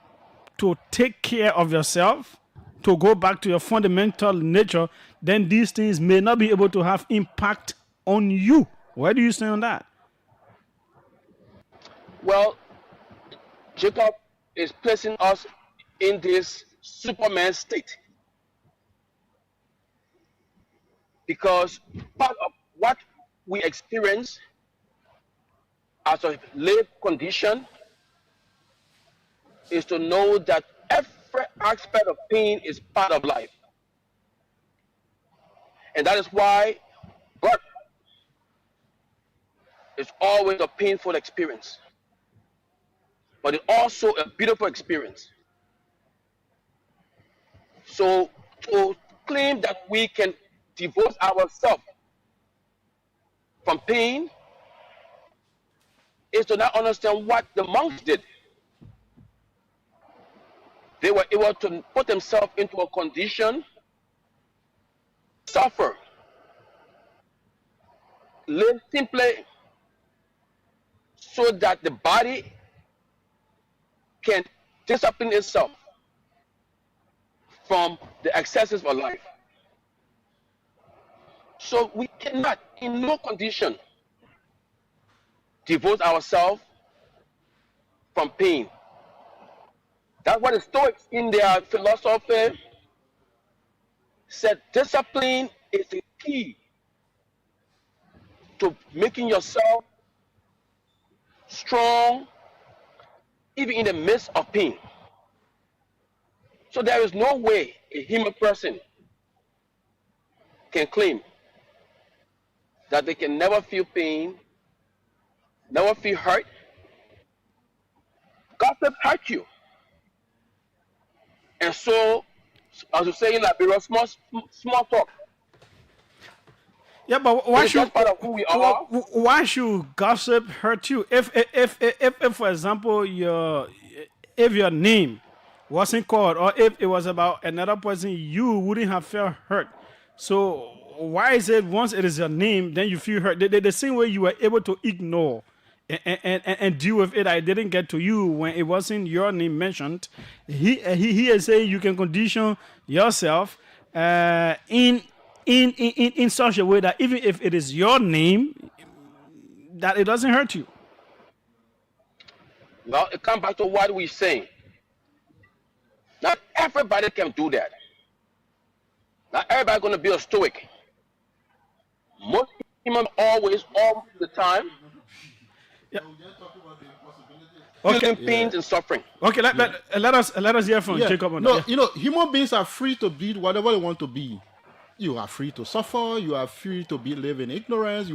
take care of yourself, to go back to your fundamental nature, then these things may not be able to have impact on you. Where do you stand on that? Well, Jacob is placing us in this Superman state, because part of what we experience as a live condition is to know that every aspect of pain is part of life. And that is why birth is always a painful experience, but it's also a beautiful experience. So to claim that we can divorce ourselves from pain is to not understand what the monks did. They were able to put themselves into a condition, suffer, live simply so that the body can discipline itself from the excesses of life. So we cannot, in no condition, divorce ourselves from pain. That's what the Stoics in their philosophy said. Discipline is the key to making yourself strong even in the midst of pain. So there is no way a human person can claim that they can never feel pain, never feel hurt. Gossip hurt you. And so, as you say in Liberia, small talk. Yeah, but why should part of who we are? Why should gossip hurt you? If for example, if your name wasn't called, or if it was about another person, you wouldn't have felt hurt. So why is it once it is your name, then you feel hurt? The same way you were able to ignore and deal with it, I didn't get to you when it wasn't your name mentioned. He is saying you can condition yourself in such a way that even if it is your name, that it doesn't hurt you? Well, it comes back to what we're saying. Not everybody can do that. Not everybody going to be a stoic. Most human always, all the time, feeling pains and suffering. Okay, let us hear from Jacob on No, that. you know, human beings are free to be whatever they want to be. You are free to suffer. You are free to live in ignorance.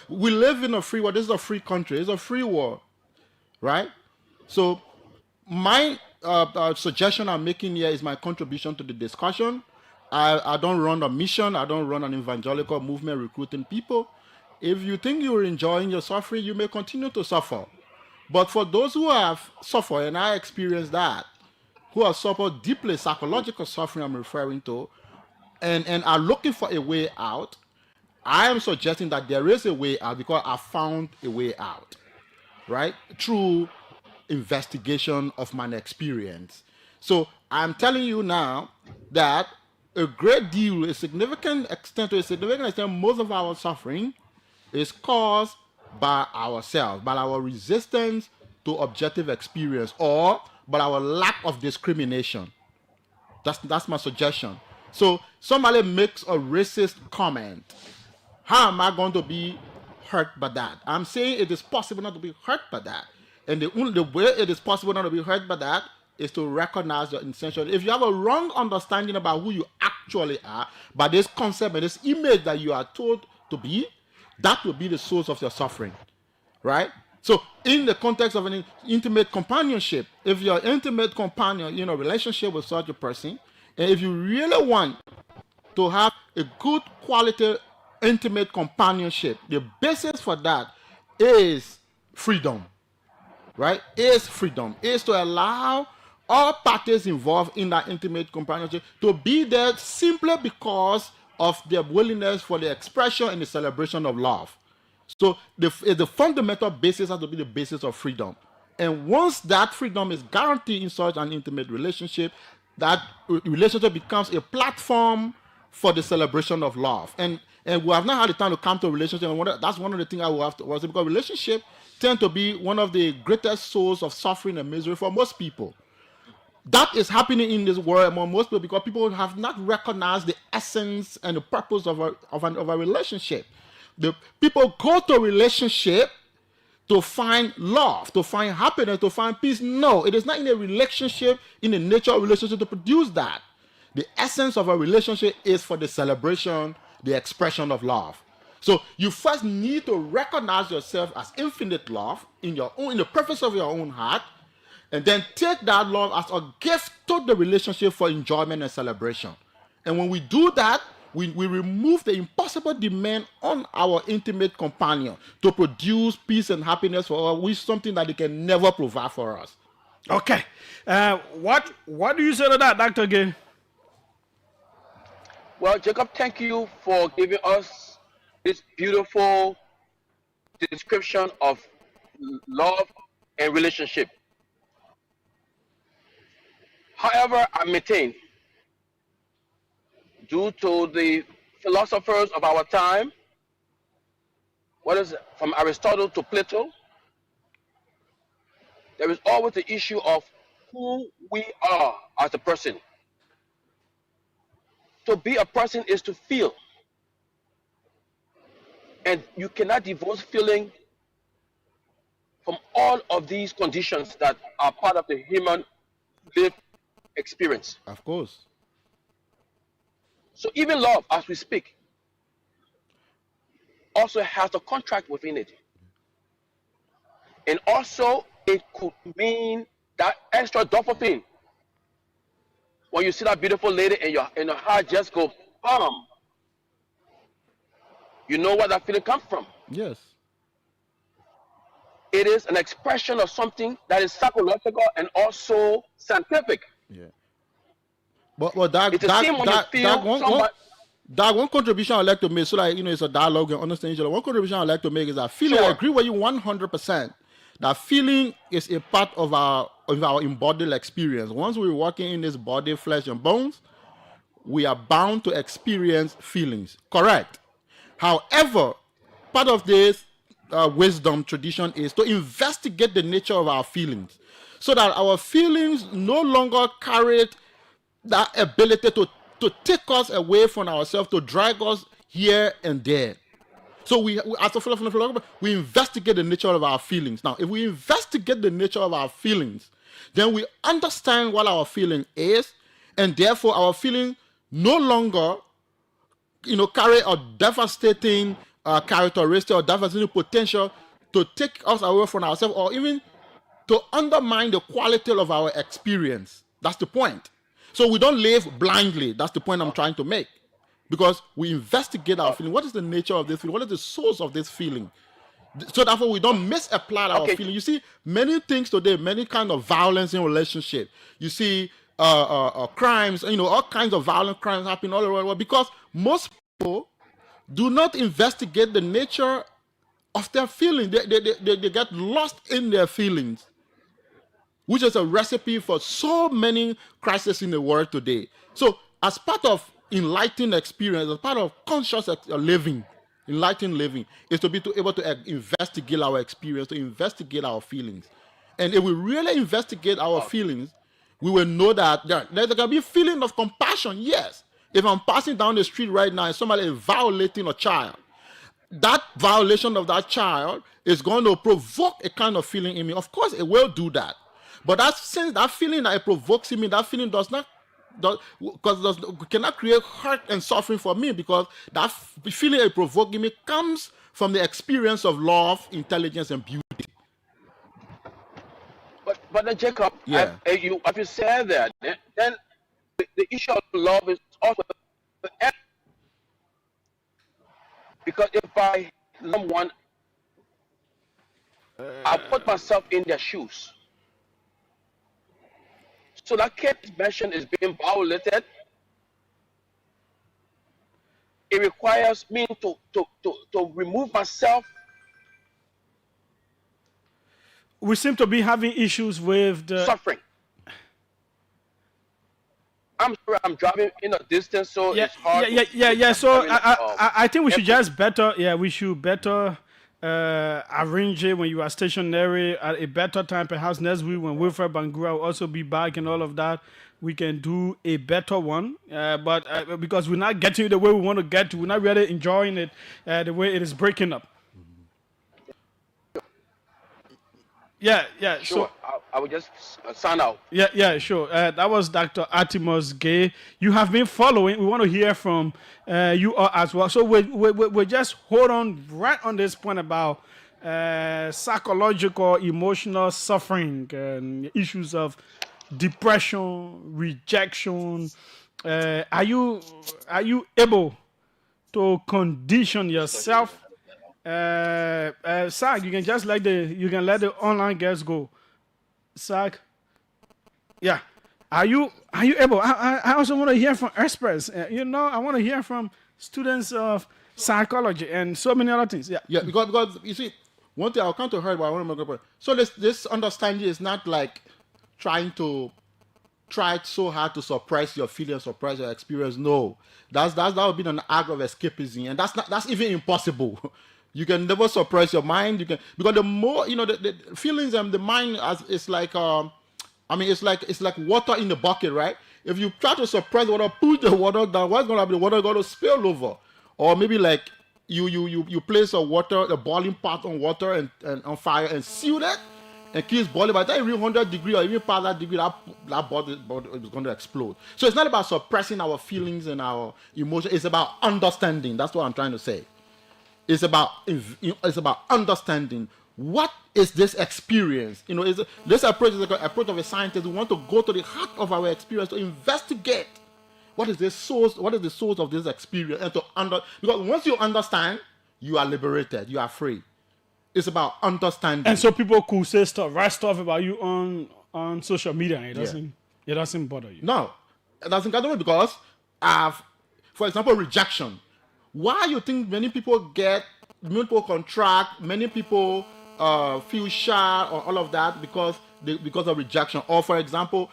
We live in a free world. This is a free country. It's a free world, right? So, my suggestion I'm making here is my contribution to the discussion. I don't run a mission. I don't run an evangelical movement recruiting people. If you think you're enjoying your suffering, you may continue to suffer. But for those who have suffered, and I experienced that, who have suffered deeply psychological suffering I'm referring to, and are looking for a way out, I am suggesting that there is a way out because I found a way out, right? Through investigation of my experience. So I'm telling you now that a great deal, to a significant extent, most of our suffering is caused by ourselves, by our resistance to objective experience, or by our lack of discrimination. That's my suggestion. So somebody makes a racist comment. How am I going to be hurt by that? I'm saying it is possible not to be hurt by that. And the way it is possible not to be hurt by that is to recognize your intention. If you have a wrong understanding about who you actually are, by this concept and this image that you are told to be, that will be the source of your suffering, right? So in the context of an intimate companionship, if you're an intimate companion, relationship with such a person, and if you really want to have a good quality intimate companionship, the basis for that is freedom, right? Is freedom, is to allow all parties involved in that intimate companionship to be there simply because of their willingness for the expression and the celebration of love. So the fundamental basis has to be the basis of freedom. And once that freedom is guaranteed in such an intimate relationship, that relationship becomes a platform for the celebration of love. And we have not had the time to come to a relationship. And that's one of the things I will have to was because relationship tend to be one of the greatest sources of suffering and misery for most people. That is happening in this world among most people because people have not recognized the essence and the purpose of a relationship. The people go to a relationship to find love, to find happiness, to find peace. No, it is not in a relationship, in the nature of a relationship to produce that. The essence of a relationship is for the celebration, the expression of love. So you first need to recognize yourself as infinite love in the purpose of your own heart, and then take that love as a gift to the relationship for enjoyment and celebration. And when we do that, we remove the impossible demand on our intimate companion to produce peace and happiness for us, which is something that they can never provide for us. Okay. What do you say to that, Dr. Gay? Well, Jacob, thank you for giving us this beautiful description of love and relationship. However, I maintain, due to the philosophers of our time, from Aristotle to Plato, there is always the issue of who we are as a person. To be a person is to feel. And you cannot divorce feeling from all of these conditions that are part of the human lived experience. Of course. So even love, as we speak, also has a contract within it. And also it could mean that extra dopamine. When you see that beautiful lady and your heart just go bam, you know where that feeling comes from. Yes. It is an expression of something that is psychological and also scientific. Yeah. But that it's the same when you feel that one contribution I'd like to make, so that it's a dialogue and understand each other. One contribution I'd like to make is that feeling. I agree with you 100%. That feeling is a part of our embodied experience. Once we're walking in this body, flesh and bones, we are bound to experience feelings. Correct. However, part of this wisdom tradition is to investigate the nature of our feelings, so that our feelings no longer carry that ability to take us away from ourselves, to drag us here and there. So we as a philosopher, we investigate the nature of our feelings. Now, if we investigate the nature of our feelings, then we understand what our feeling is, and therefore our feeling no longer, carry a devastating characteristic or devastating potential to take us away from ourselves, or even to undermine the quality of our experience. That's the point. So we don't live blindly. That's the point I'm trying to make. Because we investigate our feeling. What is the nature of this feeling? What is the source of this feeling? So therefore we don't misapply our feeling. You see many things today, many kind of violence in relationship. You see crimes, all kinds of violent crimes happening all over the world, because most people do not investigate the nature of their feelings. They get lost in their feelings, which is a recipe for so many crises in the world today. So as part of enlightened experience, as part of conscious living, enlightened living, is to be able to investigate our experience, to investigate our feelings. And if we really investigate our feelings, we will know that there can be a feeling of compassion, yes. If I'm passing down the street right now and somebody is violating a child, that violation of that child is going to provoke a kind of feeling in me. Of course, it will do that. But since that feeling that it provokes in me, that feeling cannot create hurt and suffering for me, because that feeling it provokes in me comes from the experience of love, intelligence, and beauty. But then Jacob, yeah, if you said that, then the issue of love is also, because if I love someone, I put myself in their shoes. So that case mentioned is being violated. It requires me to remove myself. We seem to be having issues with the suffering. I'm sorry, I'm driving in a distance, so it's hard. Yeah. So I think we should just better. Yeah, we should better arrange it when you are stationary at a better time. Perhaps next week when Wilfred Bangura will also be back and all of that, we can do a better one. But because we're not getting it the way we want to get to, we're not really enjoying it the way it is breaking up. Yeah. Sure. So I will just sign out. Yeah, sure. That was Dr. Artemus Gay. You have been following. We want to hear from you all as well. So we just hold on right on this point about psychological, emotional suffering and issues of depression, rejection. Are you able to condition yourself? Zach, you can just let the online guests go. Zach, yeah. Are you able? I also want to hear from experts. I want to hear from students of psychology and so many other things. Yeah. Because you see, one thing I'll come to her, but I want to make a point. So this understanding is not like try so hard to suppress your feelings, suppress your experience. No, that would be an act of escapism, and that's even impossible. You can never suppress your mind. Because the more the feelings and the mind it's like it's like water in the bucket, right? If you try to suppress the water, push the water down, what's going to happen? The water going to spill over. Or maybe like you place a boiling pot on water and on fire and seal it and keeps boiling. By the time you reach 100 degrees or even past that degree, that bottle is going to explode. So it's not about suppressing our feelings and our emotions. It's about understanding. That's what I'm trying to say. It's about understanding what is this experience. This approach is like an approach of a scientist. We want to go to the heart of our experience to investigate what is the source of this experience, and because once you understand, you are liberated, you are free. It's about understanding. And so people could say write stuff about you on social media, and it doesn't bother you. No, it doesn't bother me because for example, rejection. Why you think many people contract, many people feel shy or all of that because of rejection? Or for example,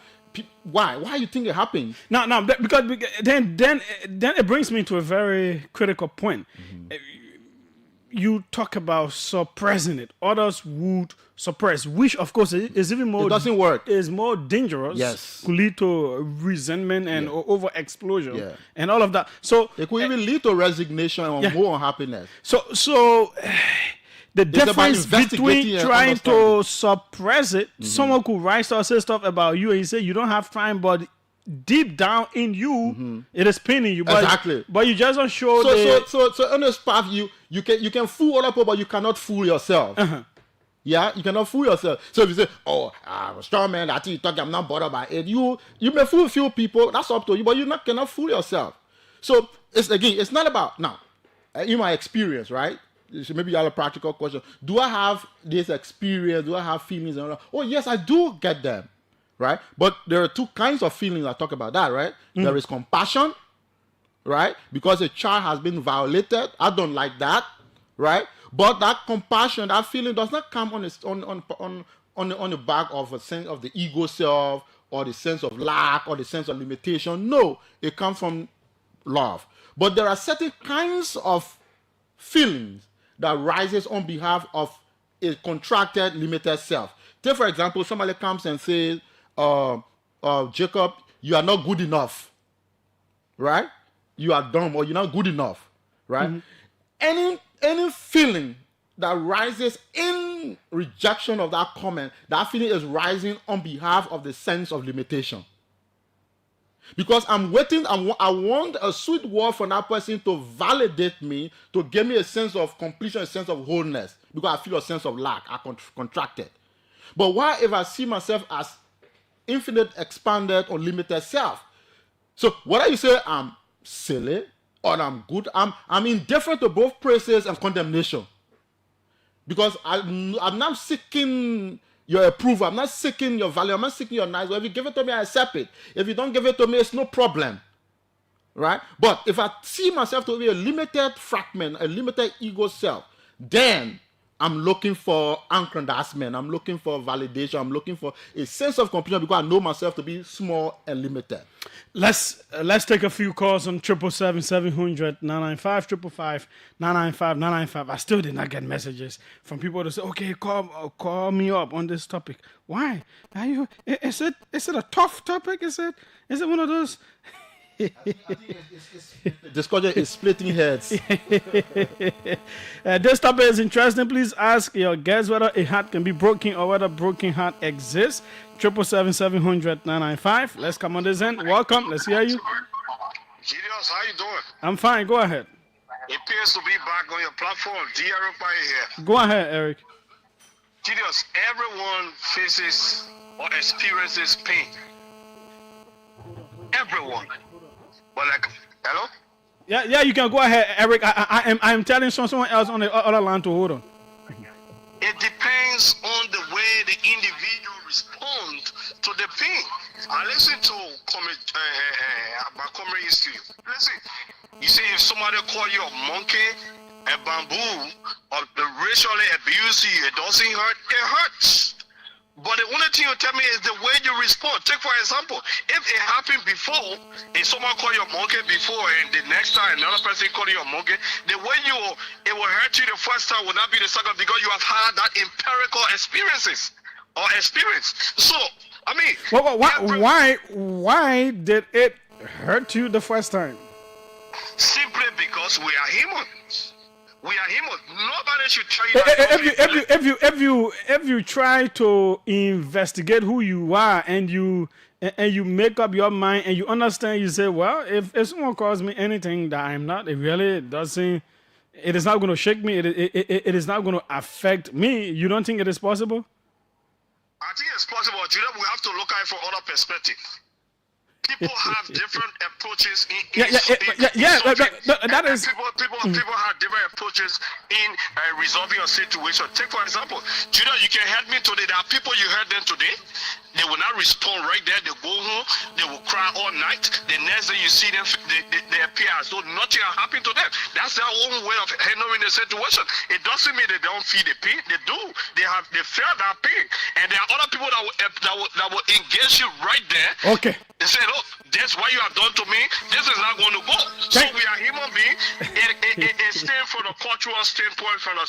why you think it happens? No, because then it brings me to a very critical point. Mm-hmm. you talk about suppressing it, others would suppress, which of course is even more. It doesn't work. Is more dangerous. Yes. Could lead to resentment and over explosion and all of that. So it could even lead to resignation and more unhappiness. So the difference between trying to suppress it, someone could write or say stuff about you and you say you don't have crime, but deep down in you, it is paining you. But, exactly. But you just don't show. So on this path, you can fool other people, but you cannot fool yourself. Yeah, you cannot fool yourself. So if you say, "Oh, I'm a strong man, I think you talk, I'm not bothered by it," you may fool a few people. That's up to you, but you cannot fool yourself. So it's not about now. In my experience, right? Maybe you have a practical question. Do I have this experience? Do I have feelings? Oh, yes, I do get them. Right? But there are two kinds of feelings. I talk about that, right? There is compassion, right? Because a child has been violated. I don't like that, right? But that compassion, that feeling does not come on the back of a sense of the ego self or the sense of lack or the sense of limitation. No, it comes from love. But there are certain kinds of feelings that rises on behalf of a contracted, limited self. Take, for example, somebody comes and says, Jacob, you are not good enough, right? You are dumb or you're not good enough, right? Any feeling that rises in rejection of that comment, that feeling is rising on behalf of the sense of limitation. Because I'm waiting, I want a sweet word from that person to validate me, to give me a sense of completion, a sense of wholeness, because I feel a sense of lack, I contracted. But what if I see myself as infinite, expanded, unlimited self? So whether you say I'm silly or I'm good, I'm indifferent to both praises and condemnation. Because I'm not seeking your approval, I'm not seeking your value, I'm not seeking your nice. Well, if you give it to me, I accept it. If you don't give it to me, it's no problem. Right? But if I see myself to be a limited fragment, a limited ego self, then I'm looking for aggrandizement, I'm looking for validation, I'm looking for a sense of completion because I know myself to be small and limited. Let's take a few calls on 777-700-995, 555-995-995. I still did not get messages from people to say, okay, call me up on this topic. Why? Is it a tough topic? Is it one of those? Discussion is splitting heads. This topic is interesting. Please ask your guests whether a heart can be broken or whether broken heart exists. 777-700-995. Let's come on this end. Welcome. Let's hear you. Julius, how you doing? I'm fine. Go ahead. It appears to be back on your platform. Eric here. Go ahead, Eric. Julius, everyone faces or experiences pain. Everyone. But like, hello? Yeah, you can go ahead, Eric. I'm telling someone else on the other line to hold on. It depends on the way the individual responds to the pain. I listen to my comedy history. Listen, you say if somebody call you a monkey, a bamboo, or racially abuse you, it doesn't hurt, it hurts. But the only thing you tell me is the way you respond. Take for example, if it happened before, if someone called you a monkey before and the next time another person called you a monkey, the way it will hurt you the first time will not be the second because you have had that empirical experience. So, I mean... Why did it hurt you the first time? Simply because we are humans. We are humans. Nobody should tell you that. If you try to investigate who you are and you make up your mind and you understand, you say, well, if someone calls me anything that I'm not, it really doesn't. It is not going to shake me. It is not going to affect me. You don't think it is possible? I think it's possible, Judah. We have to look at it from other perspective. People have different approaches people have different approaches in resolving a situation. Take for example, Judah, you can help me today. There are people you heard them today. They will not respond right there. They go home. They will cry all night. The next day you see them, they appear as though nothing happened to them. That's their own way of handling the situation. It doesn't mean they don't feel the pain. They do. They feel that pain. And there are other people that will engage you right there. Okay. and say, look, this what you have done to me, this is not going to go. So we are human beings. It stands from the cultural standpoint, from the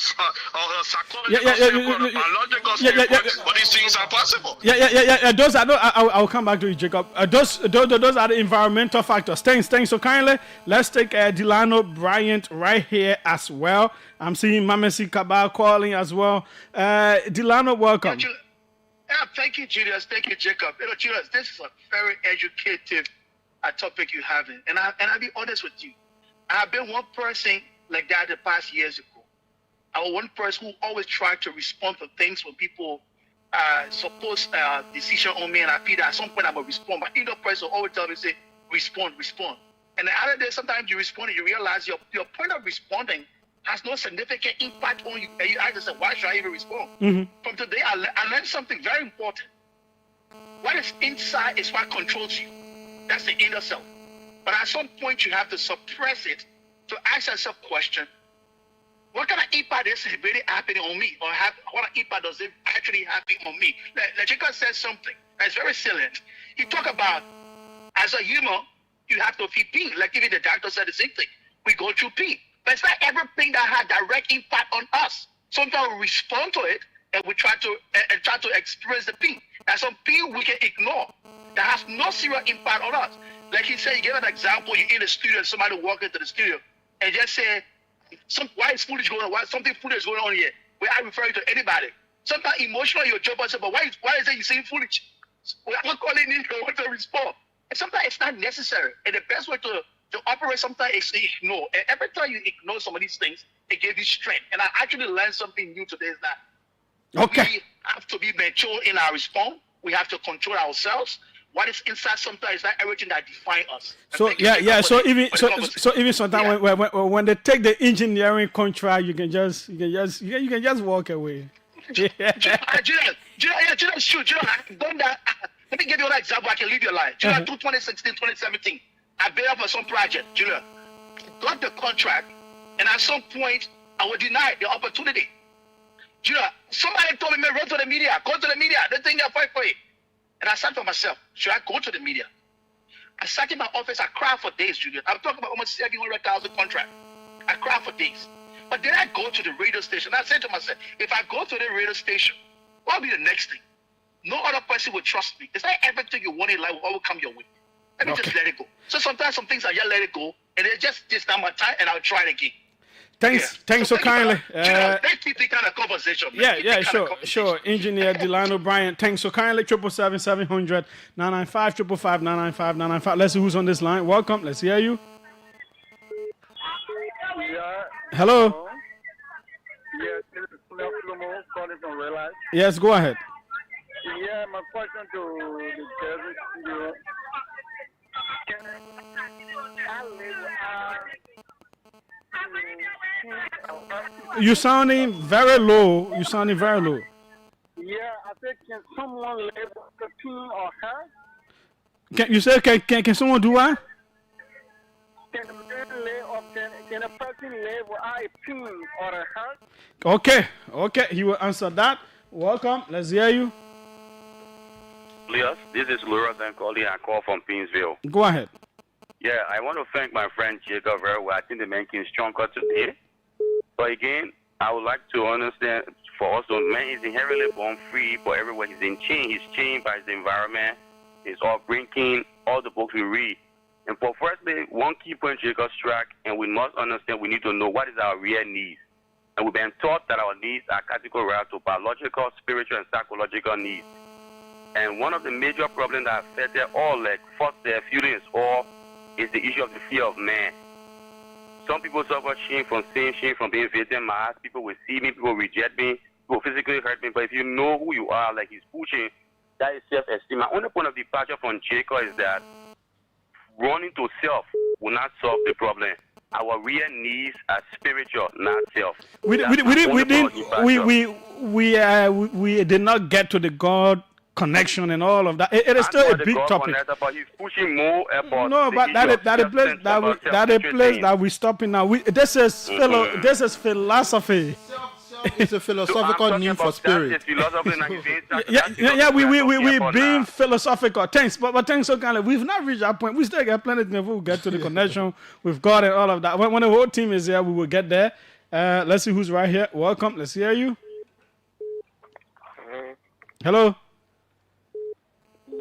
psychological standpoint, the biological standpoint, but these things are possible. Yeah. Those are I'll come back to you, Jacob. Those are the environmental factors. Thanks so kindly. Let's take Delano Bryant right here as well. I'm seeing Mamesi Kabal calling as well. Delano, welcome. Yeah, thank you, Julius. Thank you, Jacob. Julius, this is a very educative topic you're having. And I'll be honest with you. I've been one person like that the past years ago. I was one person who always tried to respond to things when people suppose decision on me, and I feel that at some point I'm going to respond. But either person always tell me, say, respond. And the other day, sometimes you respond and you realize your point of responding has no significant impact on you. And you ask yourself, why should I even respond? From today, I learned something very important. What is inside is what controls you. That's the inner self. But at some point, you have to suppress it to ask yourself a question. What kind of impact is really happening on me? Or what kind of impact does it actually happen on me? Jacob says something that's very salient. He talk about, as a human, you have to feel pain. Like even the doctor said the same thing. We go through pain. But it's not everything that has direct impact on us. Sometimes we respond to it and we try to experience the pain. There's some pain we can ignore that has no serious impact on us. Like he said, he gave an example, you're in the studio and somebody walk into the studio and just say, why is foolish going on? Why something foolish going on here? We are referring to anybody. Sometimes emotionally your job, but why is it you saying foolish? We are not calling in, you want to respond. And sometimes it's not necessary. And the best way to operate sometimes is to ignore. And every time you ignore some of these things, it gives you strength. And I actually learned something new today, is that we have to be mature in our response. We have to control ourselves. What is inside sometimes is not everything that defines us. So So even sometimes when they take the engineering contract, you can just walk away. Julius, I've done that. Let me give you another example. I can leave your life. Julius, 2016, 2017. I bid up for some project, Julius. Got the contract, and at some point, I was denied the opportunity. Julius, somebody told me, man, run to the media. Go to the media. They think they'll fight for it. And I said to myself, should I go to the media? I sat in my office. I cried for days, Julius. I'm talking about almost 700,000 contract. I cried for days. But then I go to the radio station. I said to myself, if I go to the radio station, what will be the next thing? No other person will trust me. It's like everything you want in life will always come your way. Let me just let it go. So sometimes some things I just let it go, and it's just not my time, and I'll try it again. Thanks so kindly. Let's keep the kind of conversation. Sure. Engineer Delano Bryant, thanks so kindly. 777-700-995, 555-995-995. Let's see who's on this line. Welcome. Let's hear you. Yeah. Hello. Yes, this is Flumo calling from Real Life. Yes, go ahead. Yeah, my question to the Jersey studio. You're sounding very low. Yeah, I said, can someone live with the pain or her? Can someone do what? Can a person live without a pain or a hurt? Okay. He will answer that. Welcome. Let's hear you. Julius, this is Laura calling. I call from Pinsville. Go ahead. Yeah, I want to thank my friend Jacob very well. I think the man came stronger today. But again, I would like to understand for us, man is inherently born free, but everywhere he's in chain. He's chained by his environment, his upbringing, all the books we read. And for firstly, one key point Jacob struck, and we must understand we need to know what is our real needs. And we've been taught that our needs are categorized to biological, spiritual, and psychological needs. And one of the major problems that affected all, like first their feelings, or is the issue of the fear of man. Some people suffer shame from seeing shame from being victimized. People will see me, people reject me, people physically hurt me. But if you know who you are, like he's pushing, that is self-esteem. My only point of departure from Jacob is that running to self will not solve the problem. Our real needs are spiritual, not self. We did not get to the God connection and all of that. It is still a big topic. But he's pushing more about that is place that we stopping now. This is philosophy. It's a philosophical name for spirit. Yeah, we being philosophical. Thanks, but thanks so kindly. We've not reached that point. We still got plenty before we get to the connection with God and all of that. When the whole team is here, we will get there. Let's see who's right here. Welcome. Let's hear you. Hello.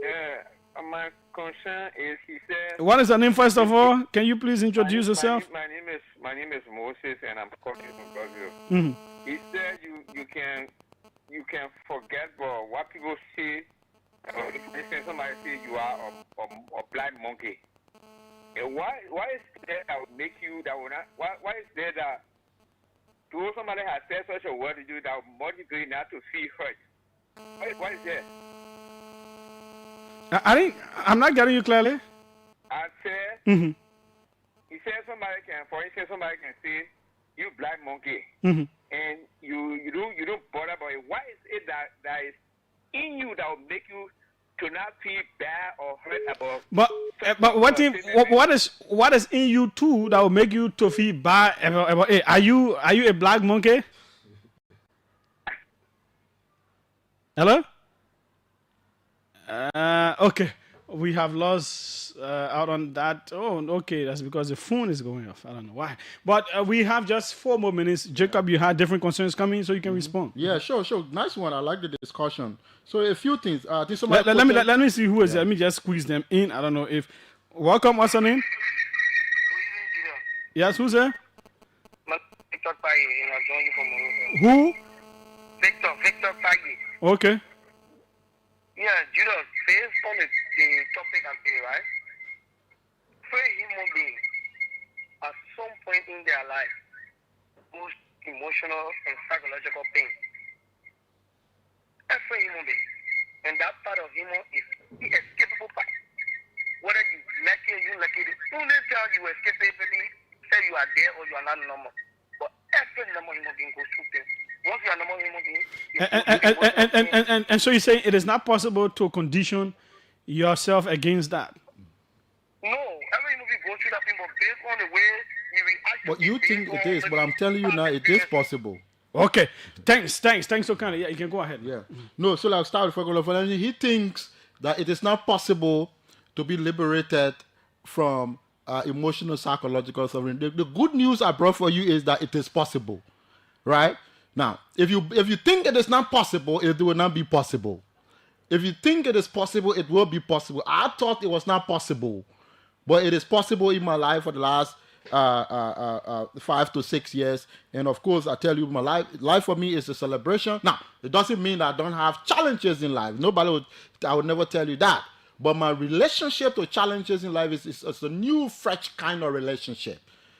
Yeah, my concern is he said. What is your name first of all? Can you please introduce yourself? My name is Moses, and I'm calling from Brazil. Mm-hmm. He said you can forget what people say. If somebody say you are a blind monkey, and why is there that would make you that will not? Why is there that to somebody has said such a word to you that will motivate you not to feel hurt? What is that? I'm not getting you clearly. I said, he said somebody can say, you black monkey, and you don't bother about it. Why is it that is in you that will make you to not feel bad or hurt about? But what is in you too that will make you to feel bad about it? Are you a black monkey? Hello? Okay. We have lost out on that. Oh, okay. That's because the phone is going off. I don't know why. But we have just 4 more minutes. Jacob, you had different concerns coming, so you can respond. Yeah, sure. Nice one. I like the discussion. So a few things. Let me see who is there. Let me just squeeze them in. I don't know if... Welcome. What's your name? Yes, who's there? Victor Pagge. I'm joining you from Morocco. Who? Victor Pagge. Okay. Yeah, Julius, based on the topic I'm saying, right? For a human being, at some point in their life, most emotional and psychological pain. Every human being. And that part of human is the escapable part. Whether you like it or you like it, the only time you escape it, say you are there or you are not normal. But every normal human being goes through pain. Once you are normal human being, and so you're saying it is not possible to condition yourself against that? No, every human being goes through that pain, but based on the way you react. But you think it is, but I'm telling you now, it is possible. Okay, thanks so kindly. Yeah, you can go ahead. Yeah. No, so I'll start with he thinks that it is not possible to be liberated from emotional, psychological suffering. The good news I brought for you is that it is possible, right? Now, if you think it is not possible, it will not be possible. If you think it is possible, it will be possible. I thought it was not possible, but it is possible in my life for the last 5 to 6 years. And of course, I tell you, my life for me is a celebration. Now, it doesn't mean that I don't have challenges in life. I would never tell you that. But my relationship to challenges in life is a new, fresh kind of relationship.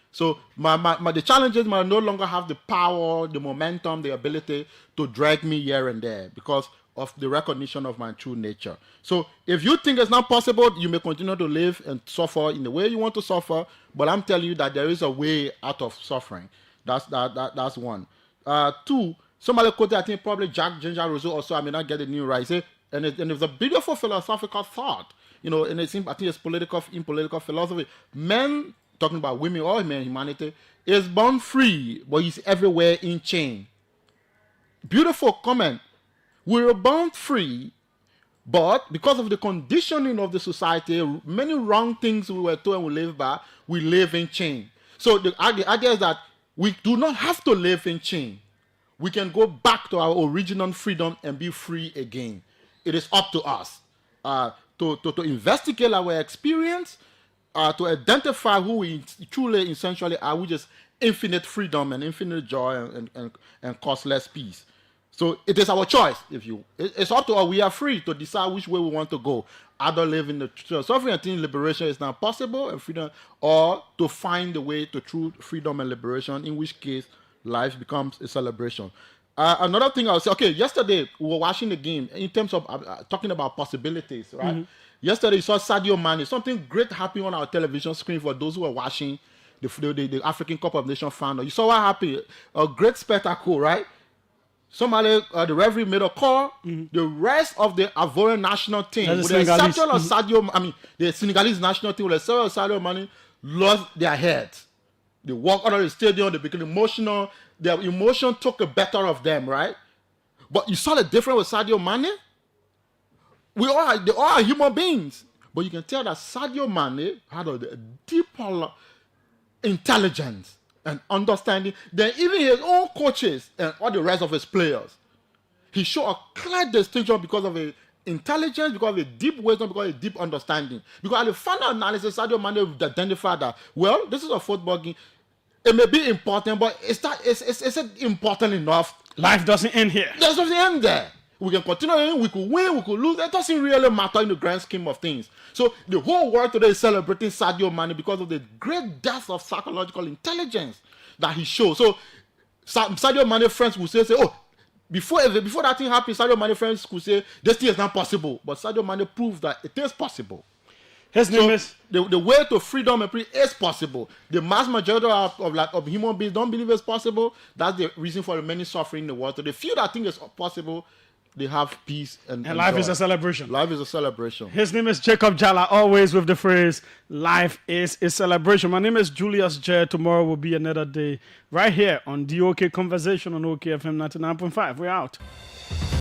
So the challenges might no longer have the power, the momentum, the ability to drag me here and there because of the recognition of my true nature. So if you think it's not possible, you may continue to live and suffer in the way you want to suffer. But I'm telling you that there is a way out of suffering. That's one. 2, somebody quoted, I think probably Jack Ginger Rousseau also, I may not get the name right. Say, and it's a beautiful philosophical thought, and I think it's in political philosophy. Men, talking about women or men, humanity, is born free, but he's everywhere in chain. Beautiful comment. We were born free, but because of the conditioning of the society, many wrong things we were told and we live by, we live in chain. So the idea is that we do not have to live in chain. We can go back to our original freedom and be free again. It is up to us to investigate our experience, to identify who we truly, essentially are, which is infinite freedom and infinite joy and costless peace. So it is our choice. It's up to us. We are free to decide which way we want to go. Either live in the suffering and think liberation is not possible and freedom, or to find the way to true freedom and liberation, in which case life becomes a celebration. Another thing I'll say, okay, yesterday we were watching the game in terms of talking about possibilities, right? Mm-hmm. Yesterday you saw Sadio Mane. Something great happened on our television screen for those who are watching the African Cup of Nations final. You saw what happened? A great spectacle, right? Somebody, the referee made a call. Mm-hmm. The rest of the Ivorian national team, with the exception of the Senegalese national team, with the exception of Sadio Mane, lost their heads. They walk out of the stadium, they become emotional. Their emotion took the better of them, right? But you saw the difference with Sadio Mane? They all are human beings. But you can tell that Sadio Mane had a deeper intelligence and understanding than even his own coaches and all the rest of his players. He showed a clear distinction because of his intelligence, because of a deep wisdom, because of a deep understanding. Because at the final analysis, Sadio Mane would identify that, well, this is a football game. It may be important, but is it important enough? Life doesn't end here. It doesn't end there. We can continue, we could win, we could lose. It doesn't really matter in the grand scheme of things. So the whole world today is celebrating Sadio Mane because of the great depth of psychological intelligence that he shows. So Sadio Mane friends will say, oh, before that thing happened, Sadio Mane friends could say, this thing is not possible. But Sadio Mane proved that it is possible. His name is... The way to freedom and freedom is possible. The mass majority of human beings don't believe it's possible. That's the reason for the many suffering in the world. So they feel that thing is possible. They have peace and life joy. is a celebration. Life is a celebration. His name is Jacob Jala, always with the phrase, life is a celebration. My name is Julius J. Tomorrow will be another day right here on the OK Conversation on OKFM 99.5. We're out.